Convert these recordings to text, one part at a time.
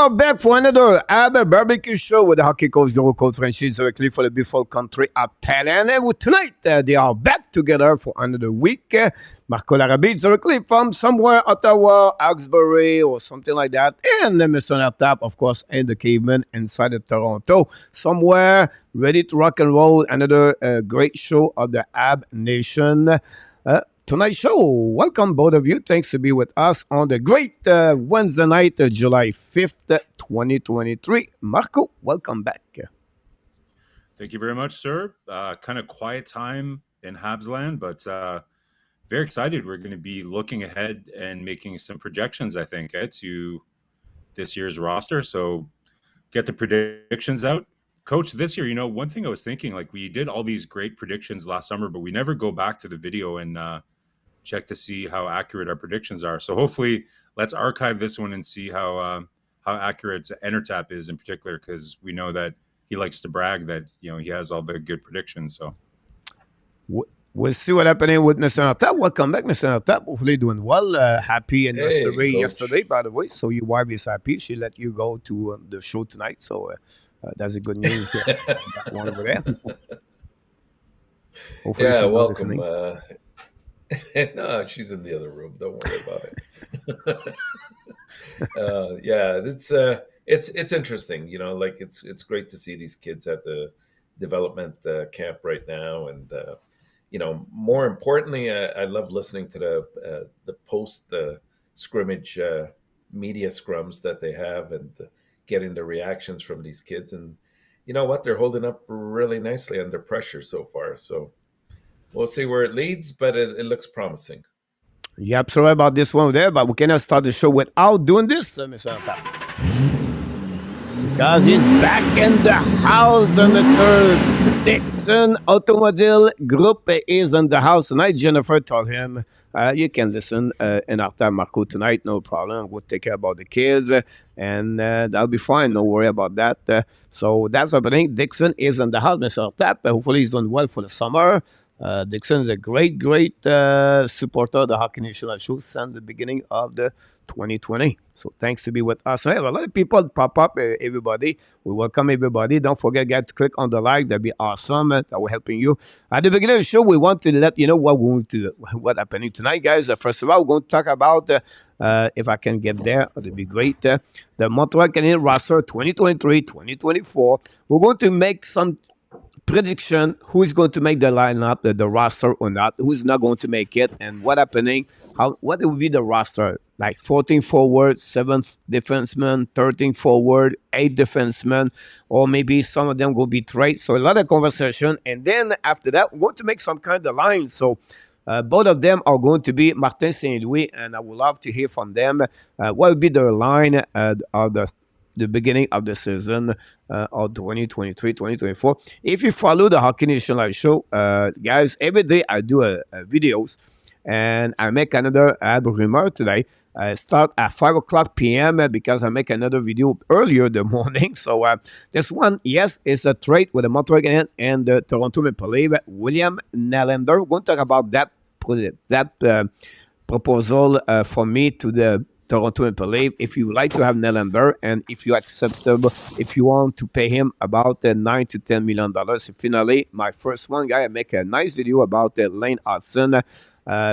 are back for another HABS barbecue show with the hockey coach, Coach FRENCHY, directly for the beautiful country of Thailand. And tonight, they are back together for another week. MARKO Larabee, directly from somewhere, Ottawa, Hawkesbury, or something like that. And Mr. ENORTAP, of course, in the caveman inside of Toronto. Somewhere, ready to rock and roll. Another great show of the HABS Nation. Tonight's show. Welcome, both of you. Thanks to be with us on the great Wednesday night, July 5th, 2023. MARKO, welcome back. Thank you very much, sir. Kind of quiet time in HABS land, but very excited. We're going to be looking ahead and making some projections, I think, to this year's roster. So get the predictions out. Coach, this year, one thing I was thinking, like we did all these great predictions last summer, but we never go back to the video and check to see how accurate our predictions are. So hopefully let's archive this one and see how accurate ENORTAP is in particular, because we know that he likes to brag that, he has all the good predictions. So we'll see what happening with Mr. ENORTAP. Welcome back, Mr. ENORTAP. Hopefully doing well. Happy anniversary yesterday, by the way. So your wife is happy. She let you go to the show tonight. So that's a good news. That one over there. Hopefully welcome. No, she's in the other room. Don't worry about it. It's interesting. It's great to see these kids at the development camp right now, and more importantly, I love listening to the post scrimmage media scrums that they have and getting the reactions from these kids. And you know what? They're holding up really nicely under pressure so far. So we'll see where it leads, but it looks promising. Yeah, I'm sorry about this one there, but we cannot start the show without doing this, Mr. ENORTAP. Because he's back in the house, Mr. Dixon Automobile Group is in the house tonight. Jennifer told him, you can listen in ENORTAP MARKO tonight, no problem. We'll take care about the kids, and that'll be fine. No worry about that. So that's happening. Dixon is in the house, Mr. ENORTAP. Hopefully he's doing well for the summer. Dixon is a great supporter of the Hockey National Show since the beginning of the 2020. So thanks to be with us. I have a lot of people pop up, everybody. We welcome everybody. Don't forget, guys, to click on the like. That'd be awesome. That will helping you. At the beginning of the show, we want to let you know what's happening tonight, guys. First of all, we're going to talk about, if I can get there, it'd be great, the Montreal Canadiens roster 2023-2024. We're going to make some prediction who is going to make the lineup, the roster or not, who's not going to make it, and what happening, what will be the roster, like 14 forward, 7 defensemen, 13 forward, 8 defensemen, or maybe some of them will be trade. So a lot of conversation, and then after that, we're going to make some kind of line. So both of them are going to be Martin St. Louis, and I would love to hear from them. What will be their line of the beginning of the season of 2023-2024. If you follow the Hockey National Show, guys, every day I do videos, and I make another ad rumor today. I start at 5 o'clock p.m. Because I make another video earlier in the morning. So this one, yes, is a trade with the Montreal Canadiens and the Toronto Maple Leafs. William Nylander. We're going to talk about that proposal for me to the Toronto Maple Leafs. If you like to have Nylander, and if you acceptable, if you want to pay him about $9 to $10 million. Finally, my first one, guy, I make a nice video about Lane Hudson.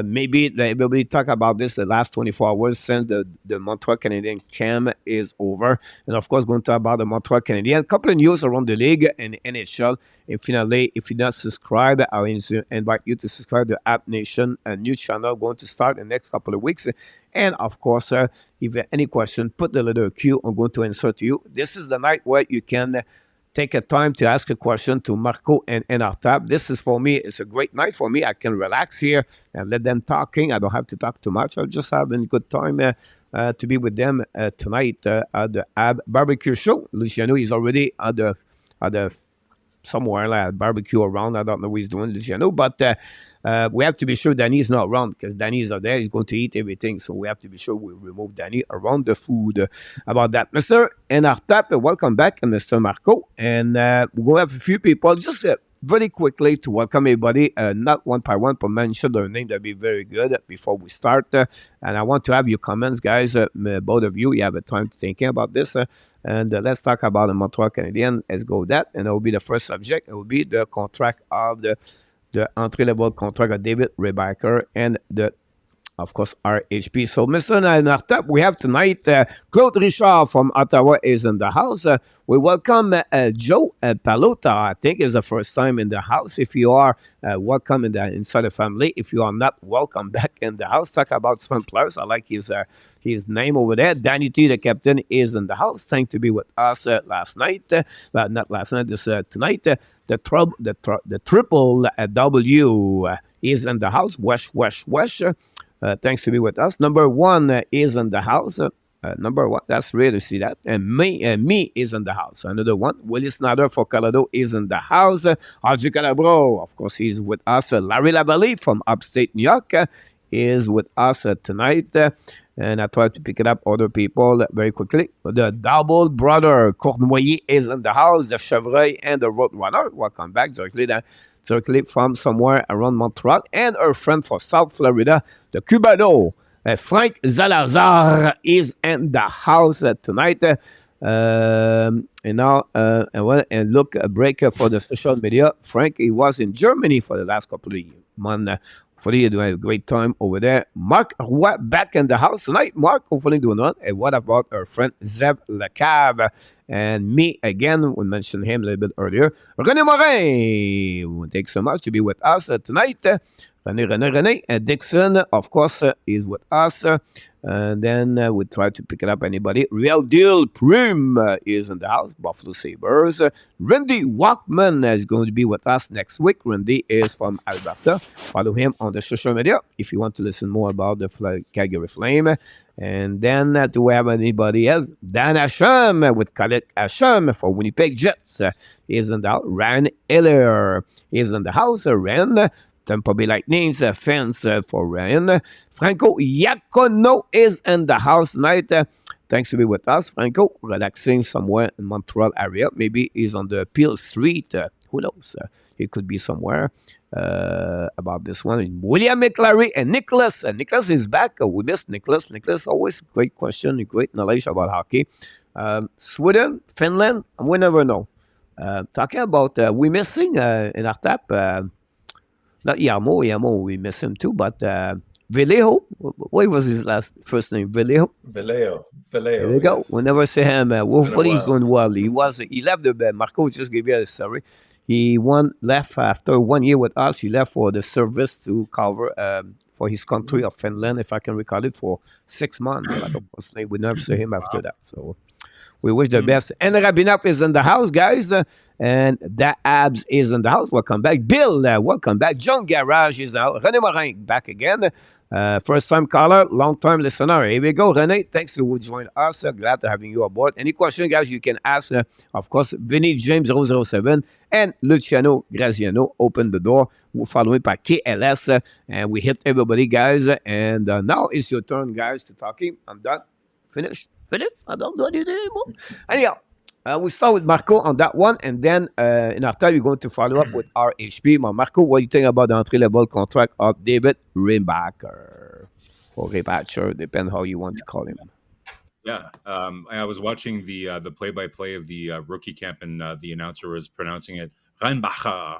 Maybe everybody talk about this the last 24 hours since the Montreal Canadiens camp is over. And of course, going to talk about the Montreal Canadiens. A couple of news around the league and NHL. And finally, if you're not subscribed, I invite you to subscribe to App Nation, a new channel going to start in the next couple of weeks. And of course, if you have any question, put the letter Q. I'm going to answer to you. This is the night where you can take a time to ask a question to MARKO and ENORTAP. This is for me. It's a great night for me. I can relax here and let them talking. I don't have to talk too much. I'm just having a good time to be with them tonight at the HABS barbecue show. Luciano is already at the somewhere like barbecue around. I don't know what he's doing, Luciano, but we have to be sure Danny is not around, because Danny is out there. He's going to eat everything, so we have to be sure we remove Danny around the food. About that, Mr. ENORTAP, welcome back, and Mr. MARKO, and we're going to have a few people. Just very quickly to welcome everybody, not one by one, but mention their name. That'd be very good before we start. And I want to have your comments, guys. Both of you, you have a time to thinking about this. And let's talk about the Montreal Canadiens. Let's go with that. And it will be the first subject. It will be the contract of the entry-level contract of David Reinbacher and the, of course, RHP. So, Mr. ENORTAP, we have tonight Claude Richard from Ottawa is in the house. We welcome Joe Palota. I think is the first time in the house. If you are, welcome inside the family. If you are not, welcome back in the house. Talk about some players. I like his name over there. Danny T, the captain, is in the house. Thanks to be with us last night. Not last night, this tonight. The triple W is in the house. Wesh. Thanks to be with us. Number one is in the house. Number one, that's rare to see that. And me is in the house. Another one, Willie Snyder for Colorado is in the house. Archie Calabro, of course, he's with us. Larry Lavalley from upstate New York is with us tonight. And I try to pick it up other people very quickly. The double brother, Cournoyer, is in the house. The Chevreuil and the Roadrunner. Welcome back directly from somewhere around Montreal. And our friend for South Florida, the Cubano, Frank Zalazar, is in the house tonight. And now, and look, a break for the social media. Frank, he was in Germany for the last couple of months. Hopefully, you're doing a great time over there. Mark Roy back in the house tonight. Mark, hopefully doing well. And what about our friend Zev Lecave? And me again, we mentioned him a little bit earlier. René Morin, thanks so much to be with us tonight. René. And Dixon, of course, is with us. And then we try to pick it up anybody. Real Deal Prim is in the house. Buffalo Sabres. Randy Walkman is going to be with us next week. Randy is from Alberta. Follow him on the social media if you want to listen more about the Calgary Flame. And then do we have anybody else? Dan Asham with Khaled Asham for Winnipeg Jets is in the house. Ryan Eller is in the house. Ren. Tampa Bay Lightning's fans for Ryan. Franco Iacono is in the house tonight. Thanks to be with us. Franco, relaxing somewhere in Montreal area. Maybe he's on the Peel Street. Who knows? He could be somewhere about this one. William McClary and Nicholas. Nicholas is back. We missed Nicholas. Nicholas, always great question, great knowledge about hockey. Sweden, Finland, we never know. Talking about, we're missing in our tap. Not Yamo, we miss him too, but Vallejo, what was his first name? Vallejo. There we go. yes. We never see him. Hopefully he's doing well. He left the bed. Marco just gave you a story. He left after 1 year with us. He left for the service to cover for his country of Finland, if I can recall it, for 6 months. We never see him after that. So we wish the best. And Rabinov is in the house, guys. And that Abs is in the house. Welcome back. Bill, welcome back. John Garage is out. René Morin back again. First-time caller, long-time listener. Here we go, René. Thanks for joining us. Glad to having you aboard. Any question, guys, you can ask. Of course, Vinny James 007 and Luciano Graziano open the door. We'll follow it by KLS. And we hit everybody, guys. And now it's your turn, guys, to talking. I'm done. Finish. I don't do anything anymore. Anyhow. We start with Marco on that one, and then in our time, we're going to follow up with RHP. Marco, what do you think about the entry-level contract of David Reinbacher? Or Reinbacher, depends how you want to call him. Yeah, I was watching the play-by-play of the rookie camp, and the announcer was pronouncing it Reinbacher,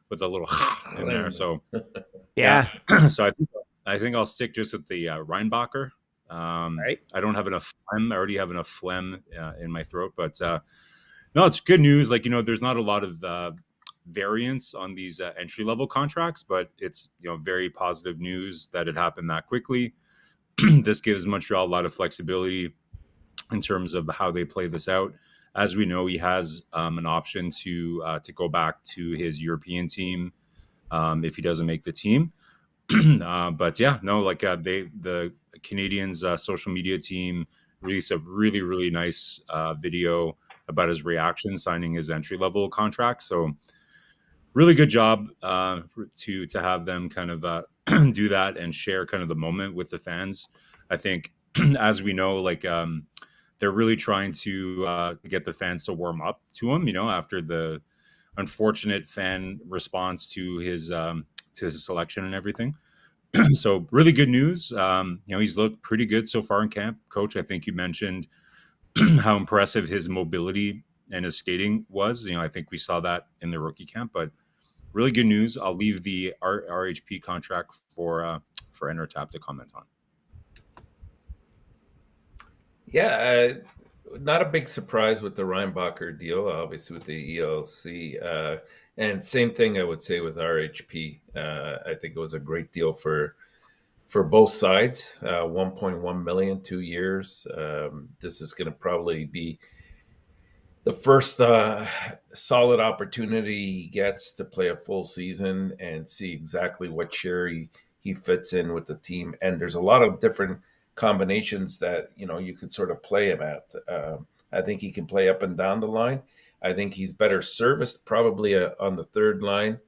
with a little in there. So, yeah. So I think I'll stick just with the Reinbacher. Right. I don't have enough phlegm. I already have enough phlegm in my throat, but no, it's good news. Like, there's not a lot of variance on these entry-level contracts, but it's, very positive news that it happened that quickly. This gives Montreal a lot of flexibility in terms of how they play this out. As we know, he has an option to go back to his European team if he doesn't make the team. But yeah, no, like the Canadiens social media team released a really, really nice video about his reaction signing his entry-level contract. So really good job to have them kind of do that and share kind of the moment with the fans. I think, as we know, like they're really trying to get the fans to warm up to him, after the unfortunate fan response to his selection and everything. So really good news. He's looked pretty good so far in camp. Coach, I think you mentioned how impressive his mobility and his skating was. I think we saw that in the rookie camp, but really good news. I'll leave the RHP contract for ENORTAP to comment on. Yeah, not a big surprise with the Reinbacher deal, obviously with the ELC. And same thing I would say with RHP. I think it was a great deal for both sides. 1.1 million, 2 years. This is going to probably be the first solid opportunity he gets to play a full season and see exactly what share he fits in with the team. And there's a lot of different combinations that you could sort of play him at. I think he can play up and down the line. I think he's better serviced probably on the third line,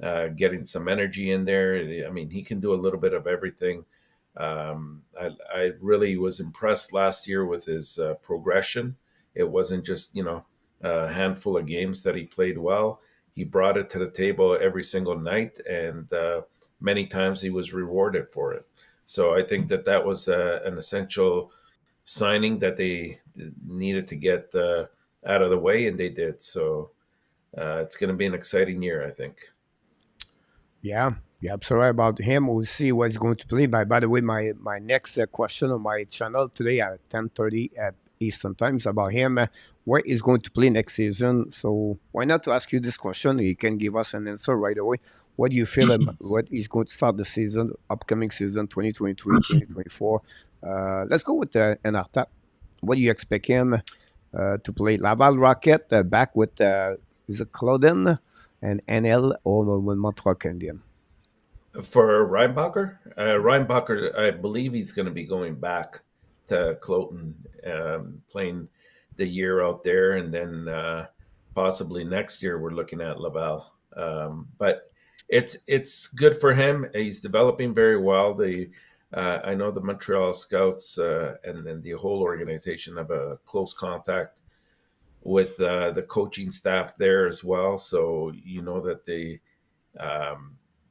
getting some energy in there. I mean, he can do a little bit of everything. I really was impressed last year with his progression. It wasn't just a handful of games that he played well. He brought it to the table every single night, and many times he was rewarded for it. So I think that was an essential signing that they needed to get out of the way, and they did. So it's going to be an exciting year, I think. Yeah, you're absolutely right about him. We'll see what he's going to play. By the way, my next question on my channel today at 10:30 at Eastern Time is about him. Where he's going to play next season. So why not to ask you this question? You can give us an answer right away. What do you feel what he's going to start the season, upcoming season, 2023, 2024? Let's go with ENORTAP. What do you expect him to play? Laval Rocket back with, is it Claudin and NL or with Montreal Canadiens? For Reinbacher, I believe he's going to be going back to Cloton, playing the year out there, and then possibly next year we're looking at Laval. But it's good for him. He's developing very well. I know the Montreal scouts and then the whole organization have a close contact with the coaching staff there as well. So that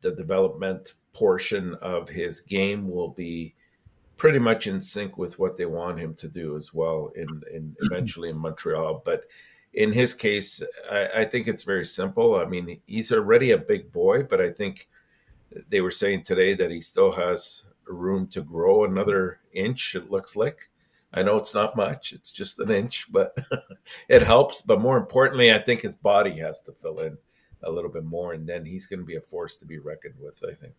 the development portion of his game will be pretty much in sync with what they want him to do as well in eventually in Montreal. But in his case, I think it's very simple. I mean, he's already a big boy, but I think they were saying today that he still has room to grow another inch, it looks like. I know it's not much. It's just an inch, but it helps. But more importantly, I think his body has to fill in a little bit more, and then he's going to be a force to be reckoned with, I think.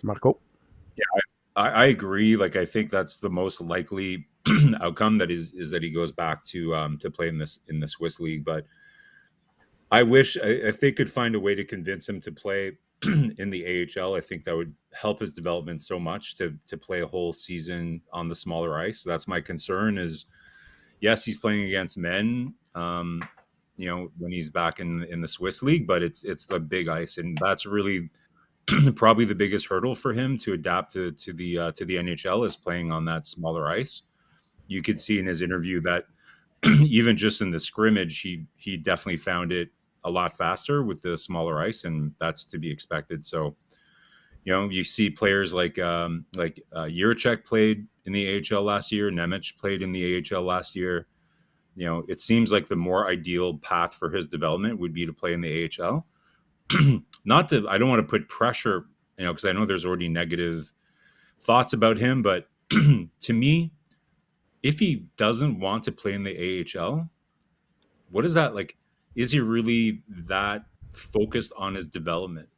Marco? Yeah, I agree. Like, I think that's the most likely outcome, that is that he goes back to play in the Swiss league. But I wish if they could find a way to convince him to play in the AHL, I think that would help his development so much to play a whole season on the smaller ice. So that's my concern. Is yes, he's playing against men, when he's back in the Swiss league, but it's the big ice, and that's really probably the biggest hurdle for him to adapt to the NHL, is playing on that smaller ice. You could see in his interview that even just in the scrimmage, he definitely found it a lot faster with the smaller ice, and that's to be expected. So, you see players like Jiricek played in the AHL last year. Nemec played in the AHL last year. It seems like the more ideal path for his development would be to play in the AHL. I don't want to put pressure, because I know there's already negative thoughts about him, but to me, if he doesn't want to play in the AHL, what is that like? Is he really that focused on his development?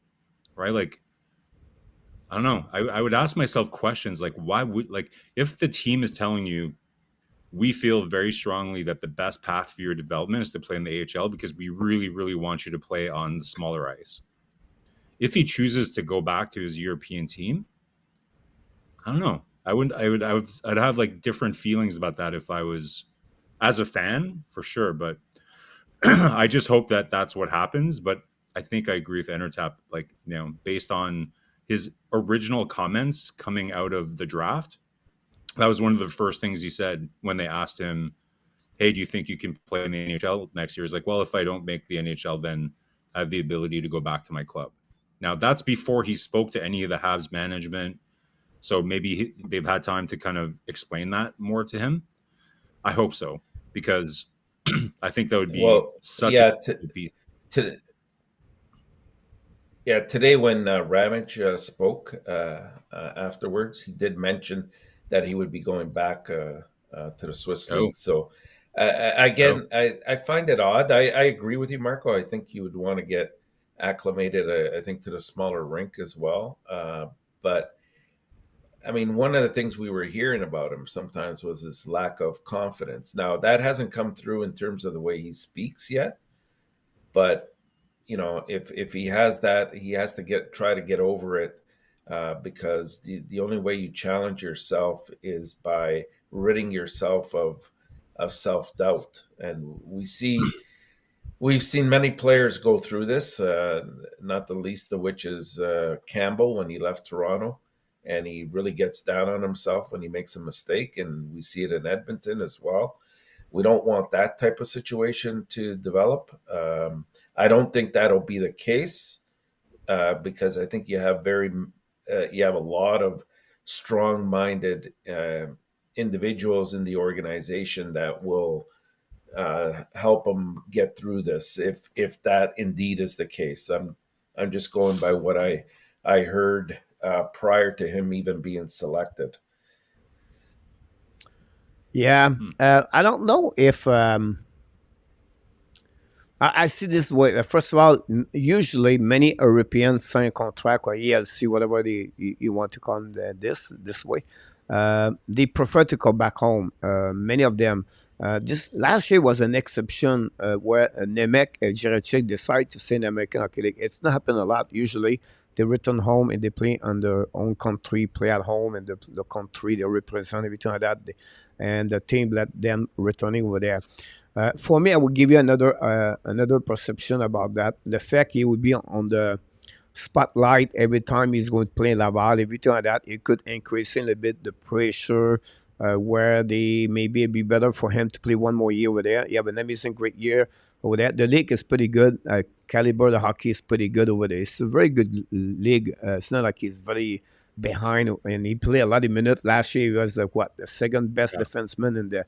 Right? Like, I don't know. I would ask myself questions like, why would, if the team is telling you, we feel very strongly that the best path for your development is to play in the AHL because we really, really want you to play on the smaller ice. If he chooses to go back to his European team, I don't know. I'd have like different feelings about that if I was, as a fan, for sure. But I just hope that that's what happens. But I think I agree with ENORTAP, based on his original comments coming out of the draft. That was one of the first things he said when they asked him, hey, do you think you can play in the NHL next year? He's like, well, if I don't make the NHL, then I have the ability to go back to my club. Now, that's before he spoke to any of the Habs management. So maybe they've had time to kind of explain that more to him. I hope so, because I think that would be Well, such a yeah, good piece. Today when Ramage spoke afterwards, he did mention that he would be going back to the Swiss Oh, league. So oh, again, I find it odd. I agree with you, Marco. I think you would want to get acclimated, I think, to the smaller rink as well. But I mean, one of the things we were hearing about him sometimes was his lack of confidence. Now, that hasn't come through in terms of the way he speaks yet, but if he has that, he has to try to get over it, because the only way you challenge yourself is by ridding yourself of self doubt. And we've seen many players go through this, not the least of which is Campbell when he left Toronto. And he really gets down on himself when he makes a mistake. And we see it in Edmonton as well. We don't want that type of situation to develop. I don't think that'll be the case, because I think you have a lot of strong-minded individuals in the organization that will help them get through this, if that indeed is the case. I'm just going by what I heard prior to him even being selected. Yeah, I don't know if I see this way. First of all, usually many Europeans sign a contract or ELC, whatever you want to call this way. They prefer to come back home. Many of them. This last year was an exception where Nemec and Jiricek decide to stay in the American Hockey League. It's not happened a lot. Usually, they return home and they play on their own country, play at home, and the country they represent, everything like that. And the team let them returning over there. For me, I would give you another perception about that. The fact he would be on the spotlight every time he's going to play Laval, everything like that, it could increase a little bit the pressure, where they maybe it'd be better for him to play one more year over there. He have an amazing, great year over there. The league is pretty good. Caliber of the hockey is pretty good over there. It's a very good league. It's not like he's very behind, and he played a lot of minutes. Last year, he was the second best defenseman in the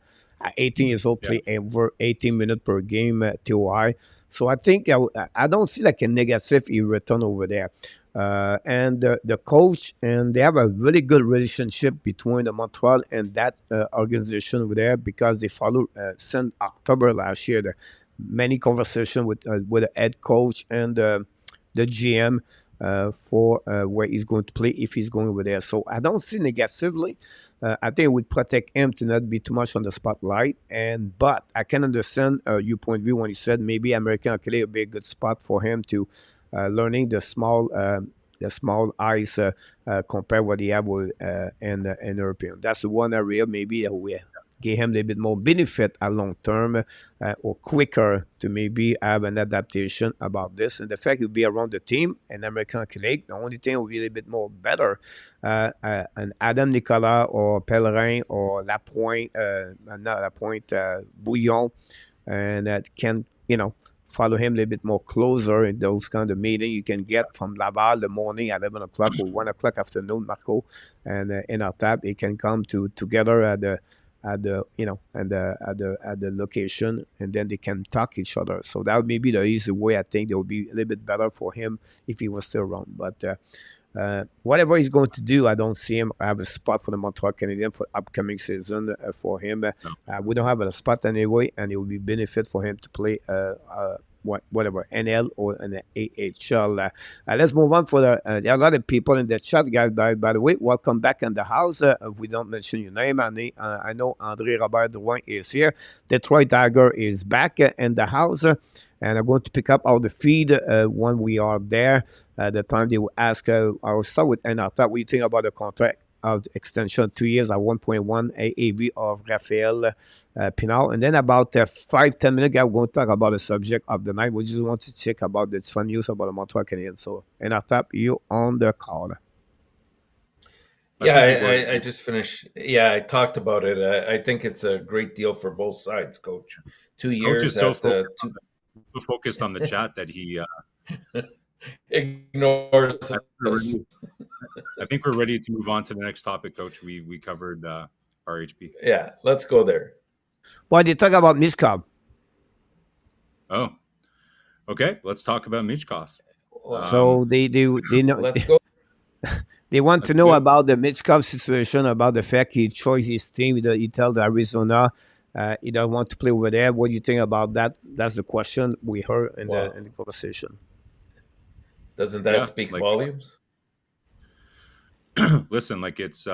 18 years old, play over 18 minutes per game at TOI. So I think I don't see like a negative he return over there. And the coach, and they have a really good relationship between the Montreal and that organization over there, because they followed since October last year. There many conversation with the head coach and the GM for where he's going to play if he's going over there. So I don't see negatively. I think it would protect him to not be too much on the spotlight. But I can understand your point of view when he said maybe American Hockey League would be a good spot for him to learning the small ice compare what he have with in European. That's the one area maybe we give him a little bit more benefit at long term, or quicker to maybe have an adaptation about this. And the fact he'll be around the team in American Hockey League, the only thing will be a little bit more better. An Adam Nicolas or Pellerin or Lapointe, not Lapointe, Bouillon, and that can, follow him a little bit more closer in those kind of meetings you can get from Laval the morning at 11 o'clock or 1 o'clock afternoon, Marco, and ENORTAP. They can come together at the location, and then they can talk each other. So that would be the easy way. I think that would be a little bit better for him if he was still around. But whatever he's going to do, I don't see him have a spot for the Montreal Canadiens for upcoming season for him. We don't have a spot anyway, and it will be benefit for him to play whatever, NL or an AHL. Let's move on for there are a lot of people in the chat, guys. By the way, welcome back in the house. If we don't mention your name, I know André Robert Drouin is here. Detroit Tiger is back in the house. And I'm going to pick up all the feed when we are there. The time they will ask, I'll start with ENORTAP. What do you think about the contract of the extension, 2 years at 1.1 AAV of Raphael Pinal? And then about 5-10 minutes, I'm going to talk about the subject of the night. We just want to check about this fun news about the Montreal Canadiens. So ENORTAP, you on the call. Yeah, think you've already. I just finished. Yeah, I talked about it. I think it's a great deal for both sides, Coach. 2 Coach is years so at focused two. so focused on the chat that he. Ignores I think we're us. ready. I think we're ready to move on to the next topic, Coach. We covered RHP. Yeah, let's go there. Why they talk about Michkov? Oh, okay. Let's talk about Michkov. So they know Let's go. they want to That's know good. about the Michkov situation, about the fact he chose his team. He tell the Arizona he don't want to play over there. What do you think about that? That's the question we heard in Wow. the conversation. Doesn't that Yeah, speak like- volumes? Listen, like it's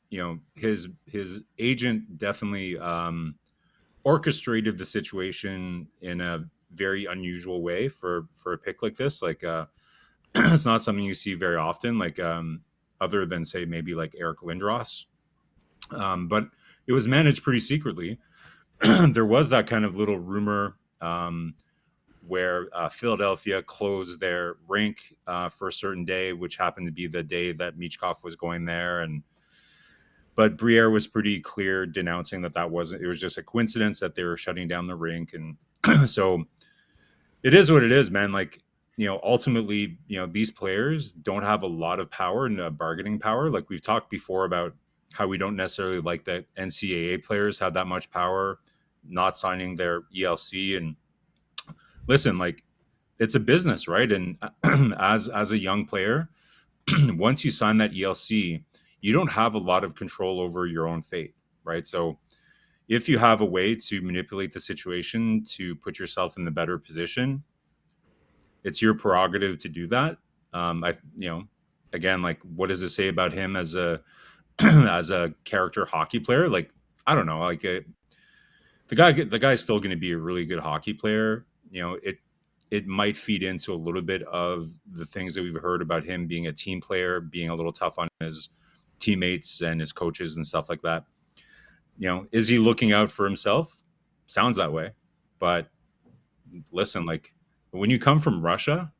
you know, his agent definitely orchestrated the situation in a very unusual way for a pick like this. Like it's not something you see very often, like other than say maybe like Eric Lindros. But it was managed pretty secretly. There was that kind of little rumor where Philadelphia closed their rink for a certain day, which happened to be the day that Michkov was going there. But Briere was pretty clear denouncing that wasn't, it was just a coincidence that they were shutting down the rink. And so it is what it is, man. Like, you know, ultimately, you know, these players don't have a lot of power and bargaining power. Like we've talked before about how we don't necessarily like that NCAA players have that much power, not signing their ELC. And listen, like it's a business, right? And as a young player, once you sign that ELC, you don't have a lot of control over your own fate, right? So if you have a way to manipulate the situation to put yourself in the better position, it's your prerogative to do that. You know, again, like what does it say about him as a as a character hockey player? Like, I don't know, like the guy's still going to be a really good hockey player. You know, it might feed into a little bit of the things that we've heard about him being a team player, being a little tough on his teammates and his coaches and stuff like that. You know, is he looking out for himself? Sounds that way. But listen, like when you come from Russia,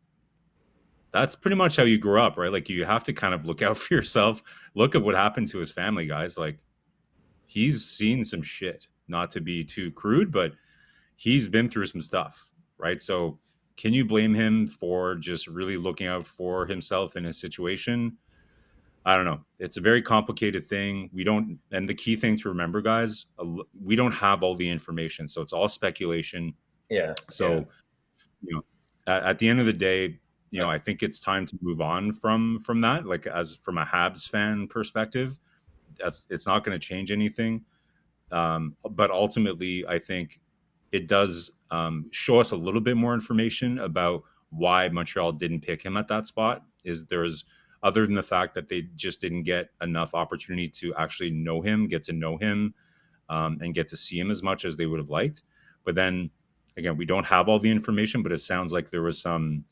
that's pretty much how you grow up, right? Like you have to kind of look out for yourself. Look at what happened to his family, guys. Like he's seen some shit, not to be too crude, but he's been through some stuff, right? So can you blame him for just really looking out for himself in his situation? I don't know. It's a very complicated thing. And the key thing to remember, guys, we don't have all the information. So it's all speculation. Yeah. So, you know, at the end of the day, you know, I think it's time to move on from that. Like as from a Habs fan perspective, it's not going to change anything. But ultimately, I think it does show us a little bit more information about why Montreal didn't pick him at that spot. Other than the fact that they just didn't get enough opportunity to actually know him, get to know him, and get to see him as much as they would have liked. But then again, we don't have all the information, but it sounds like there was some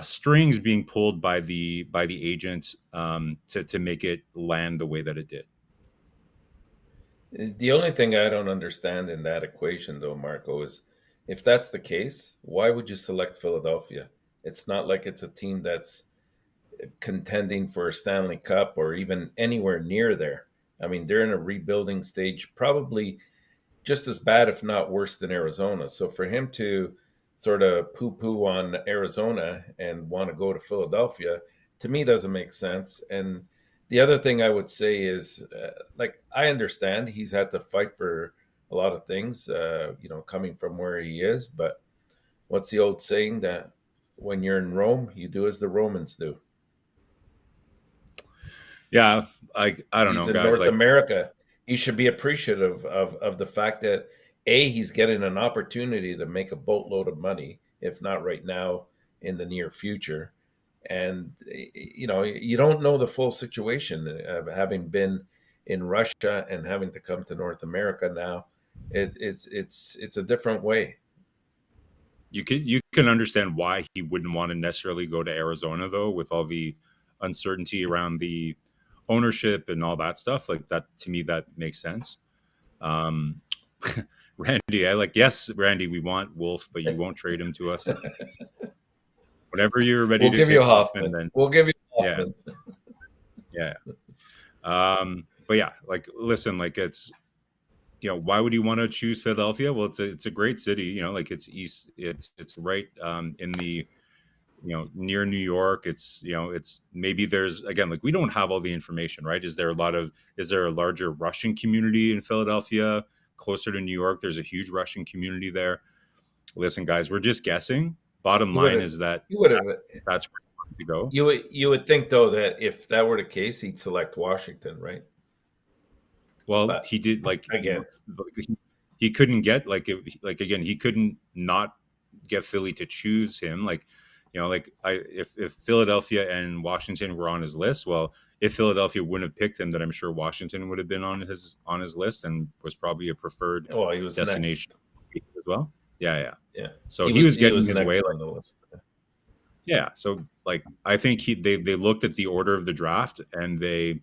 strings being pulled by the agent to make it land the way that it did. The only thing I don't understand in that equation, though, Marco, is if that's the case, why would you select Philadelphia? It's not like it's a team that's contending for a Stanley Cup or even anywhere near there. I mean, they're in a rebuilding stage, probably just as bad, if not worse, than Arizona. So for him to sort of poo-poo on Arizona and want to go to Philadelphia, to me, doesn't make sense. And the other thing I would say is, like, I understand he's had to fight for a lot of things, you know, coming from where he is. But what's the old saying that when you're in Rome, you do as the Romans do? Yeah, I don't know, He's in guys. North America. He should be appreciative of the fact that he's getting an opportunity to make a boatload of money, if not right now, in the near future. And you know, you don't know the full situation of having been in Russia and having to come to North America now. It's a different way. You can understand why he wouldn't want to necessarily go to Arizona, though, with all the uncertainty around the ownership and all that stuff. Like that, to me, that makes sense. Randy, yes, Randy, we want Wolf, but you won't trade him to us. Whenever you're ready We'll to give take you Hoffman. then We'll give you Hoffman. Yeah. Yeah. But yeah, like, listen, like, it's, why would you want to choose Philadelphia? Well, it's a great city, like, it's east, it's right in the, near New York. It's, it's, maybe there's, again, like, we don't have all the information, right? Is there a larger Russian community in Philadelphia closer to New York? There's a huge Russian community there. Listen, guys, we're just guessing. Bottom line is that that's where you want to go. You would think, though, that if that were the case, he'd select Washington, right? Well, but he did, like, again. He couldn't get, again, he couldn't not get Philly to choose him. Like, if Philadelphia and Washington were on his list, well, if Philadelphia wouldn't have picked him, then I'm sure Washington would have been on his list and was probably a preferred destination as well. Yeah. So he was getting his way on the list. Yeah. So, like, I think they looked at the order of the draft and they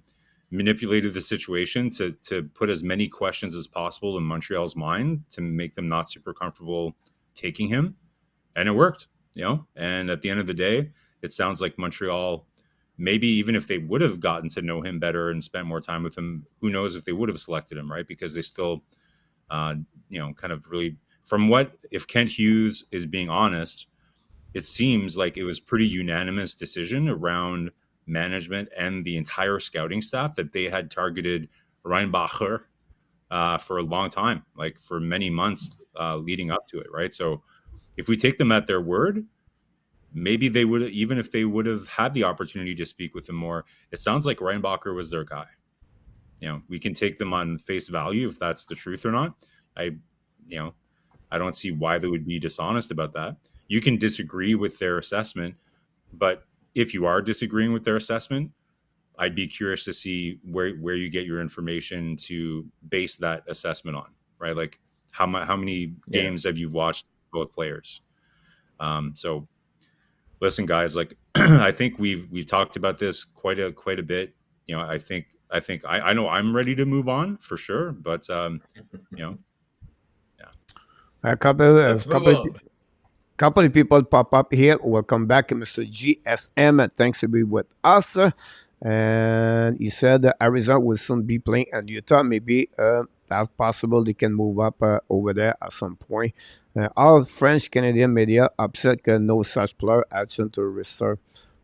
manipulated the situation to put as many questions as possible in Montreal's mind to make them not super comfortable taking him. And it worked, and at the end of the day, it sounds like Montreal, maybe even if they would have gotten to know him better and spent more time with him, who knows if they would have selected him, right? Because they still, kind of really, if Kent Hughes is being honest, it seems like it was pretty unanimous decision around management and the entire scouting staff that they had targeted Reinbacher for a long time, like for many months leading up to it, right? So if we take them at their word, maybe they would, even if they would have had the opportunity to speak with him more, it sounds like Reinbacher was their guy. We can take them on face value if that's the truth or not. I don't see why they would be dishonest about that. You can disagree with their assessment, but if you are disagreeing with their assessment, I'd be curious to see where you get your information to base that assessment on, right? Like, how many games have you watched both players? So listen, guys, like, I think we've talked about this quite a bit. I think I know I'm ready to move on for sure, but yeah. A couple of people pop up here. Welcome back, Mr. GSM. Thanks to be with us. And he said that Arizona will soon be playing and Utah. Maybe that's possible they can move up over there at some point. All French Canadian media upset that no such player action to restore.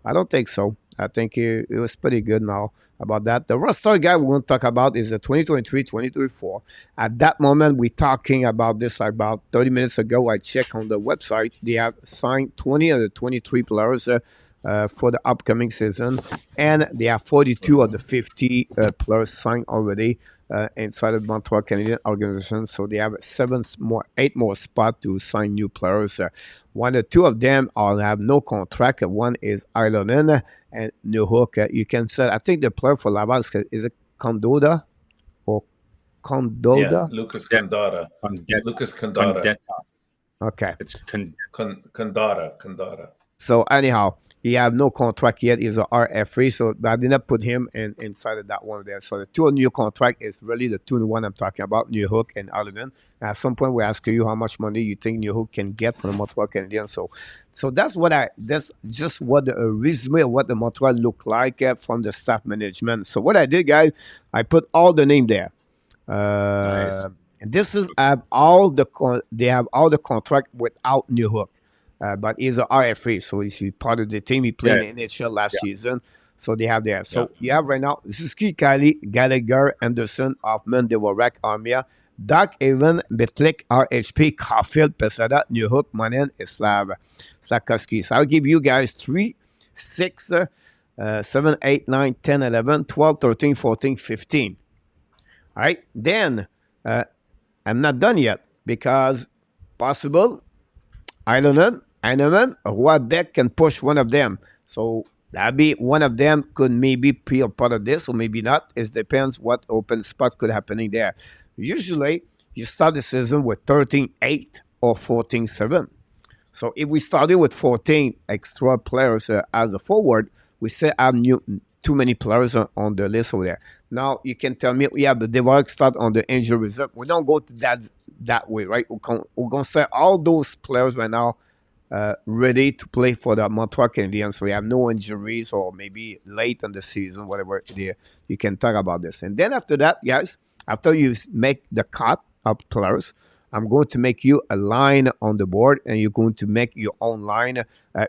I don't think so. I think it was pretty good now about that. The roster guy we want to talk about is the 2023-2024. At that moment, we're talking about this about 30 minutes ago. I checked on the website. They have signed 20 of the 23 players for the upcoming season, and they have 42 of the 50 players signed already inside the Montreal Canadiens organization. So they have 8 more spots to sign new players. One or two of them all have no contract. One is Ireland and Newhook. You can say, I think the player for Laval is it Condoda or Condoda? Yeah, Lucas Condotta. Lucas Condotta. Okay. It's Condotta. So anyhow, he have no contract yet. He's a RFA, so I did not put him inside of that one there. So the two new contract is really the two one I'm talking about, Newhook and Ireland. At some point, we ask you how much money you think Newhook can get from the Montreal Canadiens. So that's just what the resume of what the Montreal look like from the staff management. So what I did, guys, I put all the name there. Nice. And this is they have all the contract without Newhook. But he's an RFA, so he's part of the team. He played in NHL last season, so they have there. So you have right now Suzuki, Kylie, Gallagher, Anderson, Hoffman, Dvorak, Armia, Doc, Evan, Betlick, RHP, Caulfield, Pesada, Newhook, Monin, Slafkovsky. So I'll give you guys 3, 6, 7, 8, 9, 10, 11, 12, 13, 14, 15. All right, then I'm not done yet because possible Ireland, Roy Beck can push one of them. So that'd be one of them could maybe be a part of this or maybe not. It depends what open spot could happening there. Usually, you start the season with 13-8 or 14-7. So if we started with 14 extra players as a forward, we say I have too many players on the list over there. Now, you can tell me we have the Dvorak start on the injury reserve. We don't go to that way, right? We're going to say all those players right now ready to play for the Montreal Canadiens. So you have no injuries, or maybe late in the season, whatever it is, you can talk about this. And then after that, guys, after you make the cut of players, I'm going to make you a line on the board, and you're going to make your own line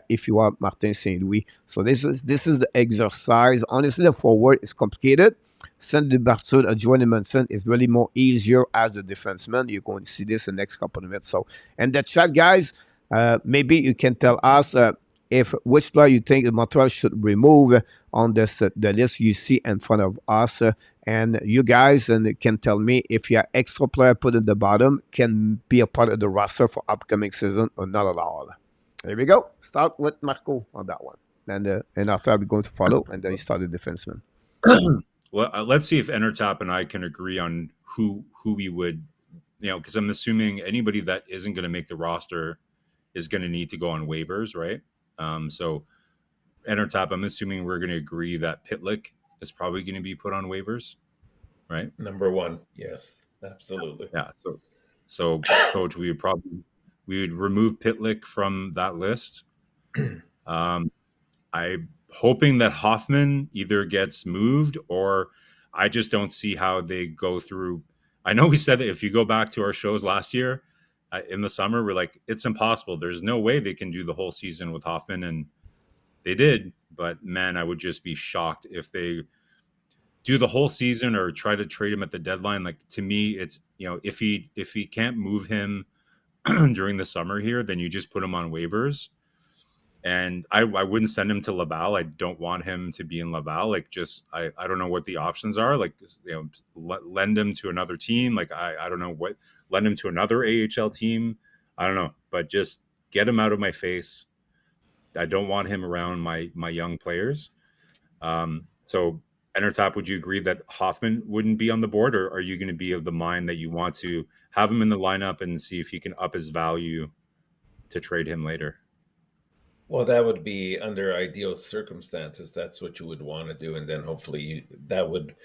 if you are Martin St. Louis. So this is the exercise. Honestly, the forward is complicated. Sandy Bartud or Johnny Munson is really more easier as a defenseman. You're going to see this in the next couple of minutes. So, and the chat, guys, maybe you can tell us if which player you think Montreal should remove on this the list you see in front of us, and you guys can tell me if your extra player put at the bottom can be a part of the roster for upcoming season or not at all. There we go. Start with Marco on that one, and after I'll be going to follow, and then you start the defenseman. Well, let's see if ENORTAP and I can agree on who we would, because I'm assuming anybody that isn't going to make the roster is going to need to go on waivers, right? So ENORTAP, I'm assuming we're going to agree that Pitlick is probably going to be put on waivers, right? Number one, yes, absolutely. Yeah. So Coach, we would remove Pitlick from that list. I'm hoping that Hoffman either gets moved, or I just don't see how they go through. I know we said that if you go back to our shows last year in the summer, we're like, it's impossible. There's no way they can do the whole season with Hoffman, and they did. But man, I would just be shocked if they do the whole season or try to trade him at the deadline. Like, to me, it's, if he can't move him during the summer here, then you just put him on waivers. And I wouldn't send him to Laval. I don't want him to be in Laval. Like, just I don't know what the options are. Like, lend him to another team. Like, I don't know what, lend him to another AHL team. I don't know, but just get him out of my face. I don't want him around my young players. So ENORTAP, would you agree that Hoffman wouldn't be on the board, or are you going to be of the mind that you want to have him in the lineup and see if you can up his value to trade him later? Well, that would be under ideal circumstances. That's what you would want to do, and then hopefully that would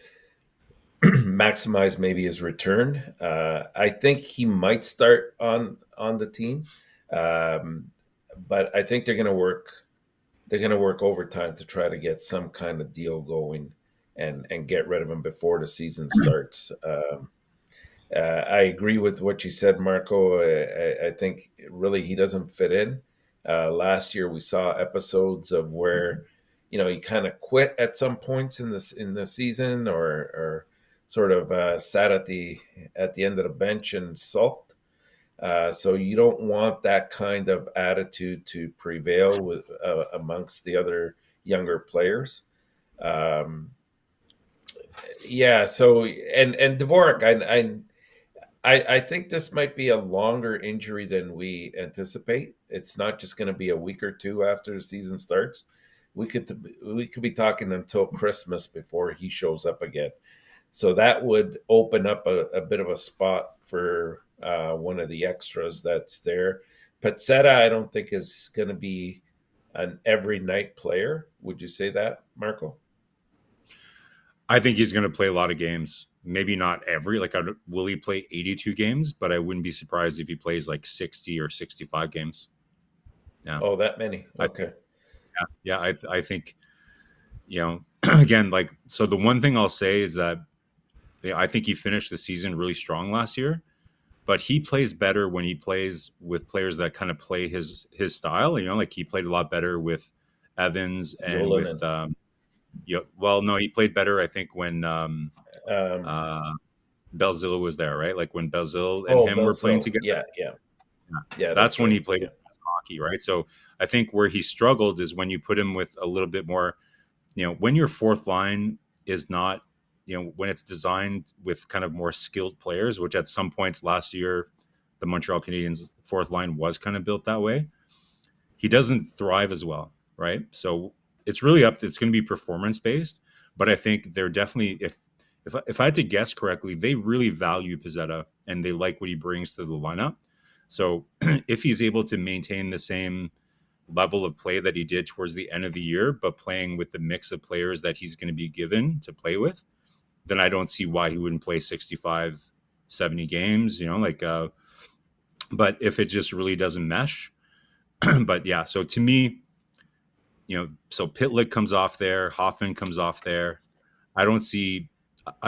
maximize maybe his return. I think he might start on the team, but I think they're going to work. They're going to work overtime to try to get some kind of deal going and get rid of him before the season starts. I agree with what you said, Marco. I think really he doesn't fit in. Last year we saw episodes of where he kind of quit at some points in the season, or sort of sat at the end of the bench and sulked. So you don't want that kind of attitude to prevail with amongst the other younger players. Yeah. So and Dvorak, I think this might be a longer injury than we anticipate. It's not just going to be a week or two after the season starts. We could be talking until Christmas before he shows up again. So that would open up a bit of a spot for one of the extras that's there. Petzetta, I don't think is going to be an every night player. Would you say that, Marco? I think he's going to play a lot of games. Maybe not every, will he play 82 games? But I wouldn't be surprised if he plays like 60 or 65 games. Yeah. Oh, that many. Okay. I think, again, so the one thing I'll say is that I think he finished the season really strong last year, but he plays better when he plays with players that kind of play his style. He played a lot better with Evans and with, well, no, he played better, I think, when Belzile was there, right? Like when Belzile and him were playing together. Yeah. That's when he played hockey, right? So I think where he struggled is when you put him with a little bit more, when your fourth line is not, when it's designed with kind of more skilled players, which at some points last year, the Montreal Canadiens fourth line was kind of built that way. He doesn't thrive as well, right? So it's really it's going to be performance based, but I think they're definitely, if I had to guess correctly, they really value Pezzetta and they like what he brings to the lineup. So if he's able to maintain the same level of play that he did towards the end of the year, but playing with the mix of players that he's going to be given to play with, then I don't see why he wouldn't play 65, 70 games, but if it just really doesn't mesh, But yeah, so to me, so Pitlick comes off there, Hoffman comes off there. I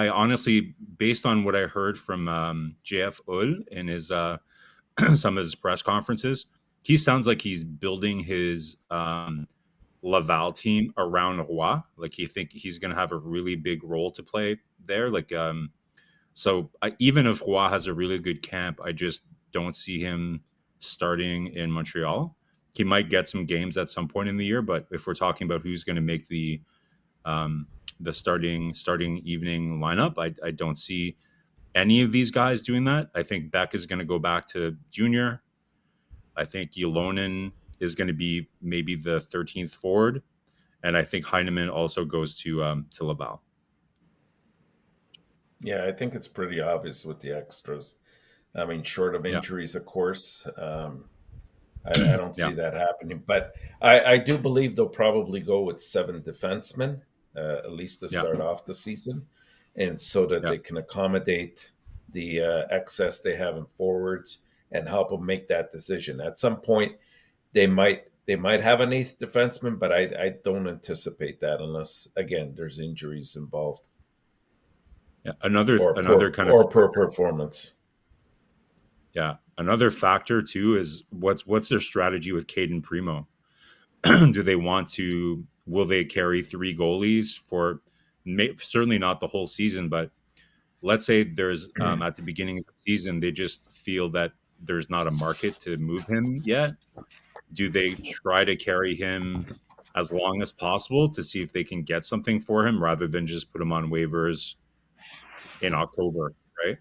honestly, based on what I heard from JF Ull in his some of his press conferences, he sounds like he's building his Laval team around Roy. Like he think he's going to have a really big role to play there. Like even if Roy has a really good camp, I just don't see him starting in Montreal. He might get some games at some point in the year, but if we're talking about who's going to make the starting evening lineup, I don't see any of these guys doing that. I think Beck is going to go back to junior. I think Ylonen is going to be maybe the 13th forward, and I think Heineman also goes to Laval. Yeah, I think it's pretty obvious with the extras. I mean, short of injuries, of course. I don't see that happening, but I do believe they'll probably go with 7 defensemen, at least to start off the season, and so that they can accommodate the excess they have in forwards and help them make that decision. At some point, they might have an 8th defenseman, but I don't anticipate that unless, again, there's injuries involved. Yeah, another poor performance. Yeah, another factor too is what's their strategy with Caden Primo? Will they carry 3 goalies for certainly not the whole season, but let's say there's at the beginning of the season they just feel that there's not a market to move him yet. Do they try to carry him as long as possible to see if they can get something for him rather than just put him on waivers in October, right?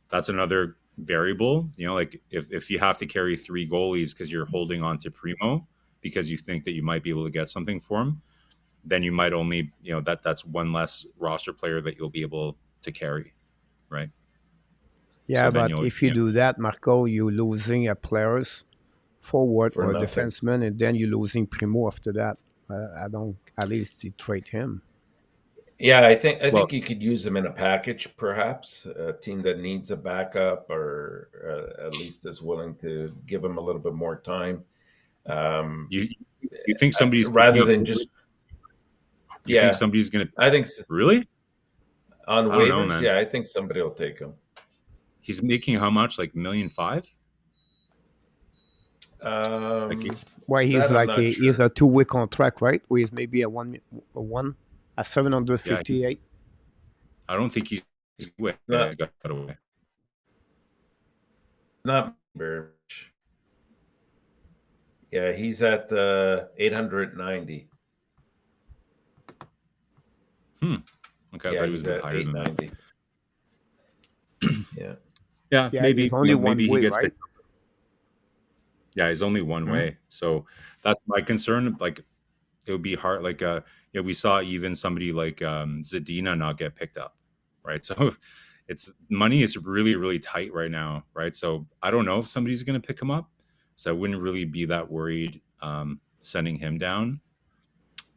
That's another variable. Like if you have to carry 3 goalies because you're holding on to Primo because you think that you might be able to get something for him, then you might only, that's one less roster player that you'll be able to carry, right? Yeah, so but if you do that, Marco, you're losing a players forward or a defenseman, and then you're losing Primo after that. At least you trade him. Yeah, I think you could use him in a package, perhaps a team that needs a backup or at least is willing to give him a little bit more time. You think somebody's rather than just? You think somebody's going to? I think so. Really on waivers. I think somebody will take him. He's making how much? Like $1.5 million? He's like he's a 2-week contract, right? Or he's maybe a 758. I don't think he's away. Got away. Not very much. Yeah, he's at 890. Okay, I thought he was a bit higher than that. Yeah, maybe he's only one way, right? Yeah, he's only one way. So that's my concern. Like, it would be hard. Like, we saw even somebody like Zadina not get picked up, right? So money is really, really tight right now, right? So I don't know if somebody's going to pick him up. So I wouldn't really be that worried sending him down.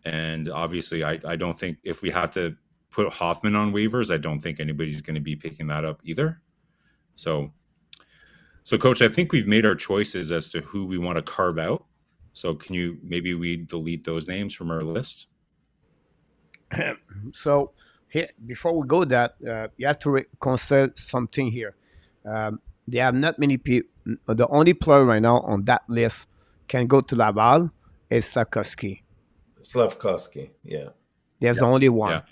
And obviously, I don't think if we have to put Hoffman on waivers, I don't think anybody's going to be picking that up either. So, Coach, I think we've made our choices as to who we want to carve out. So maybe we delete those names from our list? So here, before we go that, you have to consider something here. There are not many people. The only player right now on that list can go to Laval is Slafkovsky, yeah. There's only one.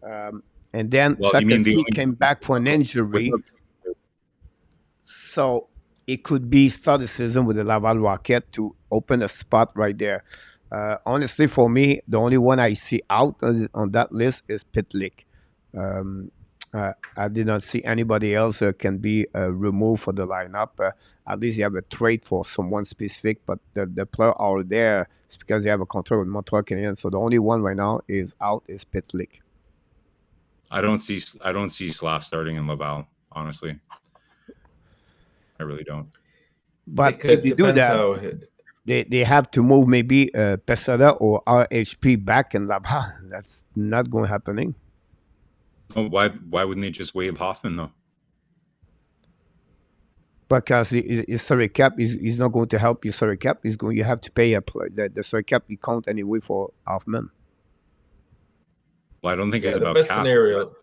Yeah. And then Slafkovsky came back for an injury. So it could be start the season with the Laval Rocket to open a spot right there. Honestly, for me, the only one I see out on that list is Pitlick. I did not see anybody else can be removed for the lineup. At least you have a trade for someone specific, but the player are there because they have a contract with Montreal Canadiens. So the only one right now is out is Pitlick. I don't see Slav starting in Laval, honestly. I really don't. But if they do that, they have to move maybe Pesada or RHP back in Laval. That's not going to happen. Oh, why wouldn't they just waive Hoffman though? because his salary cap is not going to help your salary cap. You have to pay the salary cap. You count anyway for Hoffman. Well, I don't think Yeah, it's the about best cap. scenario.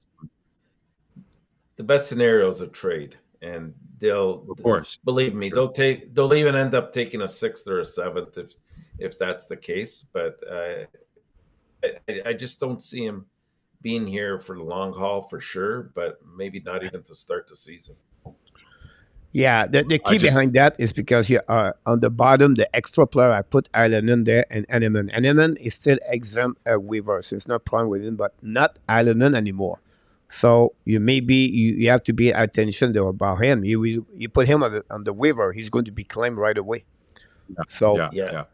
The best scenario is a trade, and they'll, Of course, believe me, sure. they'll even end up taking a 6th or a 7th if that's the case. But I just don't see him being here for the long haul for sure, but maybe not even to start the season. Yeah, the I key just behind that is because you are on the bottom, the extra player, I put Ireland in there and Eneman. Eneman is still exempt waiver, so it's not prime with him, but not Ireland anymore. So you have to be attention there about him. You put him on the waiver, he's going to be claimed right away. So Yeah.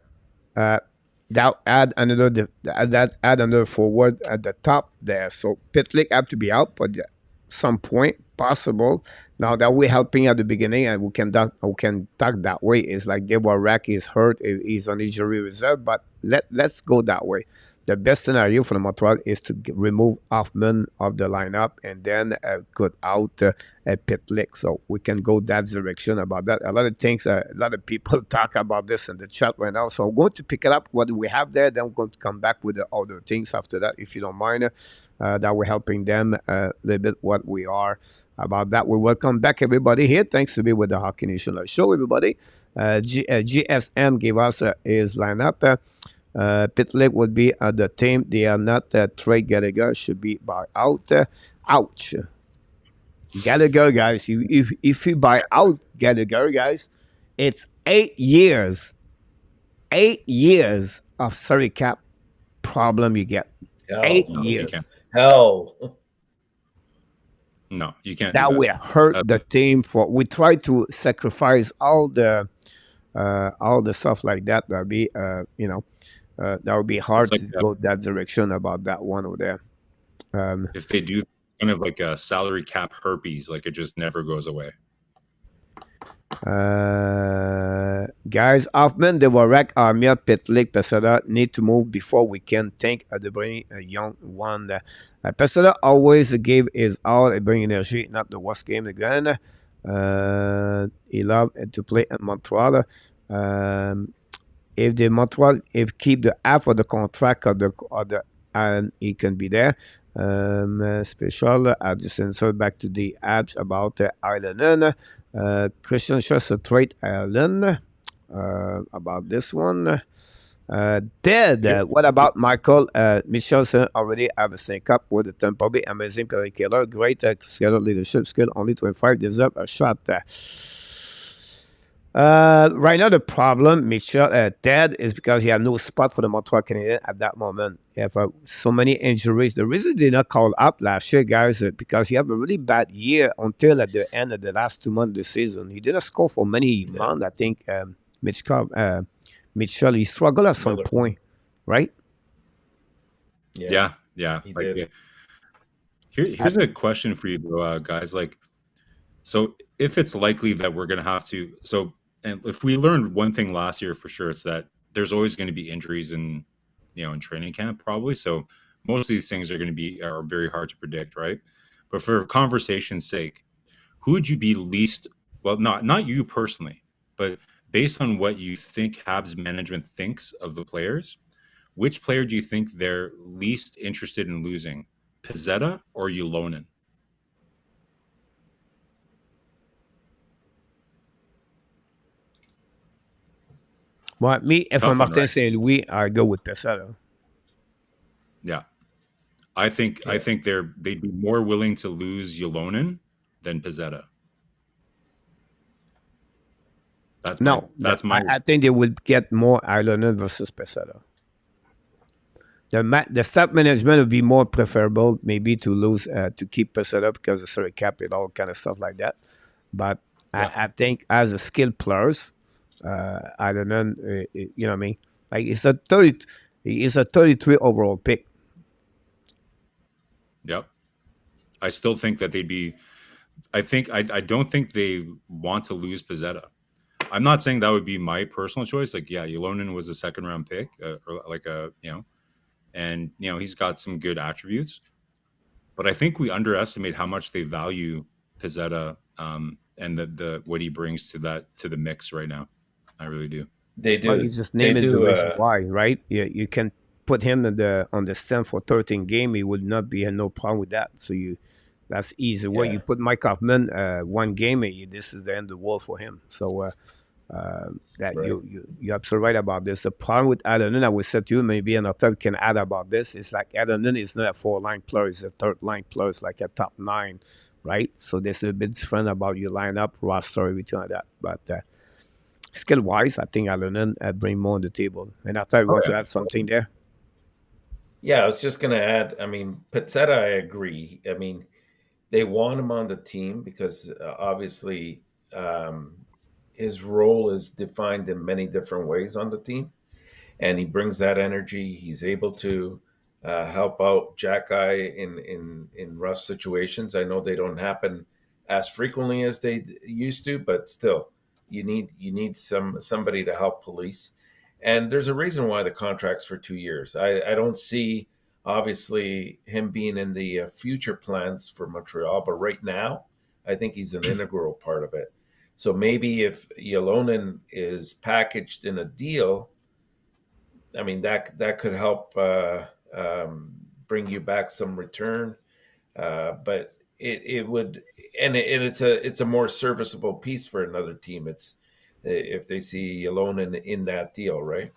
that add another forward at the top there. So Pitlick have to be out, but some point possible. Now that we're helping at the beginning, and we can talk that way. Is like DUARTE is hurt, he's on injury reserve, but let's go that way. The best scenario for the Montreal is to remove Hoffman of the lineup and then cut out Pitlick. So we can go that direction about that. A lot of things, a lot of people talk about this in the chat right now. So I'm going to pick it up what we have there. Then I'm going to come back with the other things after that, if you don't mind. That we're helping them a little bit what we are about that. We welcome back everybody here. Thanks to be with the Hockey Nation Live Show, everybody. GSM gave us his lineup. Pitlick would be the team. They are not trade Gallagher. Should be buy out. Ouch. Gallagher, guys. If you buy out Gallagher, guys, it's 8 years. 8 years of salary cap problem you get. Hell, 8 no, years. you can't. Hell. No, you can't. That will hurt the team. We try to sacrifice all the stuff like that. That'll be that would be hard like to go that direction about that one over there. If they do kind of like a salary cap herpes, like it just never goes away. Guys, Hoffman, DUARTE, Armia, Pitlick, Pesada need to move before we can think of the bring a young one. Pesada always gave his all at bring energy, not the worst game again. He loved to play in Montreal. If the Montreal keep the half of the contract of the and he can be there. Special. I just insert back to the apps about Ireland. Christian just a trade Ireland. About this one. Dead. What about Michael? Michelson already have a sync up with the Tampa Bay. Amazing play killer. Great skill, leadership skill. Only 25. Deserve a shot. Right now, the problem, Michel, Ted, is because he had no spot for the Montreal Canadiens at that moment. He have so many injuries. The reason they did not call up last year, guys, is because he had a really bad year until at the end of the last 2 months of the season. He didn't score for many months. I think Michkov, Michel, he struggled at some point, right? Yeah. He did. Here's a question for you, guys. Like, so if it's likely that we're going to have to, and if we learned one thing last year for sure, it's that there's always going to be injuries in training camp, probably. So most of these things are very hard to predict, right? But for conversation's sake, who would you be least? Well, not you personally, but based on what you think HABS management thinks of the players, which player do you think they're least interested in losing, Pezzetta or Ylonen? Well, me, if I'm Martin right? St. Louis, I go with Pesada. Yeah, I think they'd be more willing to lose Ylonen than Pezzetta. I think they would get more Ireland versus Pesada. The staff management would be more preferable, maybe to lose to keep Pesada because of salary cap and all kind of stuff like that. But I think as a skilled players. I don't know, you know what I mean? Like it's a 33 overall pick. Yep. I still think that they'd be. I don't think they want to lose Pezzetta. I'm not saying that would be my personal choice. Like, yeah, Ylonen was a 2nd round pick, or like and he's got some good attributes. But I think we underestimate how much they value Pezzetta and the what he brings to the mix right now. I really do. They Well, you do. just They name it the do. reason why, right? You can put him on the stand for 13 game. He would not be no problem with that. So that's easy. Where Yeah. you put Mike Hoffman one game, this is the end of the world for him. So that Right. you're absolutely right about this. The problem with Adanen, I would say to you, maybe another time can add about this. It's like Adanen is not a 4-line player; he's a 3rd-line player. It's like a top 9, right? So there's a bit different about your lineup, roster, everything like that. But skill wise, I think Adanen bring more on the table. And I thought you want to add something there. Yeah, I was just going to add. I mean, Pizzetta, I agree. I mean, they want him on the team because obviously his role is defined in many different ways on the team, and he brings that energy. He's able to help out Jacky in rough situations. I know they don't happen as frequently as they used to, but still, you need somebody to help police. And there's a reason why the contract's for 2 years. I don't see obviously him being in the future plans for Montreal, but right now, I think he's an integral part of it. So maybe if Ylonen is packaged in a deal, I mean that could help bring you back some return, but it would, and it's a more serviceable piece for another team. It's if they see Ylonen in that deal, right?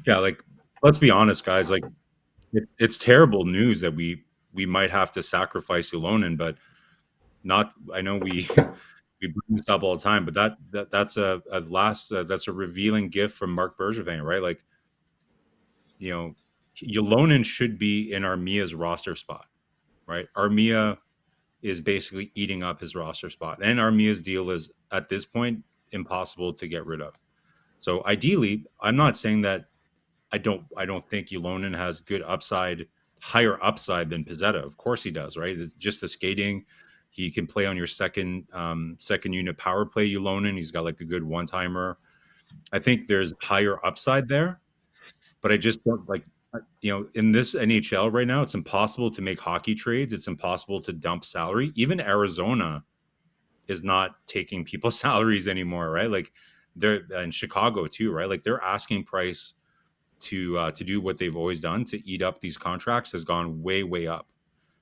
Yeah, like let's be honest, guys. Like it's terrible news that we might have to sacrifice Ylonen, but not. I know we we bring this up all the time, but that's a last that's a revealing gift from Marc Bergevin, right? Like Ylonen should be in Armia's roster spot, right? Armia is basically eating up his roster spot, and Armia's deal is at this point impossible to get rid of. So ideally, I'm not saying that I don't think Ylonen has good upside, higher upside than Pizzetta. Of course he does, right? It's just the skating. He can play on your second unit power play. Ylonen, he's got like a good one timer. I think there's higher upside there, but I just don't like in this NHL right now, it's impossible to make hockey trades. It's impossible to dump salary. Even Arizona is not taking people's salaries anymore, right? Like they're in Chicago too, right? Like their asking price to do what they've always done to eat up these contracts has gone way up.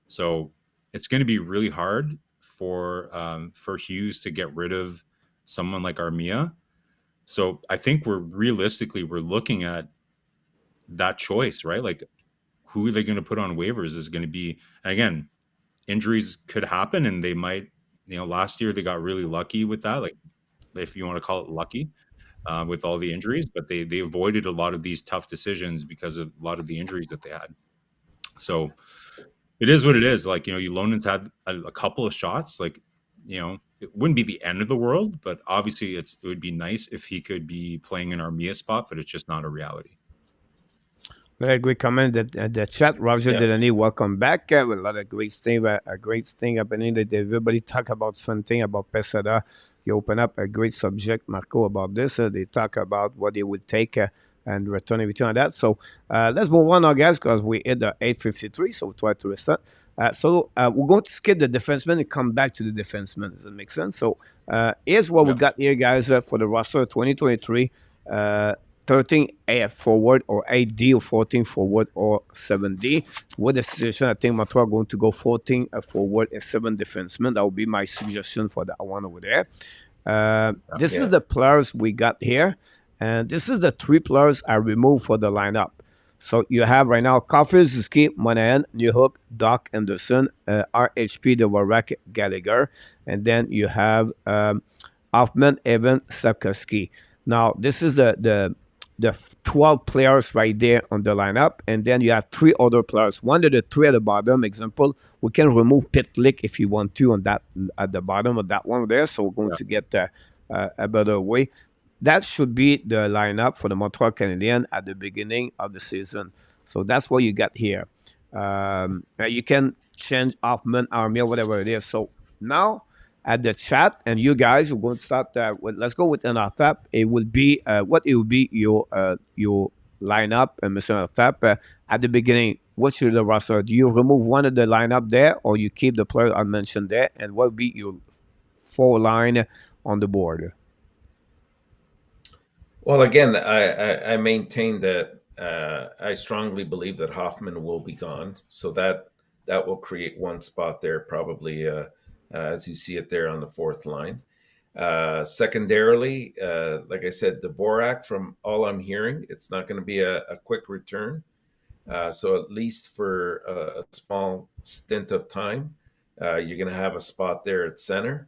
So it's going to be really hard for Hughes to get rid of someone like Armia. So I think we're looking at that choice, right? Like who are they going to put on waivers is going to be, and again, injuries could happen and they might, last year they got really lucky with that. Like if you want to call it lucky, with all the injuries, but they avoided a lot of these tough decisions because of a lot of the injuries that they had. So it is what it is. Like, Ylonen's had a couple of shots. Like, it wouldn't be the end of the world, but obviously it would be nice if he could be playing an Armia spot, but it's just not a reality. Very good comment that the chat. Roger Delaney, welcome back. With a lot of great thing happening. That everybody talk about fun thing about Pesada. You open up a great subject, Marco, about this. They talk about what they would take and return everything on that. So let's move on now, guys, because we hit the 8:53. So we try to restart. We're going to skip the defenseman and come back to the defenseman. Does that make sense? So here's what we got here, guys, for the roster 2023. 13 AF forward or 8D or 14 forward or 7D. With the situation, I think Montreal are going to go 14 forward and 7 defensemen. That would be my suggestion for that one over there. This is the players we got here. And this is the 3 players I removed for the lineup. So you have right now Slafkovsky, Monahan, Newhook, Doc Anderson, RHP, DUARTE, Gallagher. And then you have Hoffman, Evan, Slafkovsky. Now, this is the 12 players right there on the lineup, and then you have 3 other players. One of the 3 at the bottom, example, we can remove Pitlick if you want to on that at the bottom of that one there. So we're going to get a better way. That should be the lineup for the Montreal Canadiens at the beginning of the season. So that's what you got here. You can change Hoffman, Armia, whatever it is. So now at the chat, and you guys are going to start let's go with ENORTAP. It will be what it will be your lineup, Mr. ENORTAP, at the beginning. What should the roster? Do you remove one of the lineup there, or you keep the player I mentioned there? And what will be your 4 line on the board? Well, again, I maintain that I strongly believe that Hoffman will be gone, so that will create one spot there, probably as you see it there on the fourth line. Secondarily, like I said, Dvorak, from all I'm hearing, it's not going to be a quick return. So at least for a small stint of time, you're going to have a spot there at center.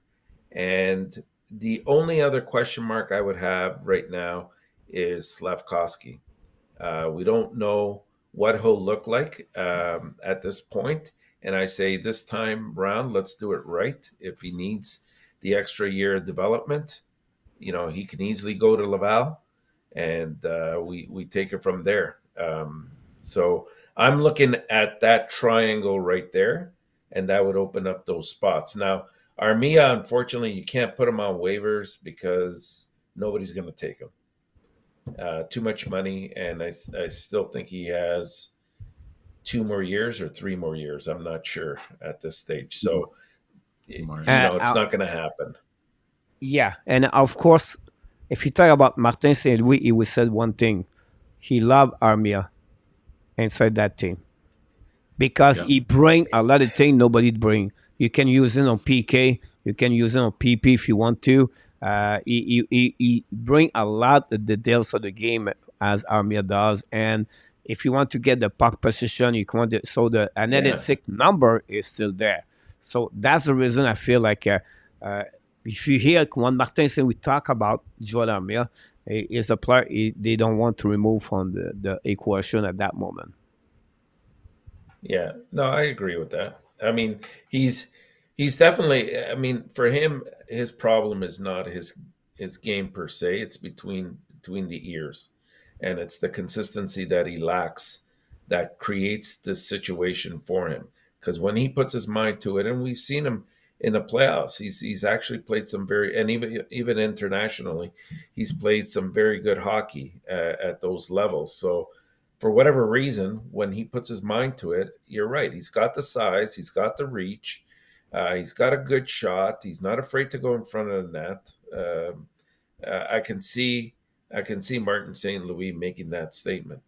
And the only other question mark I would have right now is Slafkovsky. We don't know what he'll look like at this point. And I say this time round, let's do it right. If he needs the extra year of development, he can easily go to Laval, and we take it from there. So I'm looking at that triangle right there, and that would open up those spots. Now, Armia, unfortunately, you can't put him on waivers because nobody's going to take him. Too much money, and I still think he has 2 more years or 3 more years. I'm not sure at this stage. So, it's not going to happen. Yeah, and of course, if you talk about Martin St. Louis, he would said one thing. He loved Armia inside that team because he bring a lot of things nobody bring. You can use it on PK. You can use it on PP if you want to. He bring a lot of the details of the game as Armia does. And if you want to get the puck position, you can so the analytic number is still there. So that's the reason I feel like if you hear when Martin said we talk about Joel Armia, is a player they don't want to remove from the equation at that moment. Yeah, no, I agree with that. I mean, he's definitely. I mean, for him, his problem is not his game per se. It's between the ears, and it's the consistency that he lacks that creates this situation for him. Because when he puts his mind to it, and we've seen him in the playoffs, he's actually played some and even internationally, he's played some very good hockey at those levels. So, for whatever reason, when he puts his mind to it, you're right. He's got the size, he's got the reach, he's got a good shot. He's not afraid to go in front of the net. I can see Martin St. Louis making that statement.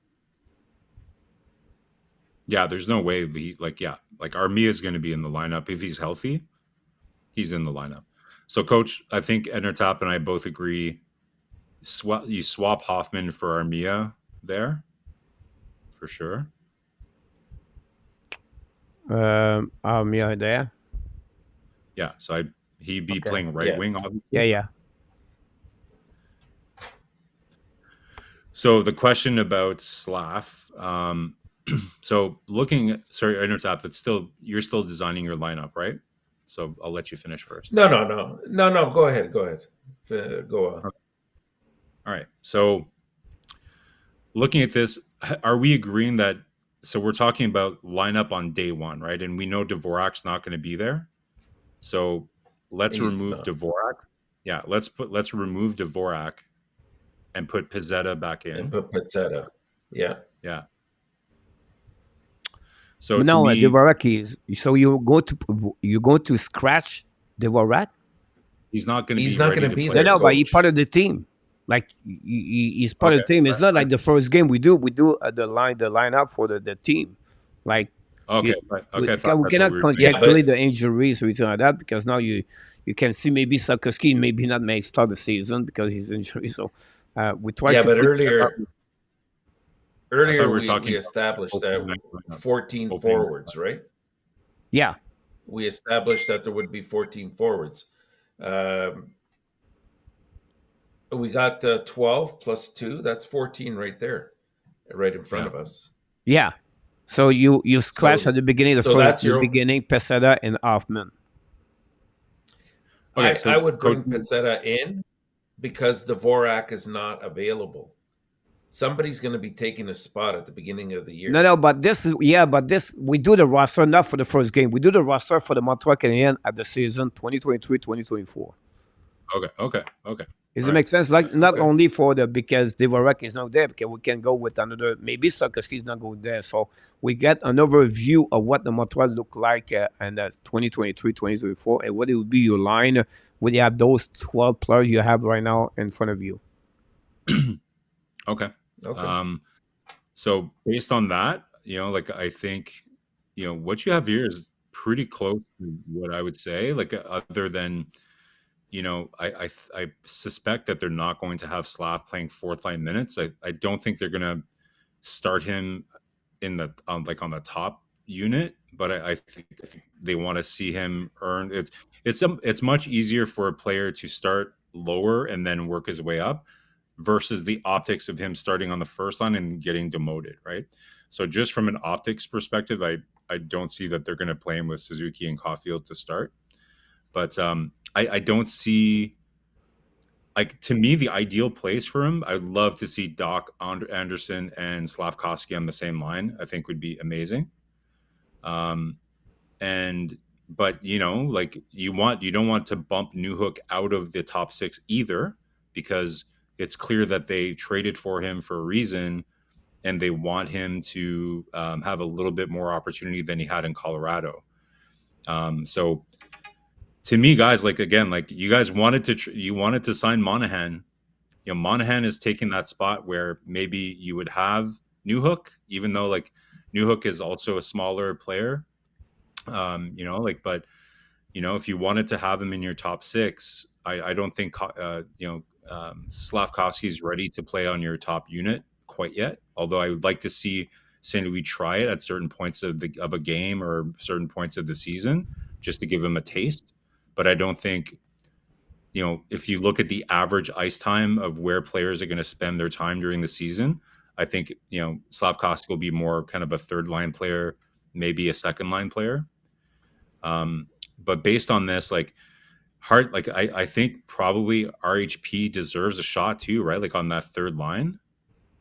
Yeah, there's no way like Armia is going to be in the lineup if he's healthy. He's in the lineup. So, Coach, I think ENORTAP and I both agree. You swap Hoffman for Armia there, for sure. Armia there. Yeah, so he'd be playing right wing, obviously. Yeah. So the question about Slav. So sorry, ENORTAP, you're still designing your lineup, right? So I'll let you finish first. No. Go ahead. Go on. Okay. All right. So looking at this, are we agreeing that? So we're talking about lineup on day one, right? And we know Dvorak's not going to be there. So let's remove Dvorak. Yeah, let's remove Dvorak and put Pezzetta back in. And put Pezzetta. Yeah. So no, Dvorak is. So you're going to scratch Dvorak? He's not going to be there. No, but he's part of the team. Like he's part of the team. It's not like the first game we do the lineup for the team. Like we cannot calculate the injuries or anything like that because now you can see maybe Slafkovsky maybe not may start the season because he's injured. So we try to. Yeah, but earlier we established that 14 forwards, right? Yeah. We established that there would be 14 forwards. We got 12 plus 2. That's 14 right there, right in front of us. Yeah. So you scratch at the beginning of the first beginning, Pezzetta and Hoffman. Okay, I would bring Pezzetta in because Dvorak is not available. Somebody's going to be taking a spot at the beginning of the year. No, but this we do the roster not for the first game. We do the roster for the Montreal Canadiens at the season 2023-2024. Okay. Does All it right. make sense? Like not Okay. only for because Dvorak is not there, because we can go with another. Maybe Slafkovsky is not going there, so we get another view of what the Montreal look like in 2023, 2024, and what it would be your line when you have those 12 players you have right now in front of you. Okay. Okay. So based on that, like I think, what you have here is pretty close to what I would say. Like other than, I suspect that they're not going to have Slav playing fourth line minutes. I don't think they're going to start him in the on the top unit, but I think they want to see him earn. It's much easier for a player to start lower and then work his way up versus the optics of him starting on the first line and getting demoted, right? So just from an optics perspective, I don't see that they're going to play him with Suzuki and Caulfield to start, but I don't see. Like, to me, the ideal place for him, I'd love to see Doc Anderson and Slafkovsky on the same line. I think would be amazing. Um, and but like you don't want to bump Newhook out of the top six either, because it's clear that they traded for him for a reason, and they want him to have a little bit more opportunity than he had in Colorado. So to me, guys, like again, like you guys wanted to sign Monahan. Monahan is taking that spot where maybe you would have Newhook, even though like Newhook is also a smaller player. But if you wanted to have him in your top six, I don't think Slafkovsky is ready to play on your top unit quite yet. Although I would like to see St. Louis try it at certain points of a game or certain points of the season, just to give him a taste. But I don't think, if you look at the average ice time of where players are going to spend their time during the season, I think, Slafkovsky will be more kind of a third line player, maybe a second line player. But based on this, like I think probably RHP deserves a shot too, right? Like on that third line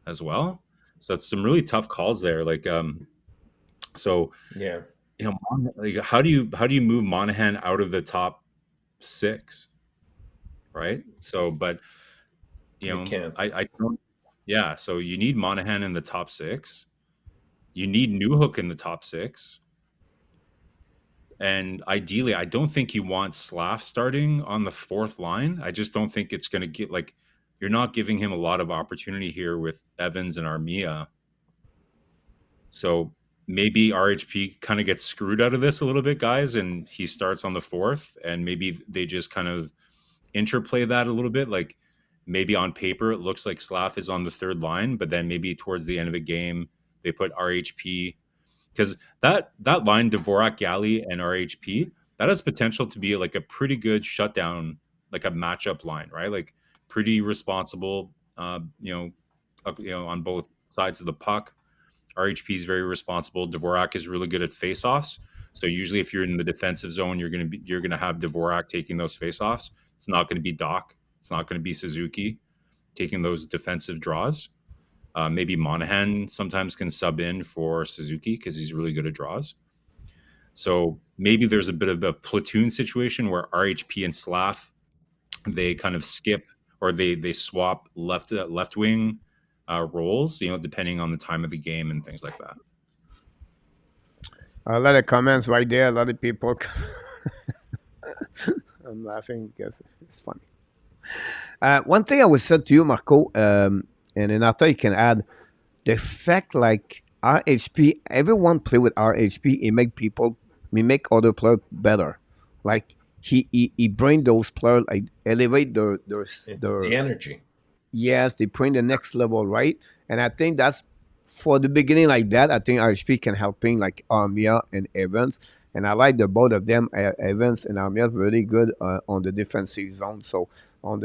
as well. So it's some really tough calls there. Like, so, Yeah. like how do you move Monahan out of the top six? Right. So, but You can't. I don't, yeah. So you need Monahan in the top six. You need Newhook in the top six. And ideally, I don't think you want Slav starting on the fourth line. I just don't think it's going to get like, you're not giving him a lot of opportunity here with Evans and Armia. So maybe RHP kind of gets screwed out of this a little bit, guys, and he starts on the fourth, and maybe they just kind of interplay that a little bit. Like maybe on paper it looks like Slav is on the third line, but then maybe towards the end of the game they put RHP, because that line Dvorak, Galley, and RHP, that has potential to be like a pretty good shutdown, like a matchup line, right? Like pretty responsible, on both sides of the puck. RHP is very responsible. Dvorak is really good at faceoffs. So usually, if you're in the defensive zone, you're gonna have Dvorak taking those faceoffs. It's not going to be Doc. It's not going to be Suzuki taking those defensive draws. Maybe Monahan sometimes can sub in for Suzuki because he's really good at draws. So maybe there's a bit of a platoon situation where RHP and Slav, they kind of skip, or they swap left wing roles, depending on the time of the game and things like that. A lot of comments right there. A lot of people. I'm laughing because it's funny. One thing I would say to you, Marco, and then after you can add the fact like RHP, everyone play with RHP, he make other players better. Like he bring those players, like elevate It's the energy. yes, they bring the next level, right? And I think that's for the beginning like that. I think RHP can helping like Armia and Evans, and I like the both of them. Evans and Armia really good on the defensive zone. So on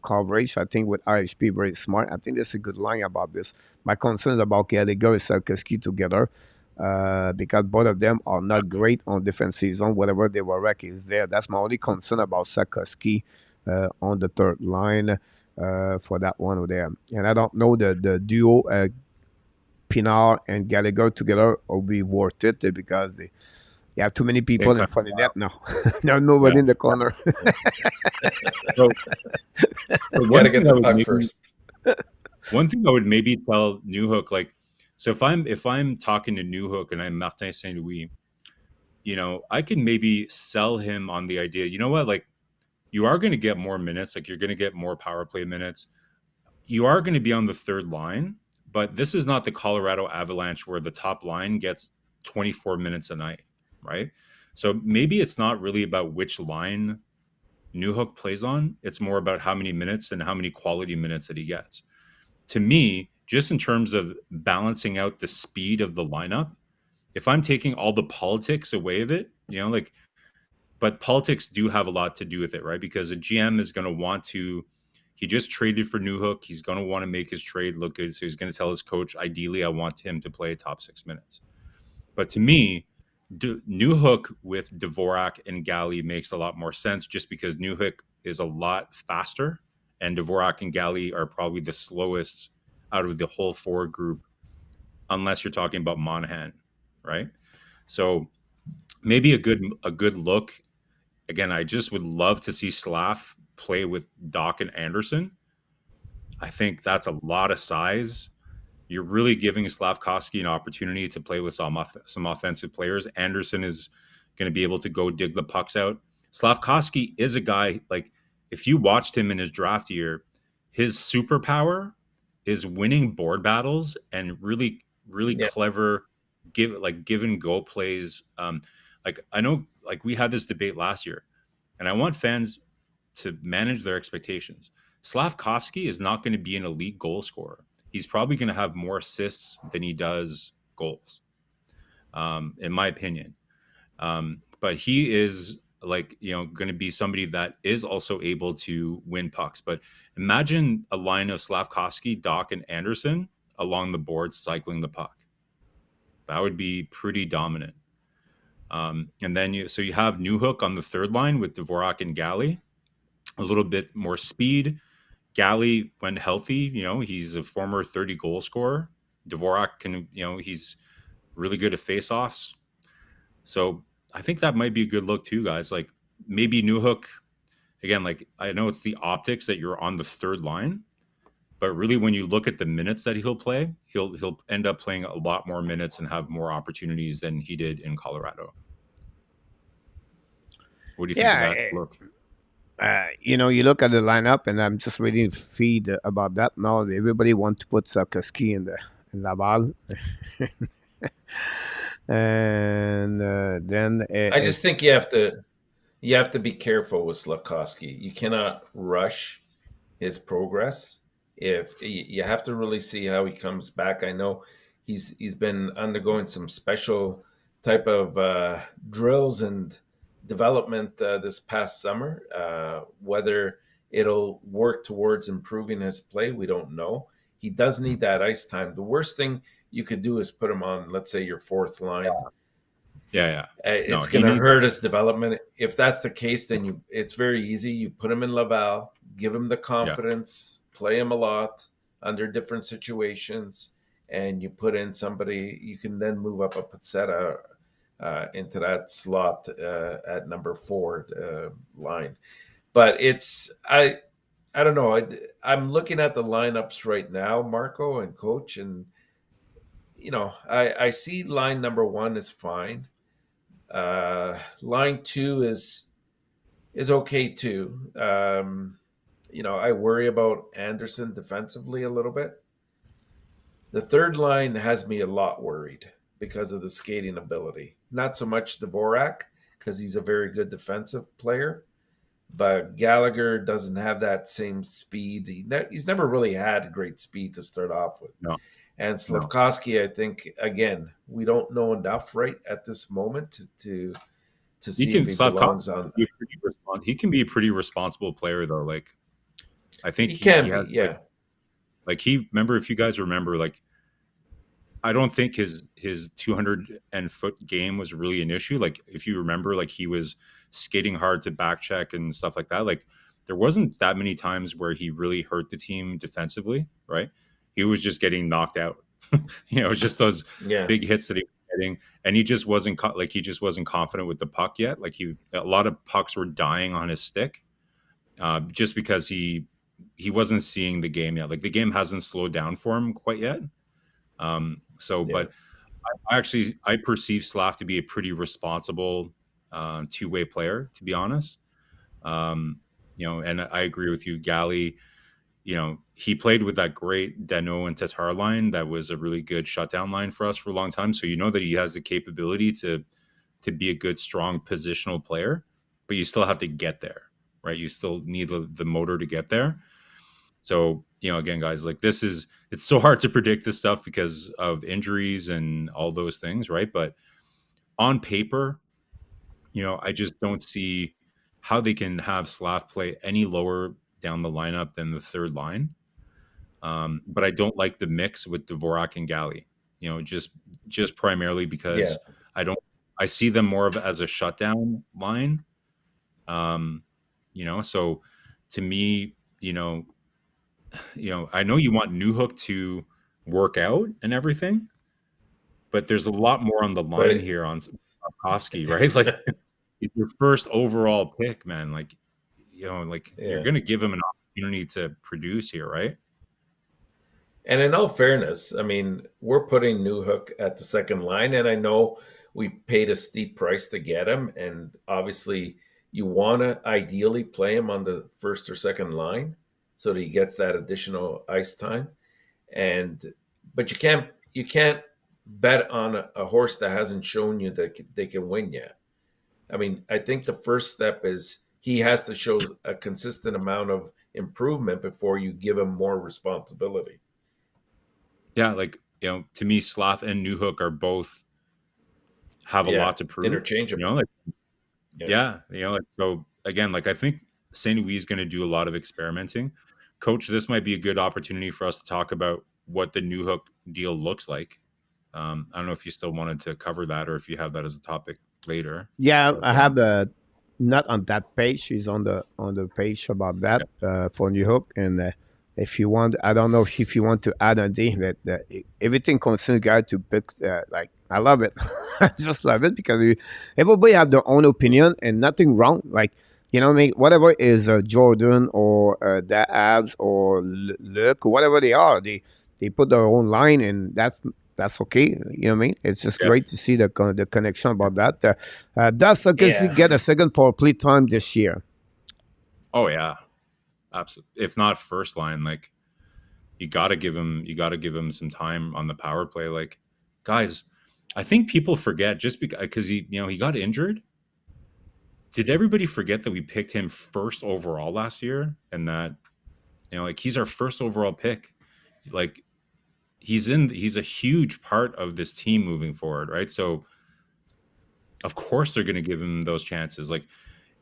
coverage, I think with RHP very smart. I think that's a good line about this. My concerns about Gallagher and Slafkovsky together. Because both of them are not great on defensive zone. Whatever they were wreck is there. That's my only concern about Slafkovsky on the third line for that one over there. And I don't know the duo Pinard and Gallagher together will be worth it because You have too many people Okay. in front of net now. There's nobody in the corner. So, Got to get the puck first. One thing I would maybe tell Newhook, like, so if I'm talking to Newhook and I'm Martin Saint Louis, you know, I can maybe sell him on the idea. You know what? Like, you are going to get more minutes. Like, you're going to get more power play minutes. You are going to be on the third line, but this is not the Colorado Avalanche where the top line gets 24 minutes a night, right? So maybe it's not really about which line Newhook plays on. It's more about how many minutes and how many quality minutes that he gets. To me, just in terms of balancing out the speed of the lineup, if I'm taking all the politics away of it, you know, like, but politics do have a lot to do with it, right? Because a GM is going to want to, he just traded for Newhook. He's going to want to make his trade look good. So he's going to tell his coach, ideally, I want him to play top 6 minutes. But to me, Newhook with Dvorak and Galley makes a lot more sense just because Newhook is a lot faster and Dvorak and Galley are probably the slowest out of the whole forward group, unless you're talking about Monahan, right? So maybe a good look. Again, I just would love to see Slav play with Doc and Anderson. I think that's a lot of size. You're really giving Slafkovsky an opportunity to play with some offensive players. Anderson is going to be able to go dig the pucks out. Slafkovsky is a guy, like, if you watched him in his draft year, his superpower is winning board battles and really, really clever give and go plays. Like, I know, like, we had this debate last year, and I want fans to manage their expectations. Slafkovsky is not going to be an elite goal scorer. He's probably going to have more assists than he does goals, in my opinion. But he is, like, you know, going to be somebody that is also able to win pucks. But imagine a line of Slafkovsky, Doc, and Anderson along the board cycling the puck. That would be pretty dominant. And then you have Newhook on the third line with Dvorak and Galley, a little bit more speed. Galley, when healthy, you know, he's a former 30 goal scorer. Dvorak can, you know, he's really good at faceoffs. So I think that might be a good look too, guys. Like, maybe Newhook, again, like, I know it's the optics that you're on the third line, but really when you look at the minutes that he'll play, he'll end up playing a lot more minutes and have more opportunities than he did in Colorado. What do you think of that look? You know, you look at the lineup, and I'm just reading feed about that now. Everybody wants to put Slafkovsky in Laval, and then I just think you have to be careful with Slafkovsky. You cannot rush his progress. If you have to really see how he comes back. I know he's been undergoing some special type of drills and development this past summer. Whether it'll work towards improving his play, we don't know. He does need that ice time. The worst thing you could do is put him on, let's say, your fourth line. Yeah. It's going to hurt his development. If that's the case, then it's very easy. You put him in Laval, give him the confidence, play him a lot under different situations, and you put in somebody. You can then move up a Pacetta into that slot at number 4 line. But I don't know. I'm looking at the lineups right now, Marco and Coach, and you know, I see line number 1 is fine. Line 2 is okay too. You know, I worry about Anderson defensively a little bit. The third line has me a lot worried because of the skating ability. Not so much Dvorak, because he's a very good defensive player, but Gallagher doesn't have that same speed. He's never really had great speed to start off with. No. And Slafkovsky, I think, again, we don't know enough right at this moment to see if he belongs on. He can be a pretty responsible player, though. Like, I think he can be, yeah. Like remember, if you guys remember, like, I don't think his 200-foot game was really an issue. Like, if you remember, like, he was skating hard to back check and stuff like that. Like, there wasn't that many times where he really hurt the team defensively, right? He was just getting knocked out. You know, just those big hits that he hitting, and he just wasn't he just wasn't confident with the puck yet. Like a lot of pucks were dying on his stick, just because he wasn't seeing the game yet. Like the game hasn't slowed down for him quite yet. But I perceive Slav to be a pretty responsible two-way player, to be honest. And I agree with you, Gally. He played with that great Dano and Tatar line. That was a really good shutdown line for us for a long time. So that he has the capability to be a good, strong positional player, but you still have to get there, right? You still need the motor to get there. So, again, guys, like it's so hard to predict this stuff because of injuries and all those things, right? But on paper, I just don't see how they can have Slav play any lower down the lineup than the third line. But I don't like the mix with Dvorak and Gally, just primarily because I see them more of as a shutdown line. So to me, I know you want Newhook to work out and everything, but there's a lot more on the line here on Slafkovsky, right? Like it's your first overall pick, man. Like, you're going to give him an opportunity to produce here, right? And in all fairness, I mean, we're putting Newhook at the second line, and I know we paid a steep price to get him, and obviously you want to ideally play him on the first or second line so that he gets that additional ice time. But you can't bet on a horse that hasn't shown you that they can win yet. I mean, I think the first step is he has to show a consistent amount of improvement before you give him more responsibility. Yeah, to me, Slav and Newhook are both have a lot to prove. Interchangeable. So again, I think St. Louis is going to do a lot of experimenting. Coach, this might be a good opportunity for us to talk about what the Newhook deal looks like. I don't know if you still wanted to cover that or if you have that as a topic later. Yeah, I have not on that page. She's on the page about that for Newhook. And if you want, I don't know if you want to add anything that everything concerns guy to pick. I love it. I just love it because everybody have their own opinion and nothing wrong. Whatever is Jordan or the Abs or Luc, whatever they are, they put their own line, and that's okay. It's just great to see the connection about that. Does Slafkovsky get a second power play time this year? Oh yeah, absolutely. If not first line, you got to give him some time on the power play. Guys, I think people forget just because he got injured. Did everybody forget that we picked him first overall last year, and that he's our first overall pick? He's a huge part of this team moving forward, right? So of course they're going to give him those chances.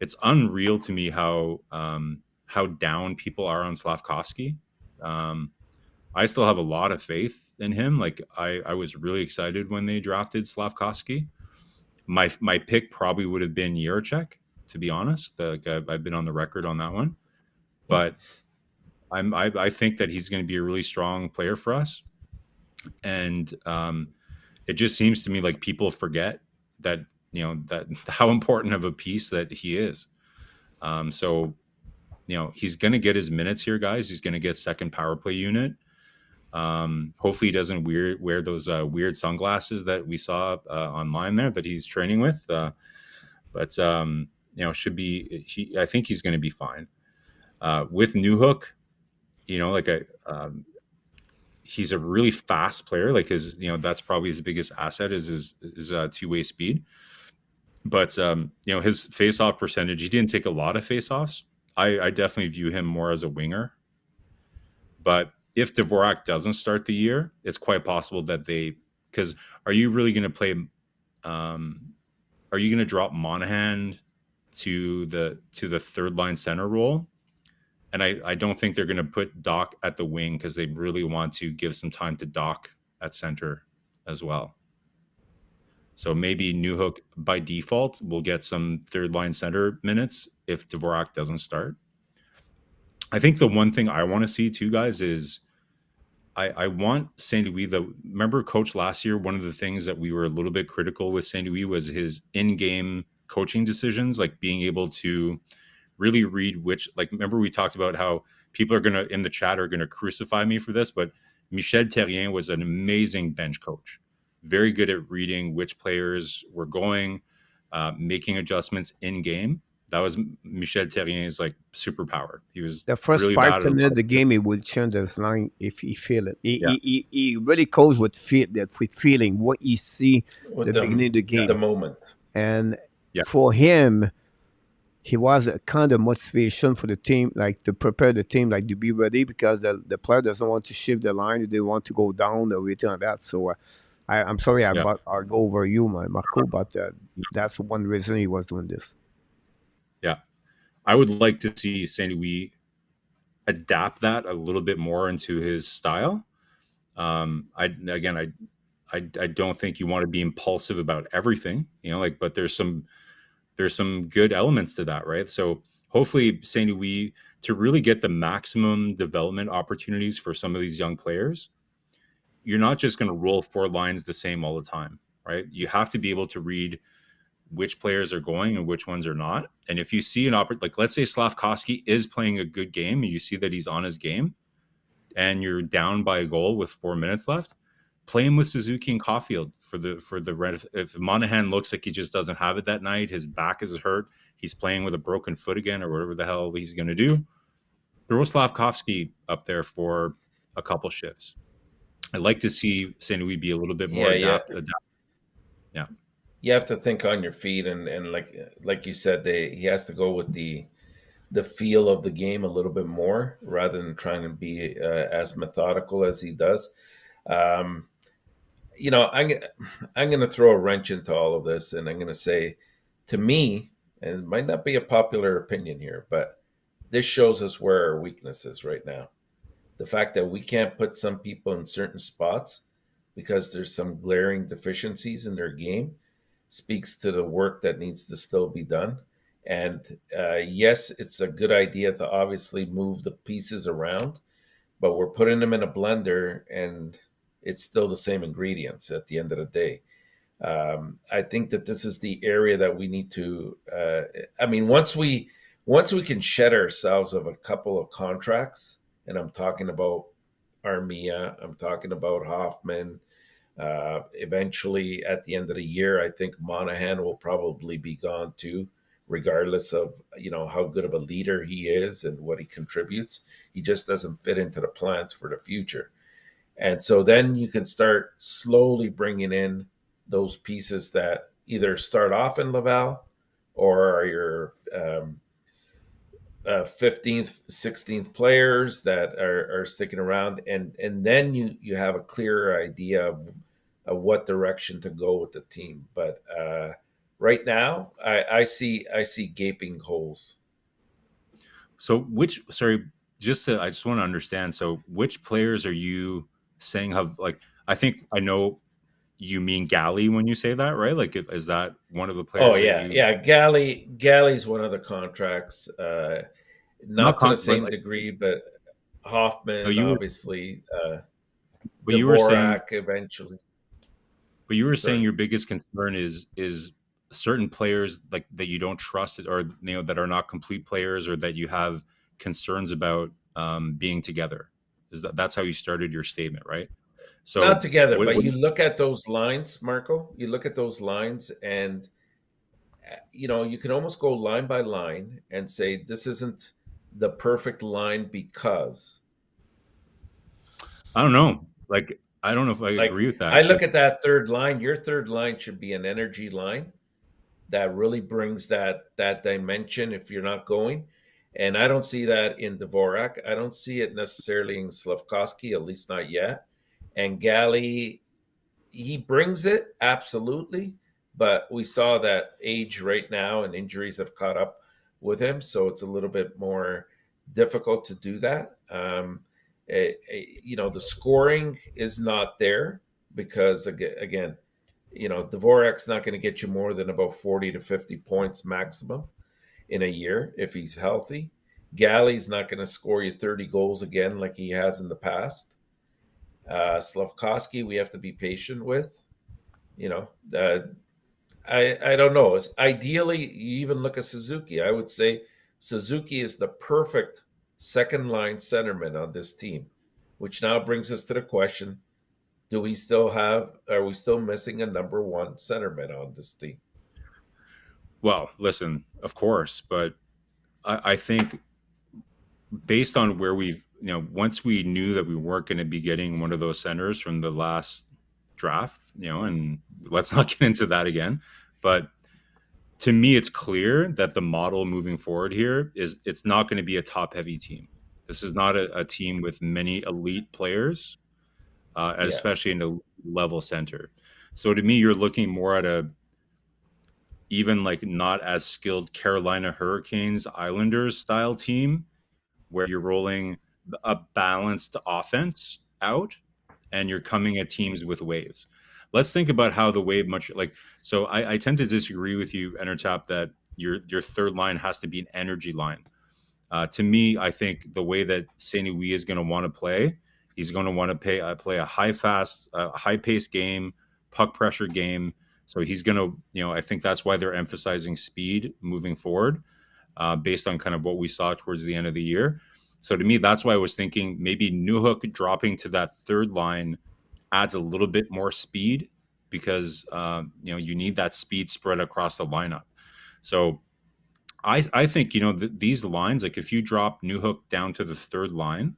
It's unreal to me how down people are on Slafkovsky. I still have a lot of faith in him. I was really excited when they drafted Slafkovsky. My pick probably would have been Jiricek, to be honest. I've been on the record on that one, but I think that he's going to be a really strong player for us. And it just seems to me like people forget that that how important of a piece that he is. So he's going to get his minutes here, guys. He's going to get second power play unit. Hopefully he doesn't wear those weird sunglasses that we saw online there that he's training with. But should be. I think he's going to be fine. With Newhook, he's a really fast player. That's probably his biggest asset is his two-way speed. But his face-off percentage, he didn't take a lot of face-offs. I definitely view him more as a winger. But if Dvorak doesn't start the year, it's quite possible that because are you really going to play? Are you going to drop Monahan to the third line center role? And I don't think they're going to put Doc at the wing because they really want to give some time to Doc at center as well. So maybe Newhook by default will get some third line center minutes if Dvorak doesn't start. I think the one thing I want to see too, guys, is I want St. Louis. Remember, coach last year. One of the things that we were a little bit critical with St. Louis was his in-game coaching decisions, like being able to really read which. Like, remember we talked about how people are gonna in the chat are gonna crucify me for this, but Michel Therrien was an amazing bench coach, very good at reading which players were going, making adjustments in game. That was Michel Terrien's like superpower. He was The first really five bad at ten a minutes lot of of the game, he will change his line if he feel it. yeah, He really goes with feeling what he see with the beginning of the yeah, the game, moment. and yeah, for him, he was a kind of motivation for the team, like to prepare the team, like to be ready because the player doesn't want to shift the line, they want to go down or anything like that. So I'm sorry yeah. I'll go over you, Marco, but that's one reason he was doing this. Yeah. I would like to see Saint Louis adapt that a little bit more into his style. I don't think you want to be impulsive about everything, like, but there's some good elements to that, right? So hopefully Saint Louis, to really get the maximum development opportunities for some of these young players, you're not just going to roll four lines the same all the time, right? You have to be able to read which players are going and which ones are not. And if you see an opportunity, like let's say Slafkovsky is playing a good game and you see that he's on his game and you're down by a goal with 4 minutes left, play him with Suzuki and Caulfield for the red. If Monahan looks like he just doesn't have it that night, his back is hurt, he's playing with a broken foot again or whatever the hell he's going to do, throw Slafkovsky up there for a couple shifts. I'd like to see St. Louis be a little bit more Yeah. Yeah. You have to think on your feet, and like you said, he has to go with the feel of the game a little bit more rather than trying to be as methodical as he does. Um, I'm going to throw a wrench into all of this, and I'm going to say, to me, and it might not be a popular opinion here, but this shows us where our weakness is right now. The fact that we can't put some people in certain spots because there's some glaring deficiencies in their game speaks to the work that needs to still be done. And yes, it's a good idea to obviously move the pieces around, but we're putting them in a blender and it's still the same ingredients at the end of the day. I think that this is the area that we need to. Once we can shed ourselves of a couple of contracts, and I'm talking about Armia, I'm talking about Hoffman. Eventually, at the end of the year, I think Monahan will probably be gone too, regardless of how good of a leader he is and what he contributes. He just doesn't fit into the plans for the future. And so then you can start slowly bringing in those pieces that either start off in Laval or are your 15th, 16th players that are sticking around. And then you have a clearer idea of what direction to go with the team. But right now, I see gaping holes. So I just want to understand. So which players are you saying have, like, I think I know you mean Galley when you say that, right? Like, is that one of the Oh players that you yeah. Galley's one of the contracts, not not to the con, but same like, degree, but no, Hoffman obviously, you were saying, Dvorak eventually. but you were saying Sorry. your biggest concern is certain players like that you don't trust, or that are not complete players, or that you have concerns about being together. That's how you started your statement, right? Not So together, what, but what you look at those lines, Marco. You look at those lines, and you can almost go line by line and say this isn't the perfect line because, I don't know. Like, I don't know if I like, agree with I that. look at that third line. Your third line should be an energy line that really brings that dimension if you're not going. And I don't see that in Dvorak. I don't see it necessarily in Slafkovsky, at least not yet. And Galley, he brings it absolutely, but we saw that age right now and injuries have caught up with him, so it's a little bit more difficult to do that. The scoring is not there because again, Dvorak's not going to get you more than about 40 to 50 points maximum in a year if he's healthy. Galley's not going to score you 30 goals again like he has in the past. Slafkovsky, we have to be patient with. You know, I don't know. Ideally, you even look at Suzuki. I would say Suzuki is the perfect second line centerman on this team, which now brings us to the question: are we still missing a number one centerman on this team? Well, listen, of course, but I think based on where we've, once we knew that we weren't going to be getting one of those centers from the last draft, and let's not get into that again, but to me, it's clear that the model moving forward here is it's not going to be a top heavy team. This is not a team with many elite players, and Yeah, especially in the level center. So to me, you're looking more at a even like not as skilled Carolina Hurricanes Islanders style team where you're rolling a balanced offense out and you're coming at teams with waves. Let's think about how the wave much like so I tend to disagree with you, ENORTAP, that your third line has to be an energy line. To me, I think the way that Saint Louis is going to want to play, he's going to want to play a high paced game, puck pressure game. So he's going to, I think that's why they're emphasizing speed moving forward, based on kind of what we saw towards the end of the year. So to me, that's why I was thinking maybe Newhook dropping to that third line adds a little bit more speed because you need that speed spread across the lineup. So I think these lines, like if you drop Newhook down to the third line,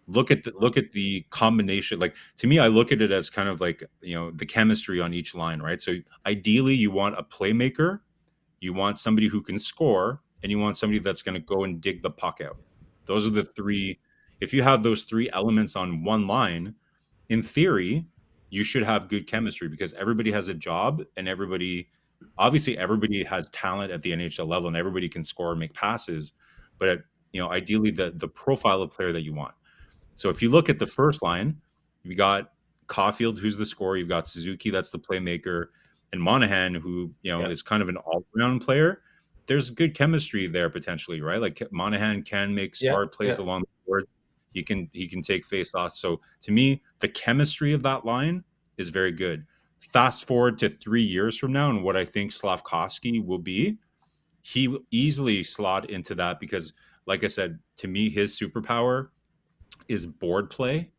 look at the combination. Like to me, I look at it as kind of like the chemistry on each line, right? So ideally, you want a playmaker, you want somebody who can score, and you want somebody that's going to go and dig the puck out. Those are the three. If you have those three elements on one line, in theory, you should have good chemistry because everybody has a job and everybody has talent at the NHL level and everybody can score and make passes. But ideally the profile of player that you want. So if you look at the first line, you've got Caulfield, who's the scorer. You've got Suzuki, that's the playmaker, and Monahan, who is kind of an all-round player. There's good chemistry there potentially, right? Like Monahan can make smart plays along the board. He can take face-offs. So to me, the chemistry of that line is very good. Fast forward to 3 years from now, and what I think Slafkovsky will be, he will easily slot into that because, like I said, to me, his superpower is board play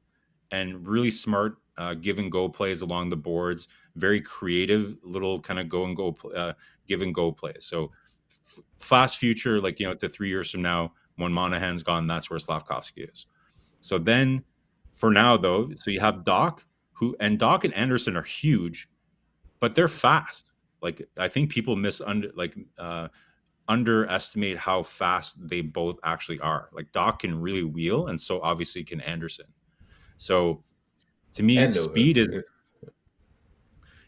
and really smart give and go plays along the boards. Very creative little kind of give and go plays. So fast future, like to 3 years from now, when Monahan's gone, that's where Slafkovsky is. So then, for now though, so you have Doc, Doc and Anderson are huge, but they're fast. Like I think people underestimate how fast they both actually are. Like Doc can really wheel, and so obviously can Anderson. So to me, and speed is Newhook.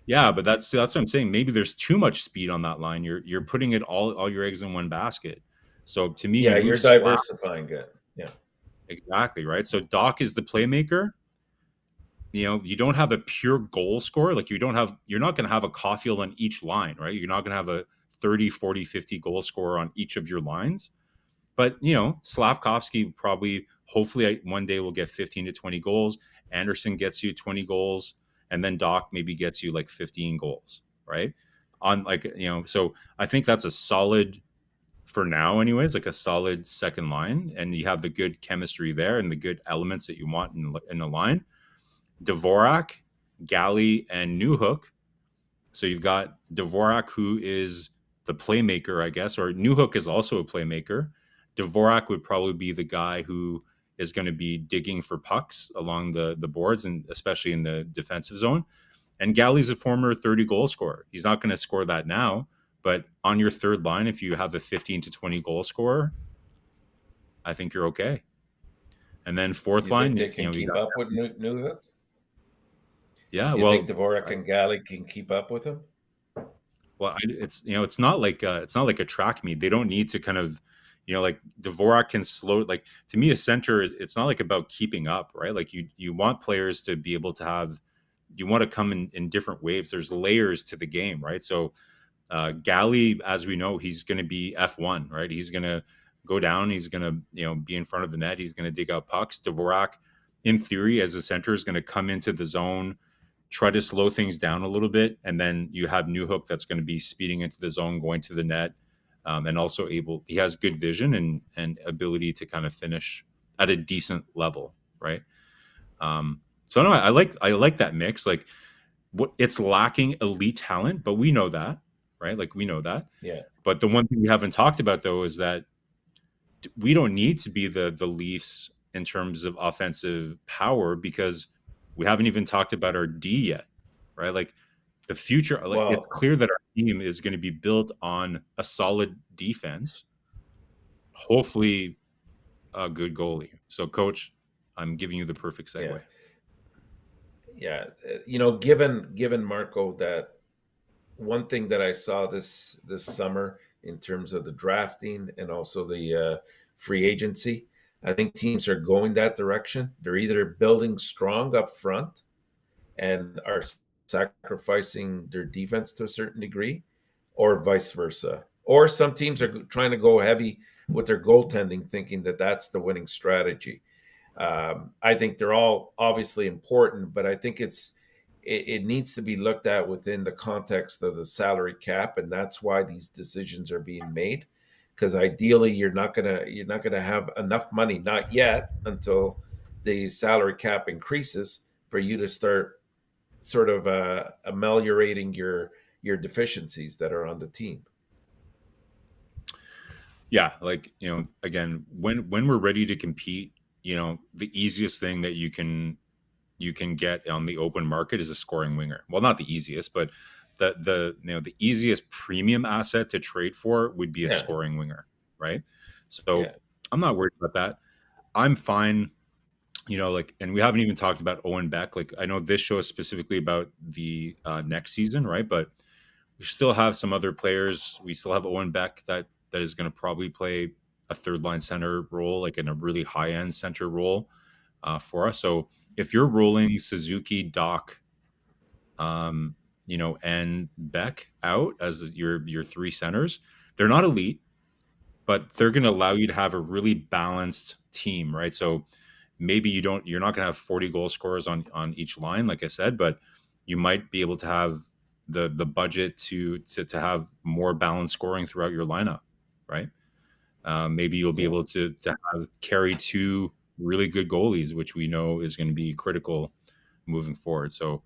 yeah, but that's what I'm saying. Maybe there's too much speed on that line. You're putting it all your eggs in one basket. So to me, you Yeah, move you're diversifying it. Yeah, exactly right. So Doc is the playmaker. You don't have a pure goal scorer. Like you're not going to have a Caulfield on each line, right? You're not going to have a 30, 40, 50 goal scorer on each of your lines. But, Slafkovsky probably, hopefully one day will get 15 to 20 goals. Anderson gets you 20 goals. And then Doc maybe gets you like 15 goals, right? So I think that's a solid, for now anyways, like a solid second line. And you have the good chemistry there and the good elements that you want in a line. Dvorak, Galley, and Newhook. So you've got Dvorak, who is the playmaker, I guess, or Newhook is also a playmaker. Dvorak would probably be the guy who is going to be digging for pucks along the boards and especially in the defensive zone. And Galley's a former 30 goal scorer. He's not going to score that now, but on your third line, if you have a 15 to 20 goal scorer, I think you're okay. And then fourth you line, think they can keep up with Newhook? Yeah, You think Dvorak and Galley can keep up with him? Well, it's not like a track meet. They don't need to kind of, like Dvorak can slow. Like to me, a center it's not like about keeping up, right? Like you want players to be able to have, you want to come in different waves. There's layers to the game, right? So Galley, as we know, he's going to be F1, right? He's going to go down. He's going to be in front of the net. He's going to dig out pucks. Dvorak, in theory, as a center, is going to come into the zone, try to slow things down a little bit, and then you have Newhook that's going to be speeding into the zone, going to the net, and also he has good vision and ability to kind of finish at a decent level, right? So no, I like that mix. Like, what it's lacking elite talent, but we know that, right? Like, we know that. Yeah. But the one thing we haven't talked about though is that we don't need to be the Leafs in terms of offensive power, because we haven't even talked about our D yet, right? Like, the future, like, it's Well, clear that our team is going to be built on a solid defense, hopefully a good goalie. So, Coach, I'm giving you the perfect segue. yeah. You know, given MARKO, that one thing that I saw this summer in terms of the drafting and also the free agency, I think teams are going that direction. They're either building strong up front and are sacrificing their defense to a certain degree, or vice versa. Or some teams are trying to go heavy with their goaltending, thinking that that's the winning strategy. I think they're all obviously important, but I think it needs to be looked at within the context of the salary cap, and that's why these decisions are being made. Because ideally, you're not gonna have enough money, not yet, until the salary cap increases, for you to start sort of ameliorating your deficiencies that are on the team. Yeah, like, again, when we're ready to compete, the easiest thing that you can get on the open market is a scoring winger. Well, not the easiest, but the easiest premium asset to trade for would be a Yeah, scoring winger, right? So yeah, I'm not worried about that. I'm fine. Like, and we haven't even talked about Owen Beck. Like, I know this show is specifically about the next season, right? But we still have some other players. We still have Owen Beck that is going to probably play a third line center role, like in a really high end center role for us. So if you're rolling Suzuki, Doc, and Beck out as your three centers, they're not elite, but they're going to allow you to have a really balanced team, right? So maybe you're not going to have 40 goal scorers on each line, like I said, but you might be able to have the budget to have more balanced scoring throughout your lineup, right? Maybe you'll be yeah, able to carry two really good goalies, which we know is going to be critical moving forward. So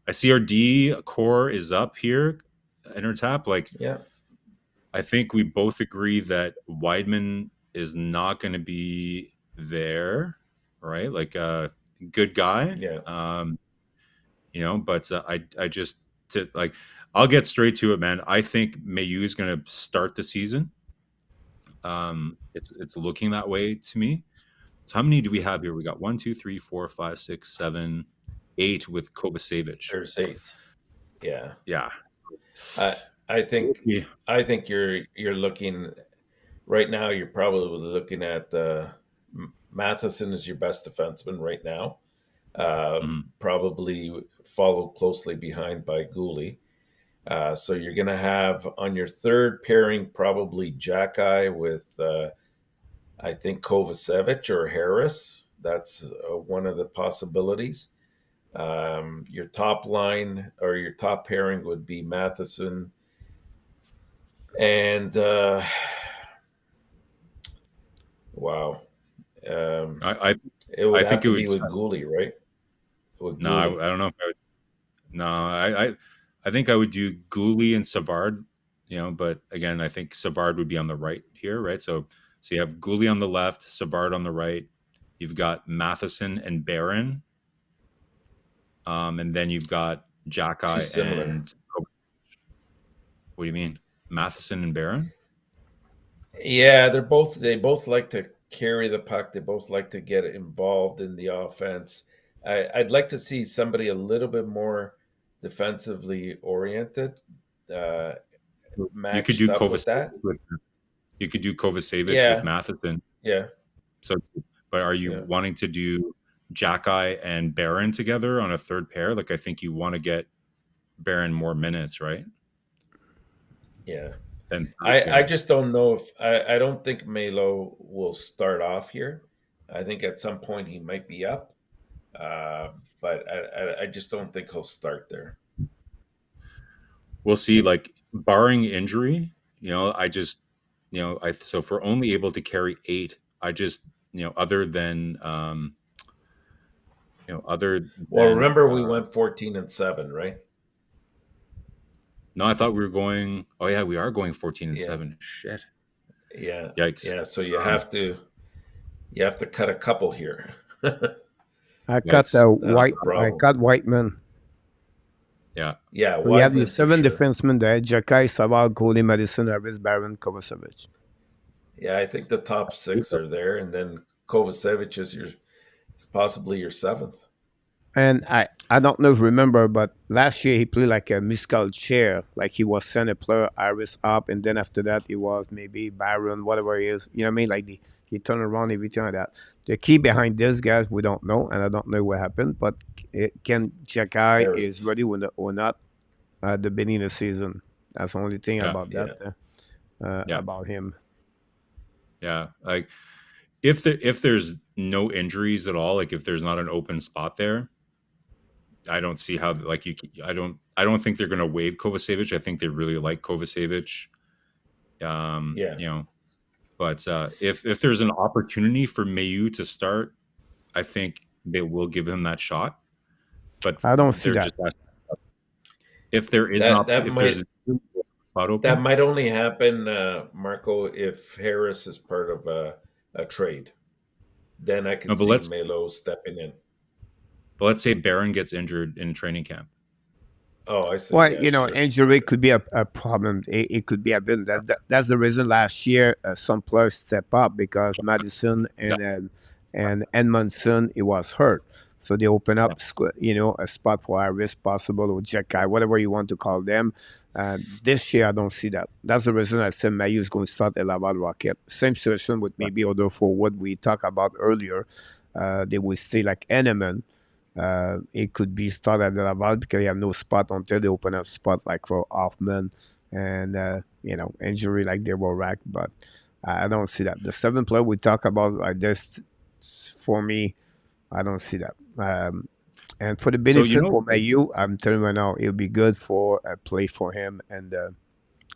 I see our D core is up here, ENORTAP. Like, yeah, I think we both agree that Weidman is not going to be there, right? Like, a good guy, yeah. but I just like, I'll get straight to it, man. I think Mayu is going to start the season. It's looking that way to me. So how many do we have here? We got 1, 2, 3, 4, 5, 6, 7, 8 with Kovacevic. There's 8. Yeah. Yeah. I I think Yeah. I think you're looking right now. You're probably looking at Matheson is your best defenseman right now. Mhm. Probably followed closely behind by Gooley. So you're going to have on your third pairing probably Jackeye with I think Kovacevic or Harris. That's one of the possibilities. Your top line or your top pairing would be Matheson and wow, um, I it would I have think it to be would. with Gooley, right? With No, I Gooley. don't know if I would. No, I think I would do Gooley and Savard. But again, I think Savard would be on the right here, right? So you have Gooley on the left, Savard on the right. You've got Matheson and Barron, and then you've got Too Jackeye similar. and. What do you mean, Matheson and Barron? Yeah, they both like to carry the puck. They both like to get involved in the offense. I'd like to see somebody a little bit more defensively oriented, uh, You could matched do up with Kovacevic that. with Yeah, Matheson. yeah, So, but are you yeah, wanting to do Jackeye and Barron together on a third pair? Like, I think you want to get Barron more minutes, right? yeah. Than third I pair. just don't know if I don't think Melo will start off here. I think at some point he might be up. But I just don't think he'll start there. We'll see. Like barring injury, so if we're only able to carry 8, I just other than other Well, than remember we went 14-7, right? no, I thought we were going. Oh yeah, we are going 14 and Yeah, 7. Shit. yeah, Yikes. yeah. So you have to cut a couple here. I cut Yikes. That's the I problem. cut Whiteman. Yeah. Yeah, So you have the Weidman for 7 sure. defensemen there: Jakai, Savard, Coley, Madison, Harris, Barron, Kovacevic. Yeah, I think the top 6 are there, and then Kovacevic is possibly your 7th. And I don't know if you remember, but last year he played like a musical chair, like he was center player, Iris up, and then after that he was maybe Byron, whatever he is. You know what I mean? Like he turned around everything like that. The key behind this guys we don't know, and I don't know what happened, but can Jakai is Harris. ready or not at the beginning of the season. That's the only thing Yeah. about that Yeah. about him. Yeah. Like if there's no injuries at all, like if there's not an open spot there, I don't see how like I don't think they're going to waive Kovacevic. I think they really like Kovacevic. Yeah. But if there's an opportunity for MEILLEUR to start, I think they will give him that shot. But I don't see they're that. just if there is That if there's a spot that open. might only happen, Marco, if Harris is part of a trade. Then I can No, but see MEILLEUR stepping in. let's say Barron gets injured in training camp. Oh, I see. Well, Yeah, sure. injury could be a problem. It could be a bit. That's the reason last year some players step up because Madison Yeah. and Edmondson it was hurt, so they open up a spot for Iris possible or Jack Guy, whatever you want to call them. This year I don't see that. That's the reason I said Mayu is going to start a Laval Rocket. Same situation with maybe other forward we talked about earlier. They will stay like Eneman. It could be started at Laval because you have no spot until they open up spot like for Hoffman and injury like they were racked. But I don't see that. The 7th player we talk about like this, for me, I don't see that. And for the benefit for Mayu, I'm telling you right now, it'll be good for a play for him and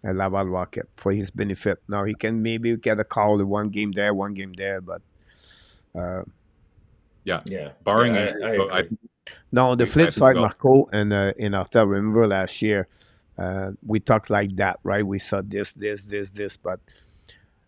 Laval Rocket for his benefit. Now he can maybe get a call one game there, but. Barring injury. I agree. Now, on the flip side, Marco and ENORTAP, remember last year, we talked like that, right? We saw this, but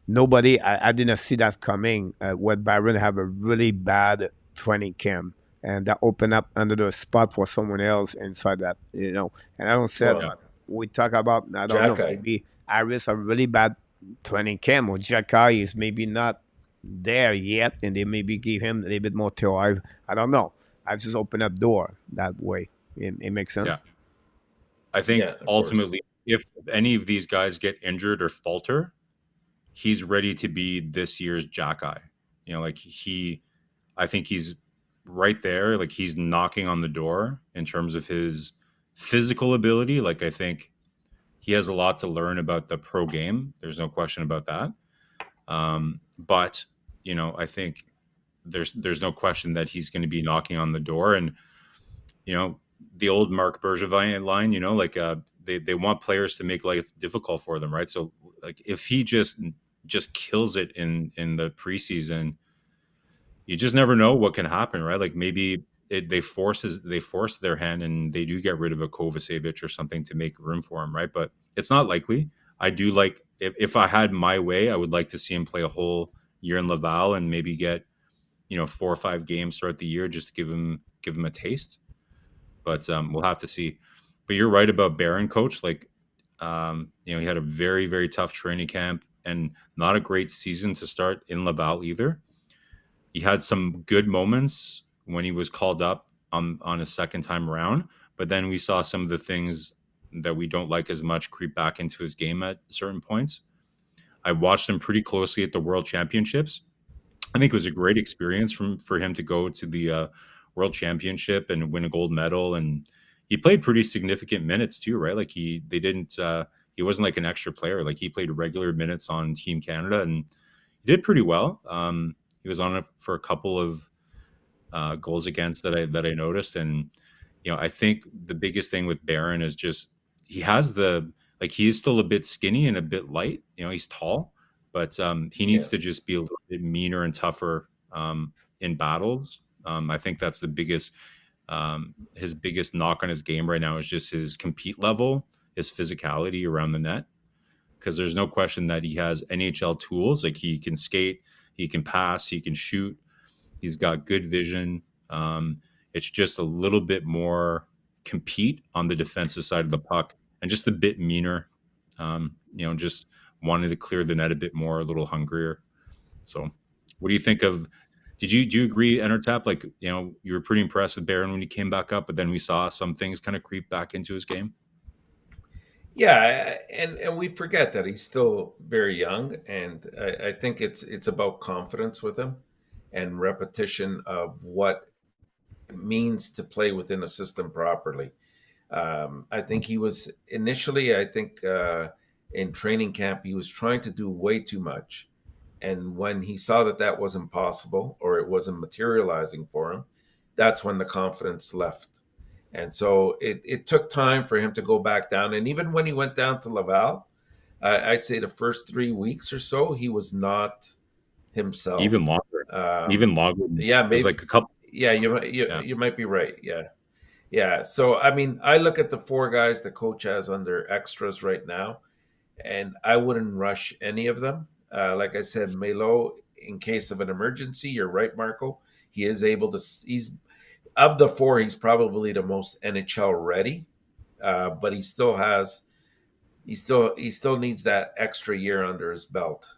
nobody, I didn't see that coming. When Byron have a really bad training camp, and that opened up another spot for someone else inside that, And I don't say that. We talk about, I don't know, maybe Iris a really bad training camp, or Jakai is maybe not there yet, and they maybe give him a little bit more time. I don't know. I just open up door that way. It makes sense. Yeah. I think ultimately, if any of these guys get injured or falter, he's ready to be this year's Jack-Eye. I think he's right there. Like he's knocking on the door in terms of his physical ability. Like I think he has a lot to learn about the pro game. There's no question about that. But I think there's no question that he's going to be knocking on the door. And the old Marc Bergevin line, they want players to make life difficult for them, right? So like if he just kills it in the preseason, you just never know what can happen, right? Like maybe they force their hand and they do get rid of a Kovacevic or something to make room for him, right? But it's not likely. I do like if I had my way, I would like to see him play a whole year in Laval and maybe get 4 or 5 games throughout the year just to give him a taste. But we'll have to see. But you're right about Barron, coach. Like he had a very, very tough training camp and not a great season to start in Laval either. He had some good moments when he was called up on a second time around, but then we saw some of the things that we don't like as much creep back into his game at certain points. I watched him pretty closely at the World Championships. I think it was a great experience for him to go to the World Championship and win a gold medal, and he played pretty significant minutes too, right? Like he wasn't like an extra player. Like he played regular minutes on Team Canada and he did pretty well. He was on it for a couple of goals against that I noticed. And I think the biggest thing with Barron is just he has he is still a bit skinny and a bit light. He's tall, but he needs to just be a little bit meaner and tougher in battles. I think that's the biggest his biggest knock on his game right now is just his compete level, his physicality around the net. Because there's no question that he has NHL tools. Like he can skate, he can pass, he can shoot. He's got good vision. It's just a little bit more compete on the defensive side of the puck and just a bit meaner. Just wanted to clear the net a bit more, a little hungrier. So, what do you think of? Do you agree, ENORTAP? Like you were pretty impressed with Barron when he came back up, but then we saw some things kind of creep back into his game. Yeah, and we forget that he's still very young, and I think it's about confidence with him and repetition of what it means to play within a system properly. I think he was initially, in training camp, he was trying to do way too much. And when he saw that that wasn't possible or it wasn't materializing for him, that's when the confidence left. And so it took time for him to go back down. And even when he went down to Laval, I'd say the first 3 weeks or so, he was not himself. Even longer. Yeah, maybe. It was like a couple. Yeah, you might be right. Yeah. So, I mean, I look at the 4 guys the coach has under extras right now, and I wouldn't rush any of them. Like I said, MEILLEUR, in case of an emergency, you're right, Marco. He is able to. He's of the 4, he's probably the most NHL ready, but he still needs that extra year under his belt,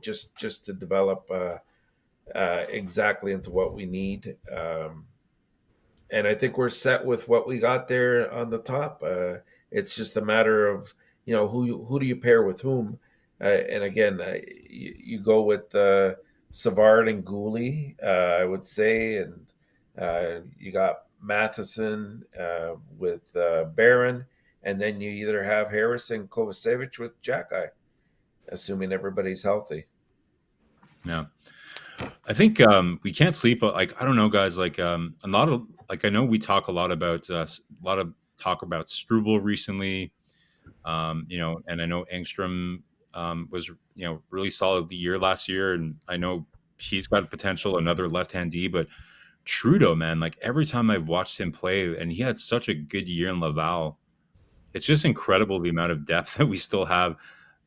just to develop exactly into what we need. And I think we're set with what we got there on the top. It's just a matter of who do you pair with whom, and again, you go with Savard and Gouli, I would say, and you got Matheson with Barron, and then you either have Harris and Kovacevic with Xhekaj, assuming everybody's healthy. Yeah, I think we can't sleep. But I don't know, guys. A lot of I know we talk a lot about Struble recently. And I know Engstrom was really solid the year last year, and I know he's got potential, another left-hand D, but Trudeau, man, every time I've watched him play, and he had such a good year in Laval, it's just incredible the amount of depth that we still have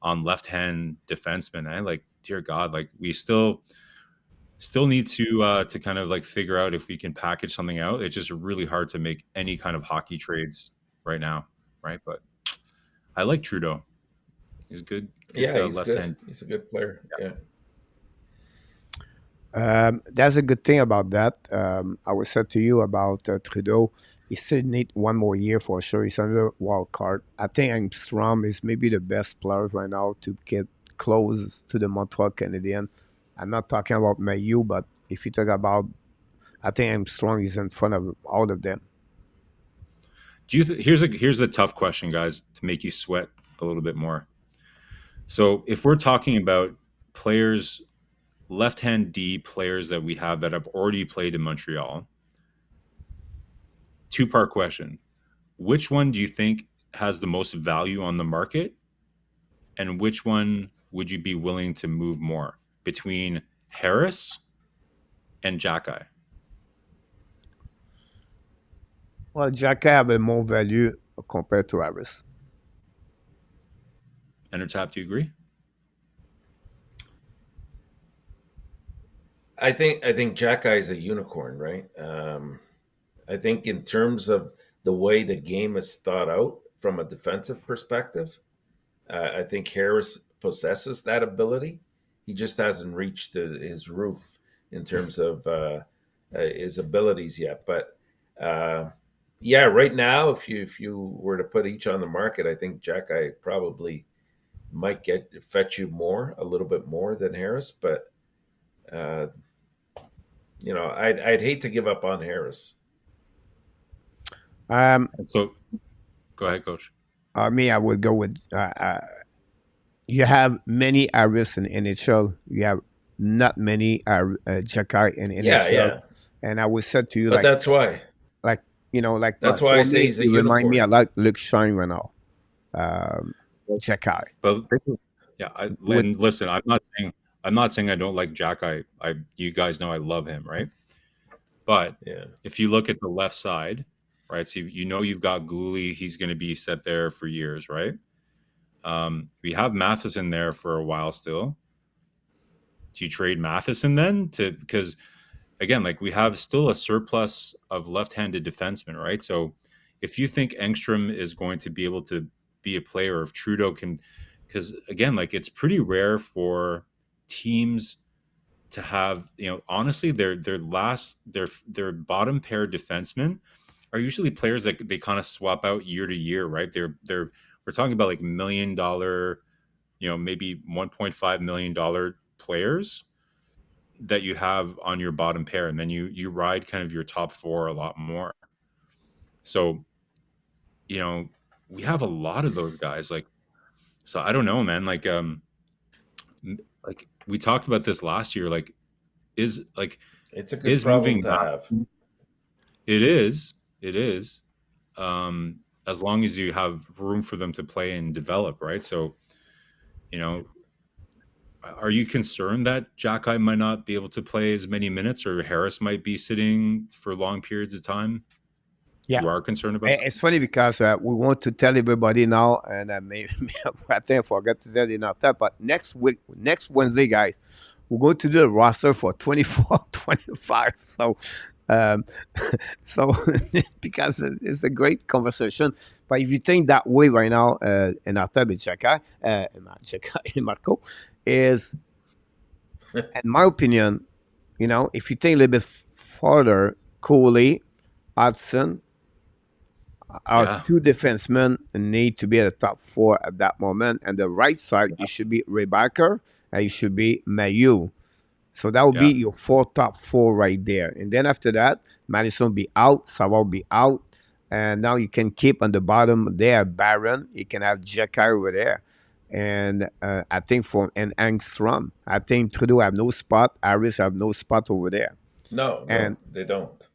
on left-hand defensemen. Dear God, we still need to kind of figure out if we can package something out. It's just really hard to make any kind of hockey trades right now, right? But I like Trudeau. He's good. Yeah, he's good. He's a good player. Yeah. That's a good thing about that. I was said to you about Trudeau. He still need one more year for sure. He's under wild card. I think Armstrong is maybe the best player right now to get close to the Montreal Canadiens. I'm not talking about MEILLEUR, but if you talk about, I think Armstrong is in front of all of them. Here's a tough question, guys, to make you sweat a little bit more. So if we're talking about players, left-hand D players that we have that have already played in Montreal, 2-part question. Which one do you think has the most value on the market? And which one would you be willing to move more between Harris and Xhekaj? Well, Xhekaj have more value compared to Harris. ENORTAP, do you agree? I think Xhekaj is a unicorn, right? I think in terms of the way the game is thought out from a defensive perspective, I think Harris possesses that ability. He just hasn't reached his roof in terms of his abilities yet. But right now, if you were to put each on the market, I think Xhekaj probably might fetch you a little bit more than Harris. But I'd hate to give up on Harris. So, go ahead, Coach. Me, I would go with. You have many Harris in NHL. You have not many Xhekaj in NHL. And I would say to you, But that's why. like That's why I say he's a he remind me a unicorn. lot Luke Shine right now. Jacky. But yeah, and listen, I'm not saying I don't like Jacky. You guys know I love him, right? But if you look at the left side, right? So you've got Gooley. He's going to be set there for years, right? We have Matheson there for a while still. Do you trade Matheson then because again, like we have still a surplus of left-handed defensemen, right? So if you think Engstrom is going to be able to be a player, if Trudeau can, because again, like it's pretty rare for teams to have, honestly, their bottom pair defensemen are usually players that they kind of swap out year to year, right? We're talking about like $1 million, maybe $1.5 million players that you have on your bottom pair, and then you ride kind of your top four a lot more. So, we have a lot of those guys. Like, so I don't know, man. Like we talked about this last year. Like, it's a good problem to have. It is. As long as you have room for them to play and develop, right? So, are you concerned that Jacky might not be able to play as many minutes, or Harris might be sitting for long periods of time? Yeah. You are concerned about that? It's funny because we want to tell everybody now, and maybe I think I forgot to tell you not that, but next Wednesday, guys, we're going to do a roster for 24-25. So because it's a great conversation. But if you think that way right now, in our tab, Jacky, MARKO, is, in my opinion, if you think a little bit further, Cooley, Hudson, our two defensemen need to be at the top four at that moment. And the right side, it should be Reinbacher and it should be MEILLEUR. So that would be your top four right there. And then after that, Madison will be out, Savard will be out. And now you can keep on the bottom there, Barron. You can have Jacky over there. And I think and Engstrom. I think Trudeau have no spot. Harris have no spot over there. No, they don't.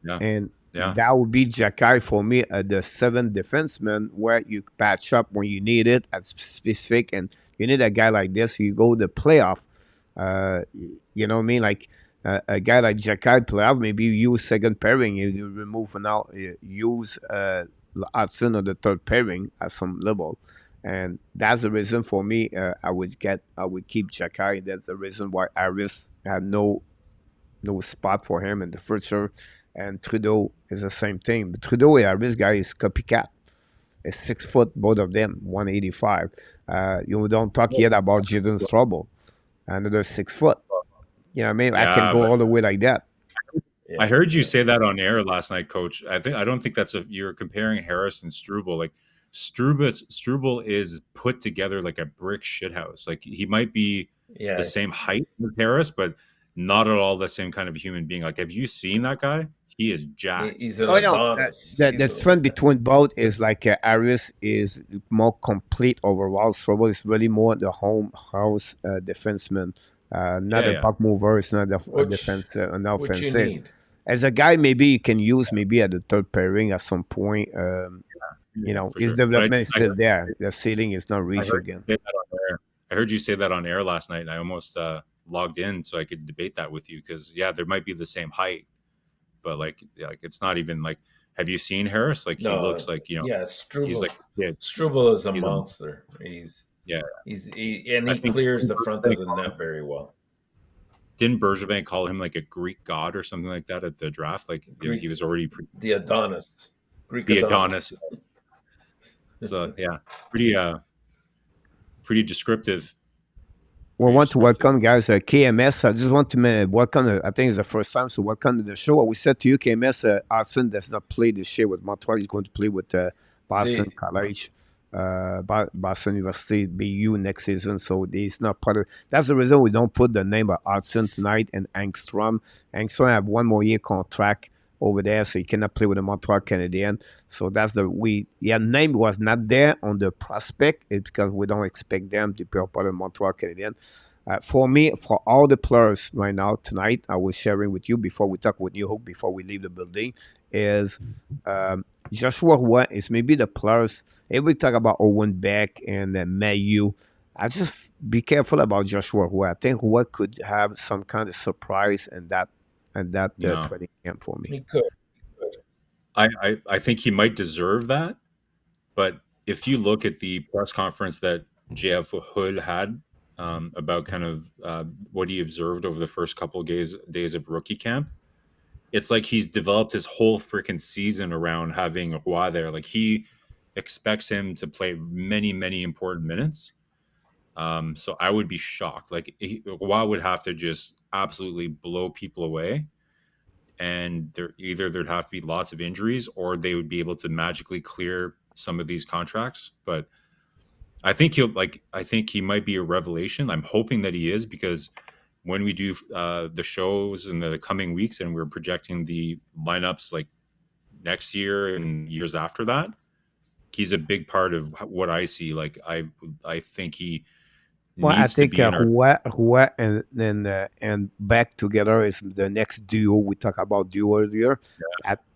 Yeah. And that would be Jacky for me, the seventh defenseman where you patch up when you need it at specific. And you need a guy like this. You go to the playoff. You know what I mean? Like a guy like Jacky playoff, maybe you use second pairing. You remove now, use Hudson or the third pairing at some level. And that's the reason for me. I would keep Jacky. That's the reason why Harris had no spot for him in the future. And Trudeau is the same thing. But Trudeau and Harris guy is copycat. It's 6 foot, both of them, 185. You don't talk yet about Jaden Strobel, another 6 foot. You know what I mean? I can go all the way like that. I heard you say that on air last night, Coach. I don't think you're comparing Harris and Struble. Like Struble is put together like a brick shithouse. Like he might be the same height as Harris, but not at all the same kind of human being. Like, have you seen that guy? He is jacked. He's an Adonis. The trend between both is like Harris is more complete overall. Strobel is really more the home house defenseman, not a puck mover. It's not a defense, an offensive. As a guy, maybe you can use maybe at the third pairing at some point. His development is still there. The ceiling is not reached again. I heard you say that on air last night, and I almost logged in so I could debate that with you because there might be the same height, but like it's not even like. Have you seen Harris? Like he looks like Struble. He's like Struble is a monster. He clears the front of the net very well. Didn't Bergevin call him like a Greek god or something like that at the draft? Like he was already the Adonis, Greek Adonis. So pretty descriptive. We want to welcome guys KMS. I just want to welcome. I think it's the first time, so welcome to the show. We said to you, KMS, Hudson does not play this year with Montreal. He's going to play with Boston College, Boston University, BU next season. So he's not part of. That's the reason we don't put the name of Hudson tonight and Engstrom. Engstrom have 1 more year contract over there, so he cannot play with the Montreal Canadiens. So that's name was not there on the prospect. It's because we don't expect them to be part of the Montreal Canadiens. For me, for all the players right now tonight, I was sharing with you before we talk with Newhook, before we leave the building, is Joshua Roy is maybe the players. If we talk about Owen Beck and Meilleauer, I just be careful about Joshua Roy. I think Roy could have some kind of surprise in that No, training camp for me. He could. I think he might deserve that. But if you look at the press conference that JF Hood had about kind of what he observed over the first couple of days of rookie camp, it's like he's developed his whole freaking season around having Roy there. Like he expects him to play many, many important minutes. So I would be shocked. Like Roy would have to just absolutely blow people away. And there'd have to be lots of injuries, or they would be able to magically clear some of these contracts. But I think he might be a revelation. I'm hoping that he is, because when we do the shows in the coming weeks and we're projecting the lineups like next year and years after that, he's a big part of what I see. Like I think he Well, I needs to think be in our. Roy and Beck together is the next duo. We talk about duo earlier.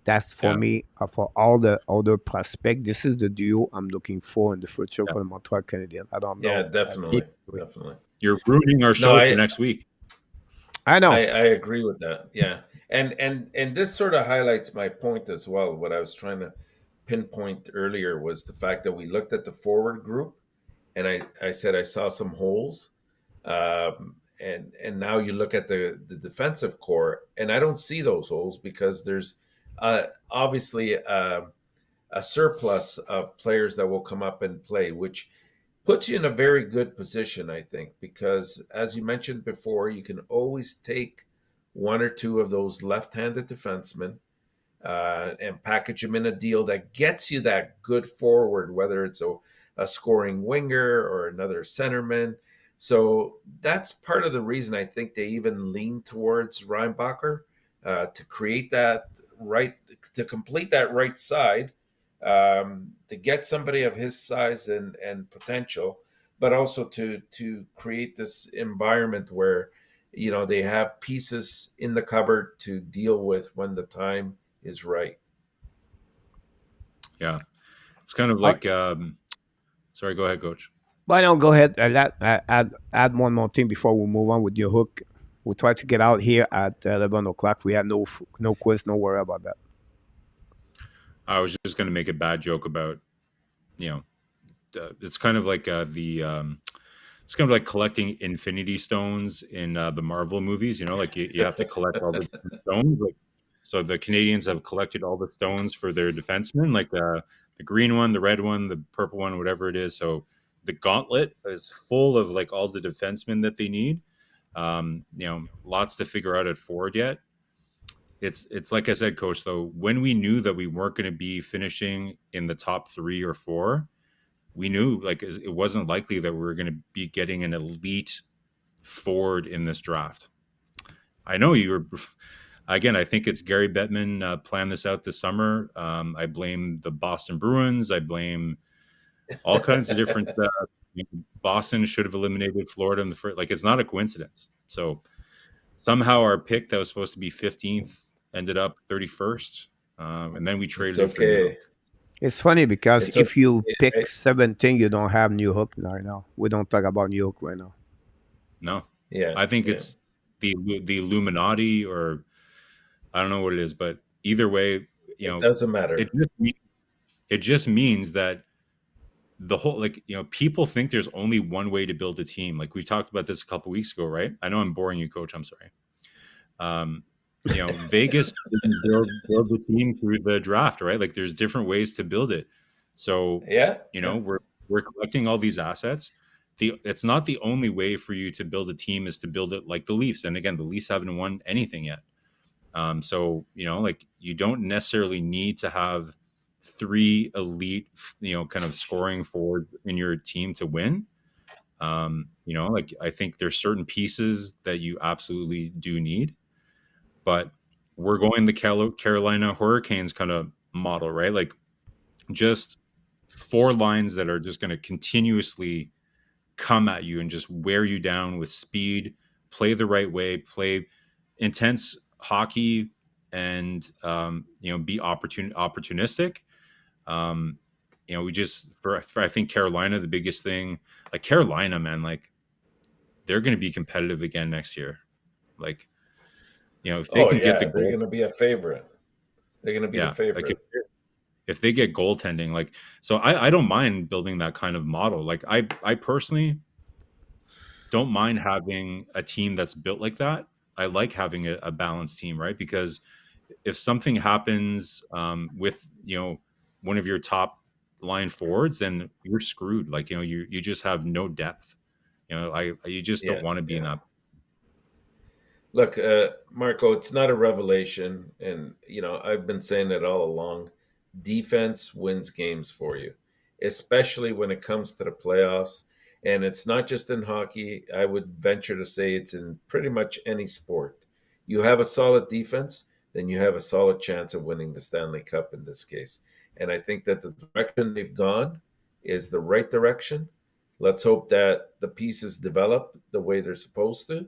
That's for Yeah. me, for all the other prospects. This is the duo I'm looking for in the future for the Montreal Canadiens. I don't know. Yeah, definitely. Definitely. You're ruining our show for next week. I know. I agree with that. Yeah. And this sort of highlights my point as well. What I was trying to pinpoint earlier was the fact that we looked at the forward group, and I said I saw some holes. And now you look at the defensive core, and I don't see those holes, because there's obviously a surplus of players that will come up and play, which puts you in a very good position, I think, because as you mentioned before, you can always take one or two of those left-handed defensemen and package them in a deal that gets you that good forward, whether it's a scoring winger or another centerman. So that's part of the reason I think they even lean towards Reinbacher to create that to complete that right side, to get somebody of his size and potential, but also to create this environment where they have pieces in the cupboard to deal with when the time is right. Yeah, it's kind of like. Sorry, go ahead, Coach. Why don't go ahead and add one more thing before we move on with your hook. We'll try to get out here at 11 o'clock. We have no quiz, no worry about that. I was just going to make a bad joke about, it's kind of like it's kind of like collecting Infinity Stones in the Marvel movies. Like you have to collect all the stones. Like, so the Canadians have collected all the stones for their defensemen, like the green one, the red one, the purple one, whatever it is. So the gauntlet is full of like all the defensemen that they need. Lots to figure out at forward yet. It's like I said, Coach, though, when we knew that we weren't going to be finishing in the top 3 or 4, we knew like it wasn't likely that we were going to be getting an elite forward in this draft. I know you were. Again, I think it's Gary Bettman planned this out this summer. I blame the Boston Bruins. I blame all kinds of different. Boston should have eliminated Florida in the first. Like, it's not a coincidence. So somehow our pick that was supposed to be 15th ended up 31st, and then we traded it for Newhook. It's funny because if you pick 17, you don't have Newhook right now. We don't talk about Newhook right now. No. Yeah. I think it's the Illuminati, or I don't know what it is, but either way, it doesn't matter. It just means that the whole, like, people think there's only one way to build a team. Like we talked about this a couple weeks ago, right? I know I'm boring you, Coach. I'm sorry. Vegas didn't build the team through the draft, right? Like there's different ways to build it. So we're collecting all these assets. It's not the only way for you to build a team is to build it like the Leafs. And again, the Leafs haven't won anything yet. So like you don't necessarily need to have 3 elite, kind of scoring forward in your team to win. Like I think there's certain pieces that you absolutely do need. But we're going the Carolina Hurricanes kind of model, right? Like just 4 lines that are just going to continuously come at you and just wear you down with speed, play the right way, play intense hockey, and be opportunistic. Um, we just for I think Carolina, the biggest thing, like Carolina, man, like they're going to be competitive again next year. Like, if they can get the they're goal, going to be a favorite. They're going to be the yeah, like favorite. if they get goaltending, like, so I don't mind building that kind of model. Like I personally don't mind having a team that's built like that. I like having a balanced team, right? Because if something happens with one of your top line forwards, then you're screwed. Like you just have no depth. You just don't Yeah, want to be in yeah. that. Look, Marco, it's not a revelation, and I've been saying it all along. Defense wins games for you, especially when it comes to the playoffs. And it's not just in hockey. I would venture to say it's in pretty much any sport. You have a solid defense, then you have a solid chance of winning the Stanley Cup in this case. And I think that the direction they've gone is the right direction. Let's hope that the pieces develop the way they're supposed to,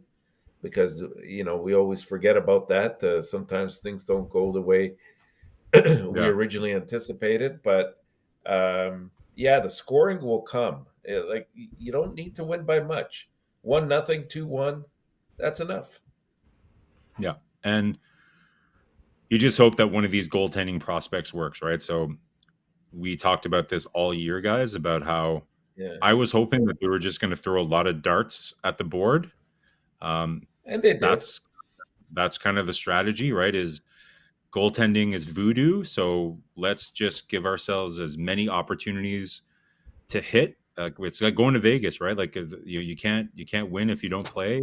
because we always forget about that. Sometimes things don't go the way we Yeah. originally anticipated, but yeah, the scoring will come. Like, you don't need to win by much. 1-0, 2-1, that's enough. Yeah. And you just hope that one of these goaltending prospects works, right? So we talked about this all year, guys, about how Yeah, I was hoping that they were just going to throw a lot of darts at the board. and they did. That's kind of the strategy, right? Is goaltending is voodoo, so let's just give ourselves as many opportunities to hit. It's like going to Vegas, right? Like you can't win if you don't play.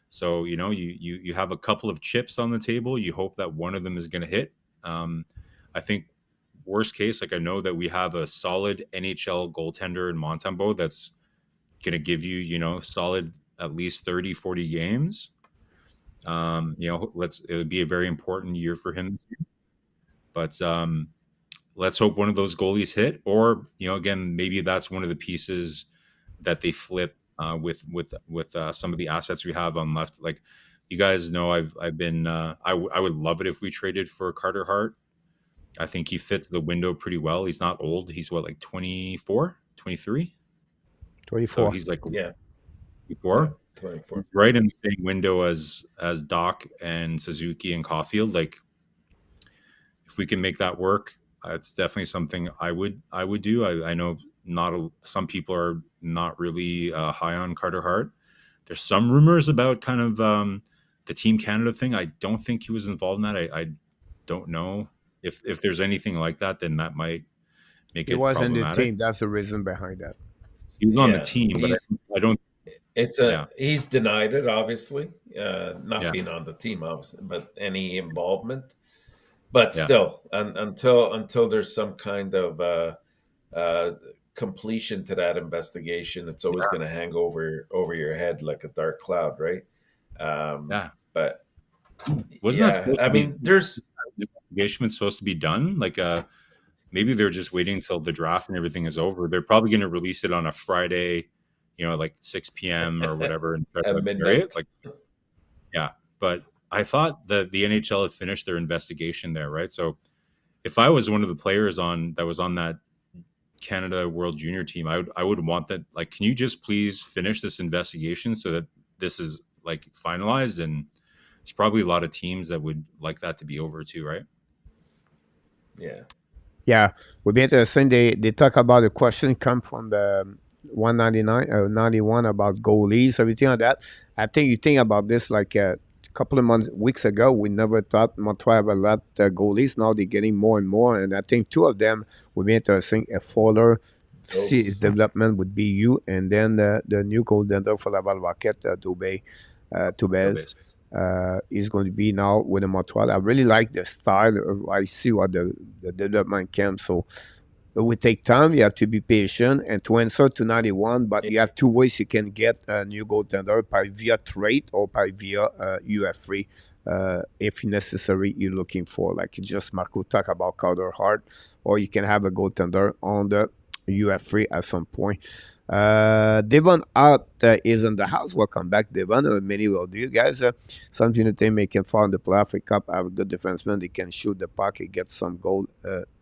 So you have a couple of chips on the table. You hope that one of them is going to hit. I think worst case, like I know that we have a solid NHL goaltender in Montembeault that's going to give you solid at least 30, 40 games. It'll be a very important year for him. But let's hope one of those goalies hit, or again, maybe that's one of the pieces that they flip with some of the assets we have on left. Like, you guys know, I've been I would love it if we traded for Carter Hart. I think he fits the window pretty well. He's not old. He's what, like 24, 23? So 24. he's like Yeah, 24. 24. Right in the same window as Doc and Suzuki and Caulfield. Like, if we can make that work, it's definitely something I would do. I know some people are not really high on Carter Hart. There's some rumors about kind of the Team Canada thing. I don't think he was involved in that. I don't know if there's anything like that. Then that might make He it was in the problematic. team. That's the reason behind that. He was on the Yeah, team, but I don't. Yeah. he's denied it, obviously, not Yeah. being on the team, obviously, but any involvement. But Yeah. still, until there's some kind of completion to that investigation, it's always going to hang over your head like a dark cloud, right? Yeah. But Wasn't that yeah, supposed I to be? mean, there's The investigation was supposed to be done. Like, maybe they're just waiting until the draft and everything is over. They're probably going to release it on a Friday, like 6 p.m. or whatever, and try at to bury midnight. it. Like, yeah. But I thought that the NHL had finished their investigation there, right? So if I was one of the players that was on that Canada World Junior team, I would want that. Like, can you just please finish this investigation so that this is like finalized? And it's probably a lot of teams that would like that to be over too, right? Yeah. Yeah, would be interesting. They talk about the question come from the 199 91 about goalies, everything like that. I think you think about this like a couple of weeks ago. We never thought Montreal have a lot of goalies. Now they're getting more and more, and I think two of them would be interesting. A Fowler, see his development would be you, and then the new goaltender for Laval Rocket, Dubas. Is going to be now with the Montreal. I really like the style. I see what the development camp. So it will take time. You have to be patient and to answer to 91. But you have two ways you can get a new goaltender: via trade or via UF free. If necessary, you're looking for, like just Marco talk about Carter Hart, or you can have a goaltender on the UF free at some point. Devon Out is in the house. Welcome back, Devon. Many will do, guys. Something that they make him fall in the playoff cup. Have a good defenseman. They can shoot the puck and get some goal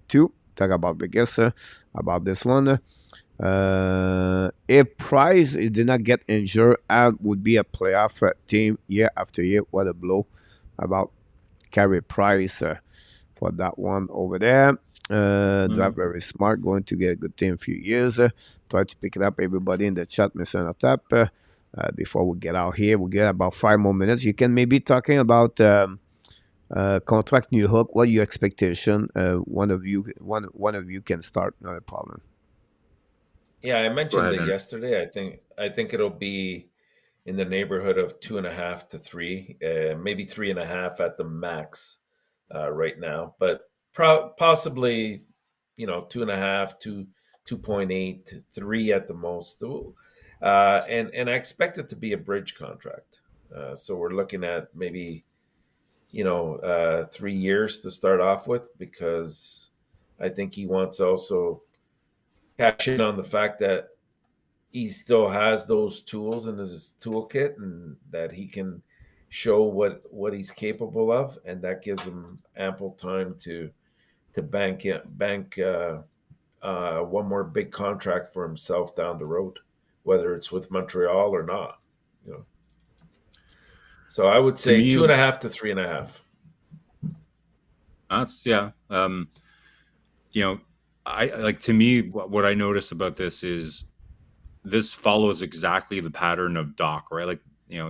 too. Talk about Vegas about this one. If Price did not get injured, would be a playoff team year after year. What a blow about Carey Price for that one over there. They're very smart, going to get a good team in a few years. Try to pick it up, everybody in the chat, Mr. ENORTAP. Before we get out here, we get about 5 more minutes. You can maybe talking about contract Newhook. What your expectation? One of you can start. Not a problem. Yeah, I mentioned ahead, it man. yesterday. I think it'll be in the neighborhood of 2.5 to 3, maybe 3.5 at the max right now, but possibly 2.5 to 2.8 to 3 at the most. And I expect it to be a bridge contract. So we're looking at maybe 3 years to start off with, because I think he wants to also cash in on the fact that he still has those tools in his toolkit and that he can show what he's capable of, and that gives him ample time to bank one more big contract for himself down the road, whether it's with Montreal or not. So I would say 2.5 to 3.5. That's I like, to me, what I notice about this is this follows exactly the pattern of Doc, right? Like,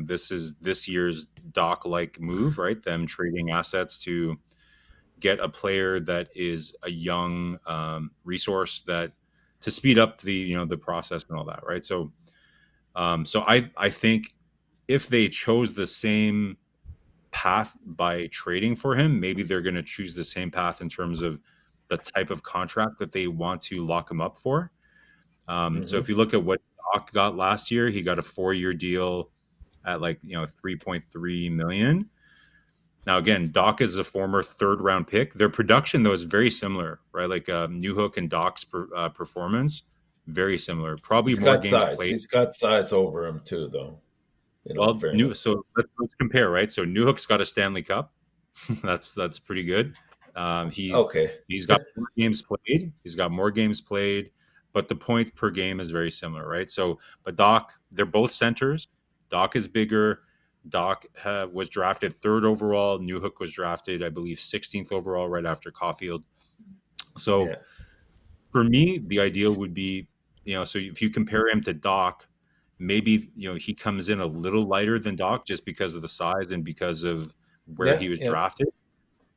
this is this year's Doc-like move, right? Them trading assets to get a player that is a young resource that to speed up the process and all that, right? So, I think if they chose the same path by trading for him, maybe they're going to choose the same path in terms of the type of contract that they want to lock him up for. So if you look at what Doc got last year, he got a 4-year deal at 3.3 million. Now, again, Doc is a former 3rd-round pick. Their production, though, is very similar, right? Like Newhook and Doc's performance, very similar. Probably He's more got games size. played. He's got size over him too, though. In all fairness. So let's compare, right? So Newhook's got a Stanley Cup. that's pretty good. He's got more games played. He's got more games played, but the point per game is very similar, right? So, but Doc, they're both centers. Doc is bigger. Doc was drafted 3rd overall. Newhook was drafted, I believe, 16th overall, right after Caulfield. So, for me, the ideal would be, so if you compare him to Doc, maybe he comes in a little lighter than Doc just because of the size and because of where he was drafted.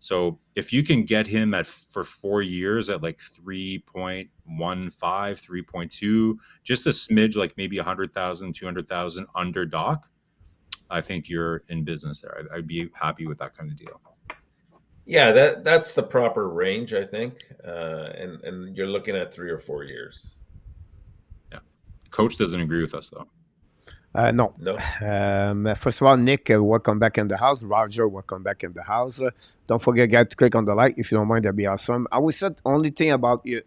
So if you can get him for 4 years at 3.15, 3.2, just a smidge, like maybe 100,000, 200,000 under Doc, I think you're in business there. I'd be happy with that kind of deal. Yeah, that's the proper range, I think, and you're looking at 3 or 4 years. Yeah, Coach doesn't agree with us though. No. First of all, Nick, welcome back in the house. Roger, welcome back in the house. Don't forget, guys, to click on the like if you don't mind. That'd be awesome. I would say the only thing about you,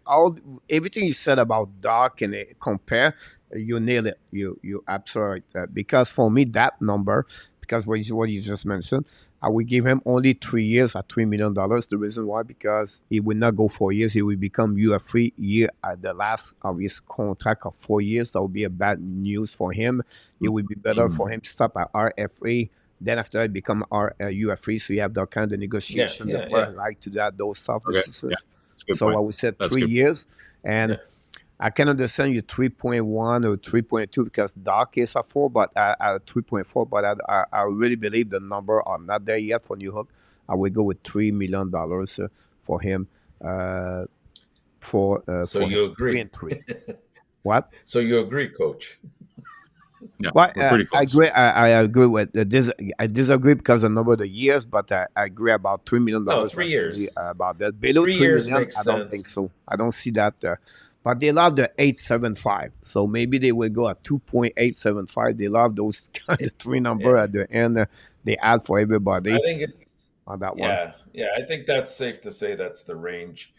everything you said about Doc and compare, you nailed it. You absolutely right. Because for me, that number, because what you just mentioned, I would give him only 3 years at $3 million. The reason why, because he will not go 4 years. He will become UF3 year at the last of his contract of 4 years. That would be a bad news for him. It would be better for him to stop at RFA. Then after that, become UF3. So you have that kind of negotiation. Like to that, those stuff. Okay. So I would say 3 years. And I can understand you 3.1 or 3.2 because Doc is a 4, but at 3.4. But I really believe the number are not there yet for Newhook. I would go with $3 million for him. So you agree? 3 and 3. What? So you agree, Coach? Yeah, well, I agree. I agree with this. I disagree because of the number of the years, but I agree about $3 million. No, 3 years. Really, about that. Below 3 million, I don't think so. I don't see that there. But they love the 875, so maybe they will go at 2.875. They love those kind of 3 number at the end. They add for everybody. I think it's on that one. Yeah, I think that's safe to say that's the range.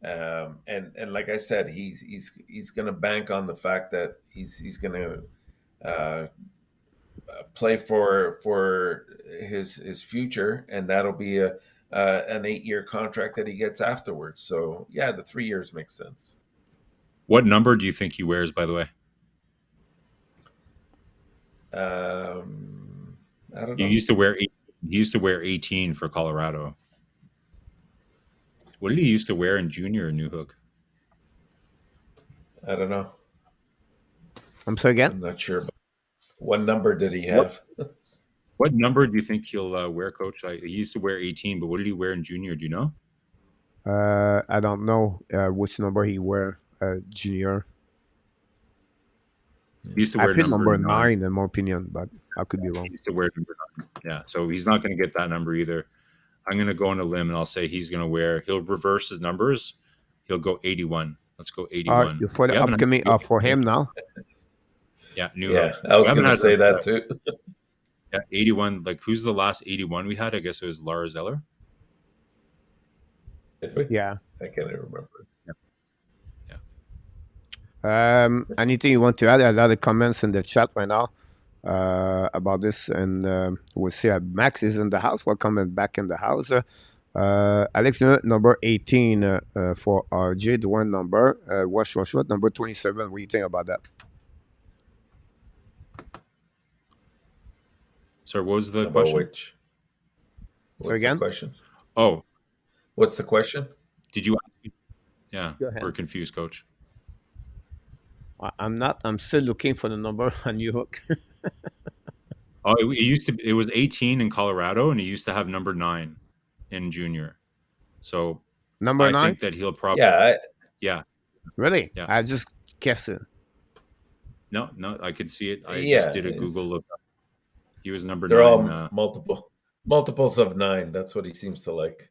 And like I said, he's going to bank on the fact that he's going to play for his future, and that'll be an 8-year contract that he gets afterwards. So yeah, the 3 years makes sense. What number do you think he wears, by the way? I don't He know. used to wear 18 for Colorado. What did he used to wear in junior in Newhook? I don't know. I'm sorry again. I'm not sure. What number did he have? What number do you think he'll wear, Coach? He used to wear 18, but what did he wear in junior? Do you know? I don't know which number he wear junior. He used to I wear feel number 9. 9 in my opinion, but I could be wrong. He used to wear number 9. Yeah, so he's not going to get that number either. I'm going to go on a lim and I'll say he'll reverse his numbers. He'll go 81. Let's go 81. For the upcoming for him now. Yeah, Yeah, I was going to say that too. Yeah, 81. Like, who's the last 81 we had? I guess it was Lars Eller. Did we? Yeah. I can't even remember. Anything you want to add? A lot of comments in the chat right now about this, and we'll see Max is in the house. Welcome back in the house. Alex, number 18 for RJ, the one number. Wash, number 27. What do you think about that? Sorry, what was the question? What's again? The question? Oh. What's the question? Did you ask me? Yeah, we're confused, Coach. I'm not. I'm still looking for the number on Newhook. Oh, it was 18 in Colorado, and he used to have number 9 in junior. So number 9. I think that he'll probably. Yeah. Really? Yeah. I just guess it. No, I could see it. I just did a Google look. He was number 9. They're all multiples of 9. That's what he seems to like.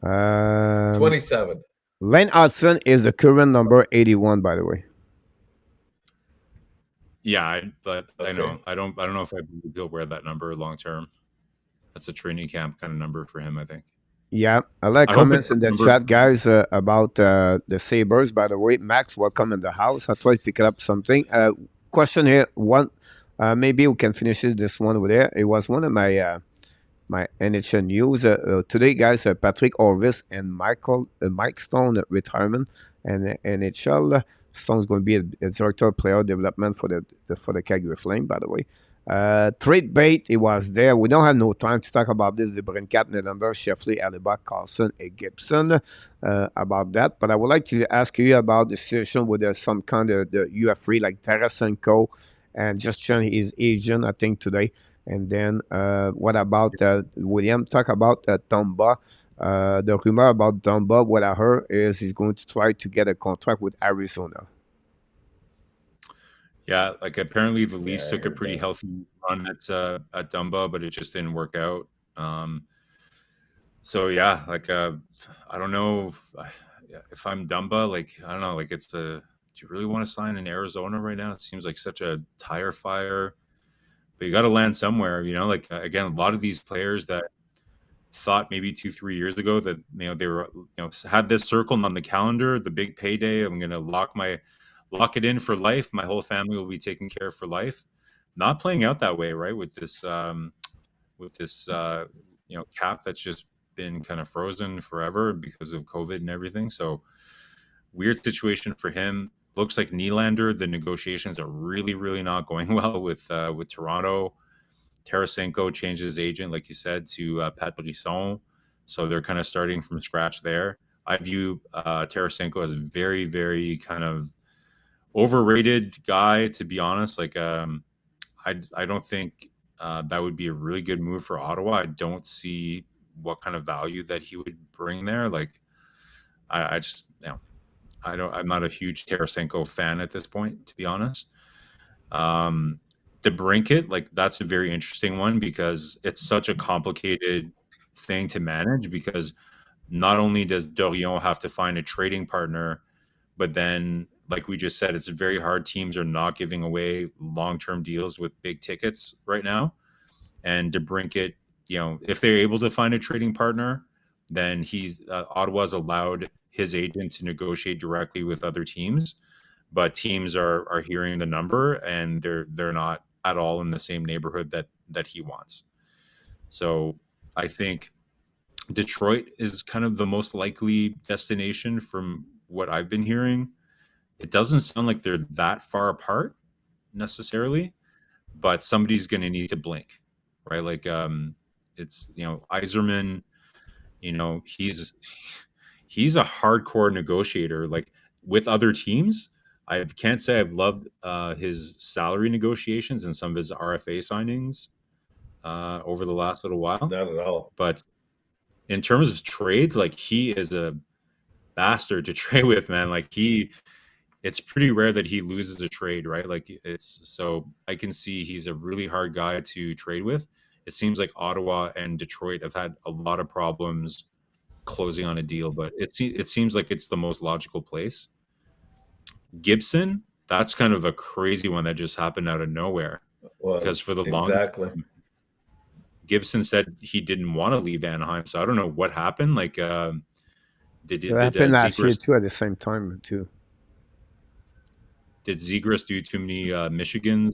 27. Lane Hudson is the current number 81, by the way. Yeah, but okay. I know. I don't know if I believe he'll wear that number long term. That's a training camp kind of number for him, I think. Yeah, I like comments in the chat, guys, about the Sabres. By the way, Max, welcome in the house. I tried to pick up something. Question here. One, maybe we can finish this one over there. It was one of my my NHL news today, guys. Patrick Orvis and Mike Stone retirement, and NHL. Stone's going to be a director of player development for the Calgary Flame, by the way. Trade bait, it was there. We don't have no time to talk about this. The Brinkat, Nylander, Sheffley, Alibak, Carlson, and Gibson about that. But I would like to ask you about the situation with some kind of the UF3 like Tarasenko and just showing his agent, I think, today. And then what about William? Talk about Dumba. The rumor about Dumba, what I heard is he's going to try to get a contract with Arizona. Yeah, like apparently the Leafs took a pretty healthy run at Dumba, but it just didn't work out. So yeah, like I don't know if I'm Dumba, like I don't know, like do you really want to sign in Arizona right now? It seems like such a tire fire, but you got to land somewhere, you know. Like again, a lot of these players that thought maybe 2-3 years ago that they were had this circled on the calendar, the big payday. I'm gonna lock it in for life. My whole family will be taken care of for life. Not playing out that way, right? With this cap that's just been kind of frozen forever because of COVID and everything. So weird situation for him. Looks like Nylander, the negotiations are really, really not going well with Toronto. Tarasenko changed his agent, like you said, to Pat Brisson. So they're kind of starting from scratch there. I view Tarasenko as a very, very kind of overrated guy, to be honest. Like, I don't think that would be a really good move for Ottawa. I don't see what kind of value that he would bring there. Like, I just, I'm not a huge Tarasenko fan at this point, to be honest. DeBrincat, like that's a very interesting one because it's such a complicated thing to manage because not only does Dorion have to find a trading partner, but then, like we just said, it's very hard. Teams are not giving away long-term deals with big tickets right now. And DeBrincat, if they're able to find a trading partner, then Ottawa's allowed his agent to negotiate directly with other teams, but teams are hearing the number and they're not at all in the same neighborhood that he wants. So I think Detroit is kind of the most likely destination from what I've been hearing. It doesn't sound like they're that far apart necessarily, but somebody's going to need to blink, right? Like, it's, Yzerman, he's a hardcore negotiator. Like with other teams, I can't say I've loved his salary negotiations and some of his RFA signings over the last little while. Not at all. But in terms of trades, like he is a bastard to trade with, man. Like it's pretty rare that he loses a trade, right? Like so I can see he's a really hard guy to trade with. It seems like Ottawa and Detroit have had a lot of problems closing on a deal, but it seems like it's the most logical place. Gibson, that's kind of a crazy one that just happened out of nowhere. Well, because for the exactly. longest, Gibson said he didn't want to leave Anaheim, so I don't know what happened. Like, did It happened last year too at the same time too. Did Zegras do too many Michigans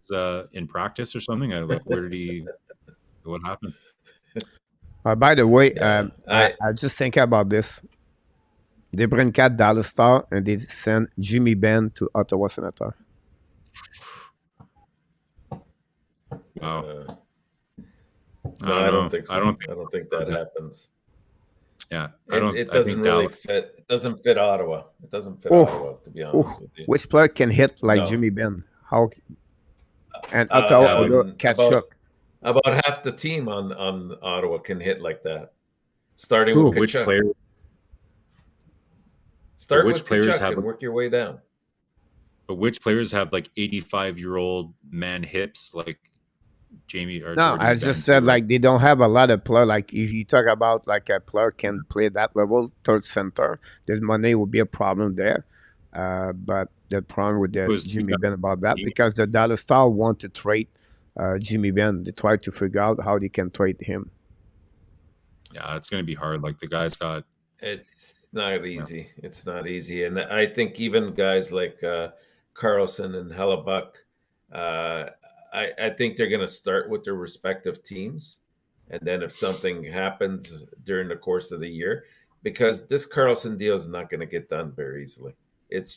in practice or something? Where did what happened? By the way, I just think about this. They bring Cat Dallas Star and they send Jimmy Benn to Ottawa Senator. Wow. No, I don't think so. I don't think that happens. Yeah, it doesn't really fit. It doesn't fit Ottawa. It doesn't fit Ottawa, to be honest with you. Which player can hit like Jimmy Benn? How? And Ottawa, Tkachuk. About half the team on Ottawa can hit like that. Starting with which Tkachuk. player? Start with Tkachuk and work your way down. But which players have like 85-year-old man hips like Jamie? Or no, I just said like they don't have a lot of players. Like if you talk about like a player can play that level, third center, the money will be a problem there. But the problem with the Jimmy Benn about that because the Dallas Star want to trade Jimmy Benn. They try to figure out how they can trade him. Yeah, it's going to be hard. Like the guy's got. It's not easy. Yeah. It's not easy, and I think even guys like Carlson and Hellebuck, I think they're going to start with their respective teams, and then if something happens during the course of the year, because this Carlson deal is not going to get done very easily. It's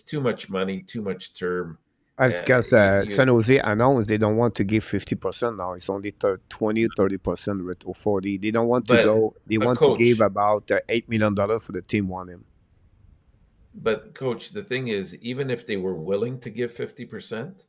too much money, too much term. Because San Jose announced they don't want to give 50% now. It's only 20, 30% or 40. They don't want to go. They want to give about $8 million for the team want him. But Coach, the thing is, even if they were willing to give 50%,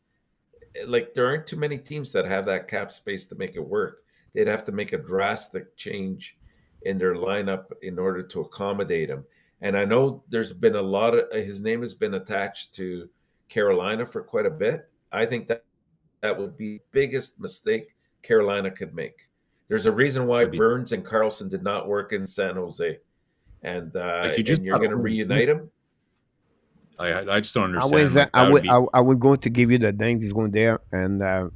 like there aren't too many teams that have that cap space to make it work. They'd have to make a drastic change in their lineup in order to accommodate him. And I know there's been a lot of his name has been attached to Carolina for quite a bit. I think that would be the biggest mistake Carolina could make. There's a reason why Burns and Carlson did not work in San Jose, and you're going to reunite them. I just don't understand. I would going to give you the thing. He's going there, and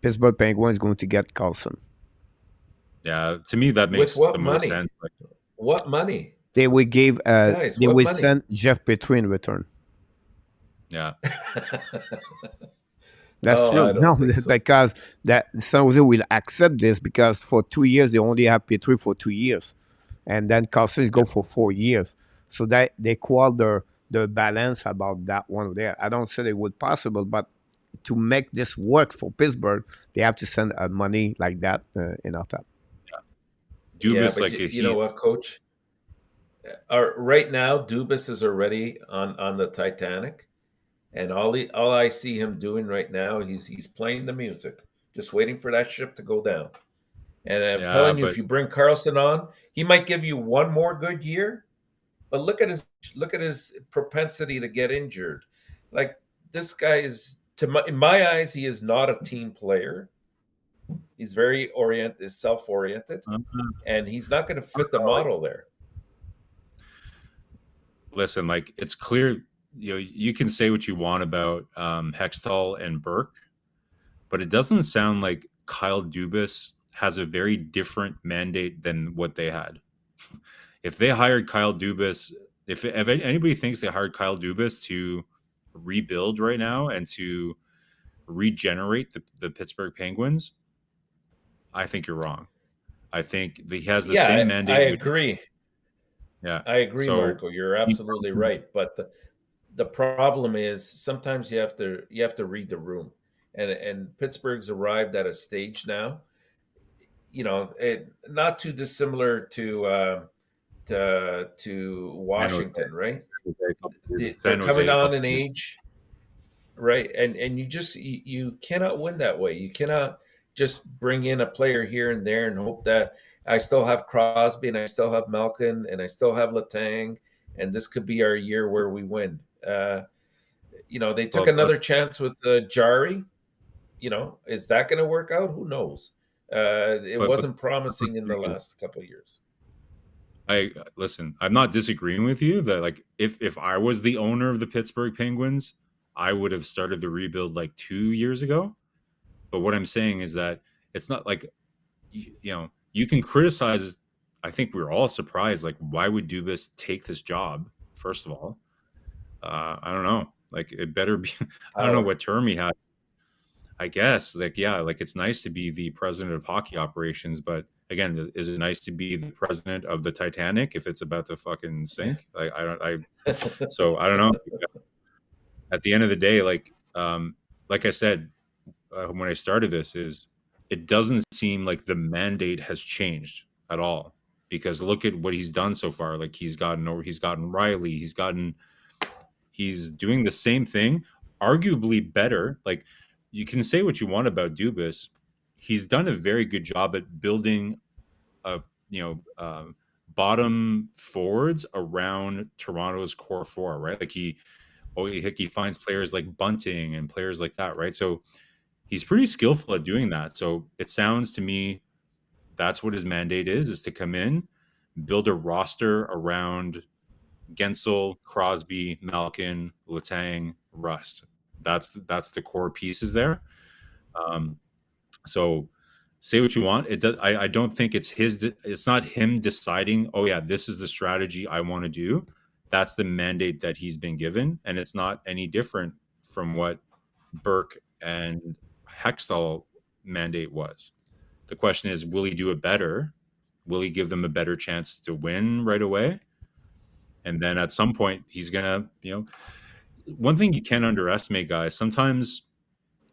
Pittsburgh Penguins going to get Carlson. Yeah, to me that makes the most sense. Like, what money? They would give. Guys, they would send Jeff Petrie in return. Yeah. That's true. No, so. Because that San Jose will accept this because for 2 years they only have Petrie for 2 years, and then Carlson go for 4 years. So that they call the balance about that one there. I don't say it would possible, but to make this work for Pittsburgh, they have to send money like that in our top. Yeah. Dubas, but you know what, Coach? Right now, Dubas is already on the Titanic. And all I see him doing right now, he's playing the music, just waiting for that ship to go down. And I'm telling you, if you bring Carlson on, he might give you one more good year. But look at his propensity to get injured. Like this guy is, in my eyes, he is not a team player. He's very self-oriented, and he's not going to fit the model there. Listen, like it's clear. You can say what you want about Hextall and Burke, but it doesn't sound like Kyle Dubas has a very different mandate than what they had. if they hired Kyle Dubas, if anybody thinks they hired Kyle Dubas to rebuild right now and to regenerate the Pittsburgh Penguins, I think you're wrong. I think that he has the same I mandate. agree. Yeah. I agree, So Marco. You're absolutely right. But the problem is sometimes you have to read the room, and Pittsburgh's arrived at a stage now. Not too dissimilar to Washington, right? They're San Jose coming a on couple in years. age, right? And you cannot win that way. You cannot just bring in a player here and there and hope that I still have Crosby and I still have Malkin and I still have Letang and this could be our year where we win. They took Well, another chance with Jari. Is that going to work out? Who knows? It but wasn't promising in the last couple of years. listen, I'm not disagreeing with you that like if I was the owner of the Pittsburgh Penguins, I would have started the rebuild like 2 years ago. But what I'm saying is that it's not like you can criticize. I think we were all surprised. Like, why would Dubas take this job? First of all, I don't know. Like, it better be. I don't know what term he had. I guess, like, yeah, like it's nice to be the president of hockey operations, but again, is it nice to be the president of the Titanic if it's about to fucking sink? Like, so I don't know. At the end of the day, like I said when I started this, is it doesn't seem like the mandate has changed at all, because look at what he's done so far. Like he's gotten Riley, he's doing the same thing, arguably better. Like, you can say what you want about Dubas, he's done a very good job at building a bottom forwards around Toronto's core four, right? Like he finds players like Bunting and players like that, right? So he's pretty skillful at doing that. So it sounds to me that's what his mandate is to come in, build a roster around Gensel, Crosby, Malkin, Letang, Rust. That's the core pieces there. So say what you want. It does. I don't think it's it's not him deciding, oh yeah, this is the strategy I want to do. That's the mandate that he's been given, and it's not any different from what Burke and Hextall mandate was. The question is, will he do it better? Will he give them a better chance to win right away? And then at some point, he's gonna, one thing you can't underestimate, guys. Sometimes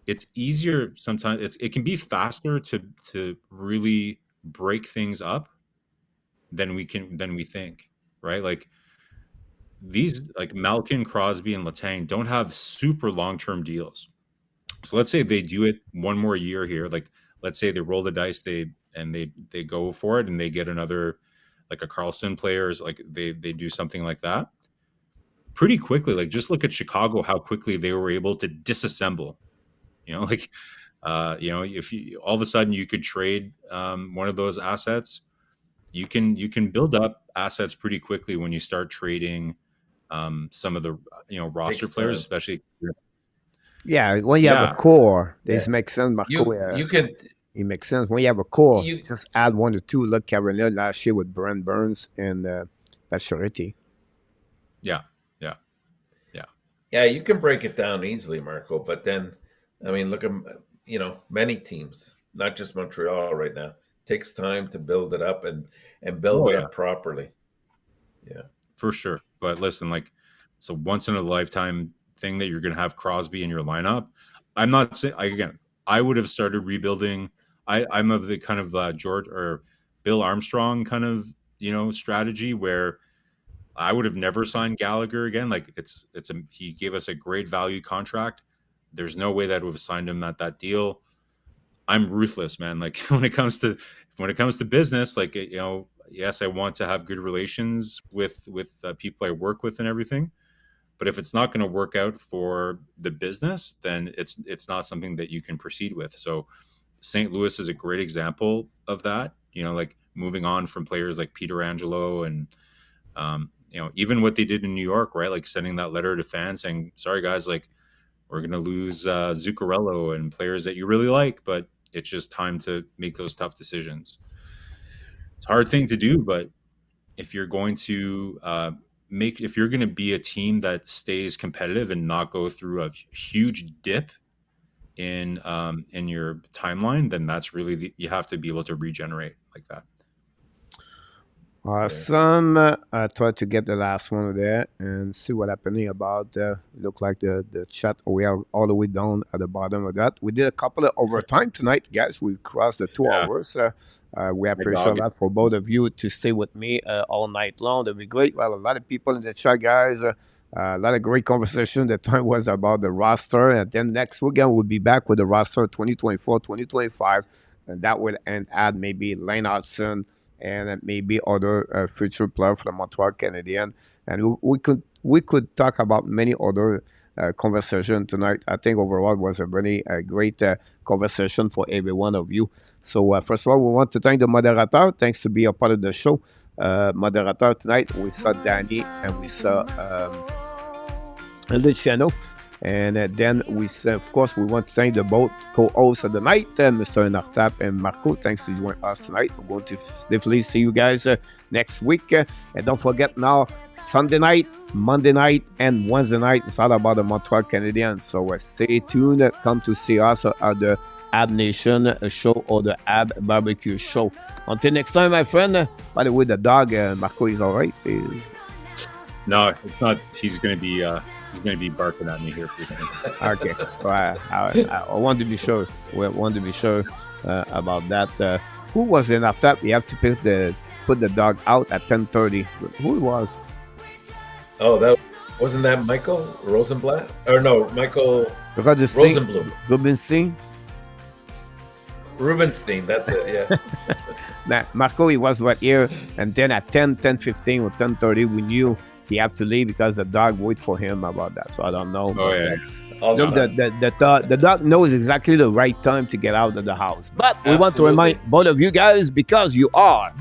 it's easier. Sometimes it can be faster to really break things up than we think, right? Like these, like Malkin, Crosby, and Letang don't have super long-term deals. So let's say they do it one more year here. Like let's say they roll the dice, they go for it, and they get another, like a Carlson players, like they do something like that pretty quickly. Like just look at Chicago, how quickly they were able to disassemble. Like if you all of a sudden you could trade one of those assets, you can build up assets pretty quickly when you start trading some of the roster players, especially. Yeah, when you have a core, this makes sense. Marco, you can. It makes sense when you have a core. Just add 1 or 2. Look, Carolina last year with Brent Burns and Pacioretty. Yeah, you can break it down easily, Marco. But then, I mean, look at many teams, not just Montreal right now. Takes time to build it up and build it up properly. Yeah, for sure. But listen, like it's a once in a lifetime thing that you're going to have Crosby in your lineup. I'm not saying, again, I would have started rebuilding. I'm of the kind of George or Bill Armstrong kind of strategy where I would have never signed Gallagher again. Like he gave us a great value contract. There's no way that would have signed him at that deal. I'm ruthless, man. Like when it comes to business, like yes, I want to have good relations with people I work with and everything. But if it's not going to work out for the business, then it's not something that you can proceed with. So St. Louis is a great example of that. Like moving on from players like Peter Angelo and even what they did in New York, right? Like sending that letter to fans saying, sorry guys, like we're going to lose Zuccarello and players that you really like, but it's just time to make those tough decisions. It's a hard thing to do, but if you're going to if you're going to be a team that stays competitive and not go through a huge dip in your timeline, then that's really you have to be able to regenerate like that. Awesome. I tried to get the last one there and see what happening about. Look like the chat. We are all the way down at the bottom of that. We did a couple of overtime tonight, guys. We crossed the 2 hours. We appreciate that for both of you to stay with me all night long. That'd be great. Well, a lot of people in the chat, guys. A lot of great conversation. The time was about the roster. And then next weekend, we'll be back with the roster 2024, 2025. And that will add maybe Lane Hudson and maybe other future players for the Montreal Canadiens. And we could talk about many other conversation tonight. I think overall it was a really great conversation for every one of you. So first of all, we want to thank the moderator. Thanks to be a part of the show. Moderator tonight, we saw Danny and we saw Luciano. And then of course, we want to thank the both co-hosts of the night, Mr. ENORTAP and MARKO. Thanks to join us tonight. We're going to definitely see you guys next week. And don't forget now, Sunday night, Monday night, and Wednesday night, it's all about the Montreal Canadiens. So stay tuned. Come to see us at the Ab Nation show or the Ab Barbecue show. Until next time, my friend. By the way, the dog, MARKO, is all right? No, it's not. He's going to be barking at me here for a second. Okay, so I want to be sure. We want to be sure about that. Who was in after? We have to put the dog out at 10:30. Who it was? Oh, wasn't that Michael Rosenblatt? Or no, Michael Rosenblum. Rubenstein, that's it, yeah. Now, MARKO, he was right here, and then at 10:15 or 10:30, we knew he had to leave because the dog wait for him about that. So I don't know. Oh, yeah. Look, the dog knows exactly the right time to get out of the house. But we want to remind both of you guys, because you are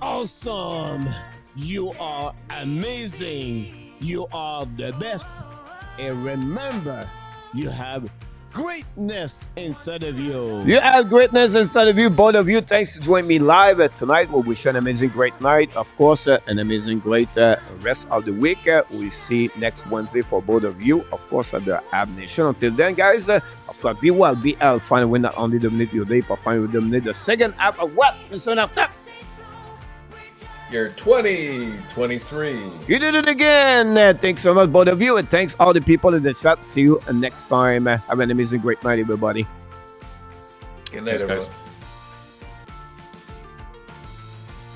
awesome. You are amazing. You are the best. And remember, you have greatness inside of you. You have greatness inside of you, both of you. Thanks for joining me live tonight. We wish you an amazing, great night. Of course, an amazing, great rest of the week. We'll see next Wednesday for both of you, of course, at the Ab Nation. Until then, guys, of course, be well, be healthy. Finally, not only dominate your day, but finally dominate the second half of what? Mr. ENORTAP? You're 2023. You did it again. Thanks so much, both of you. And thanks all the people in the chat. See you next time. Have an amazing, great night, everybody. Good night, everyone.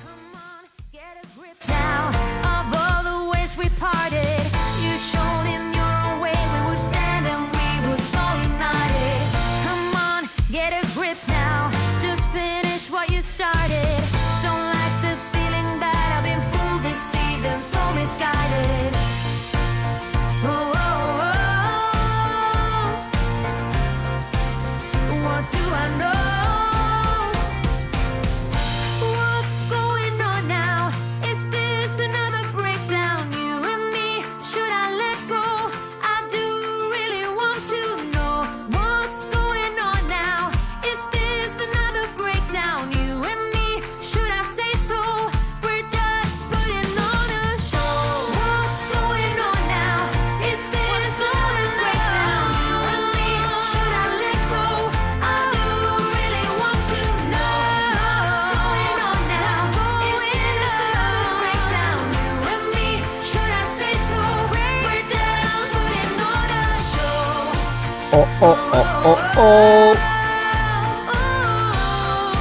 Come on, get a grip now of all the ways we parted. You showed in your own way we would stand and we would fall united. Come on, get a grip now. Just finish what you started. Don't like the feeling that I've been fooled, deceived, and so misguided. Oh, oh, oh. What do I know? What's going on now? Is this another breakdown? You and me, should I let go? I do really want to know what's going on now. Is this another breakdown? You and me, should I say so? We're just putting on a show. What's going on now? Is this another breakdown? You and me, should I let go? I do really want to know what's going on now. Is this another breakdown? You and me, should I say so? We're just putting on a show. Oh.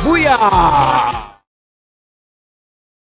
Booyah!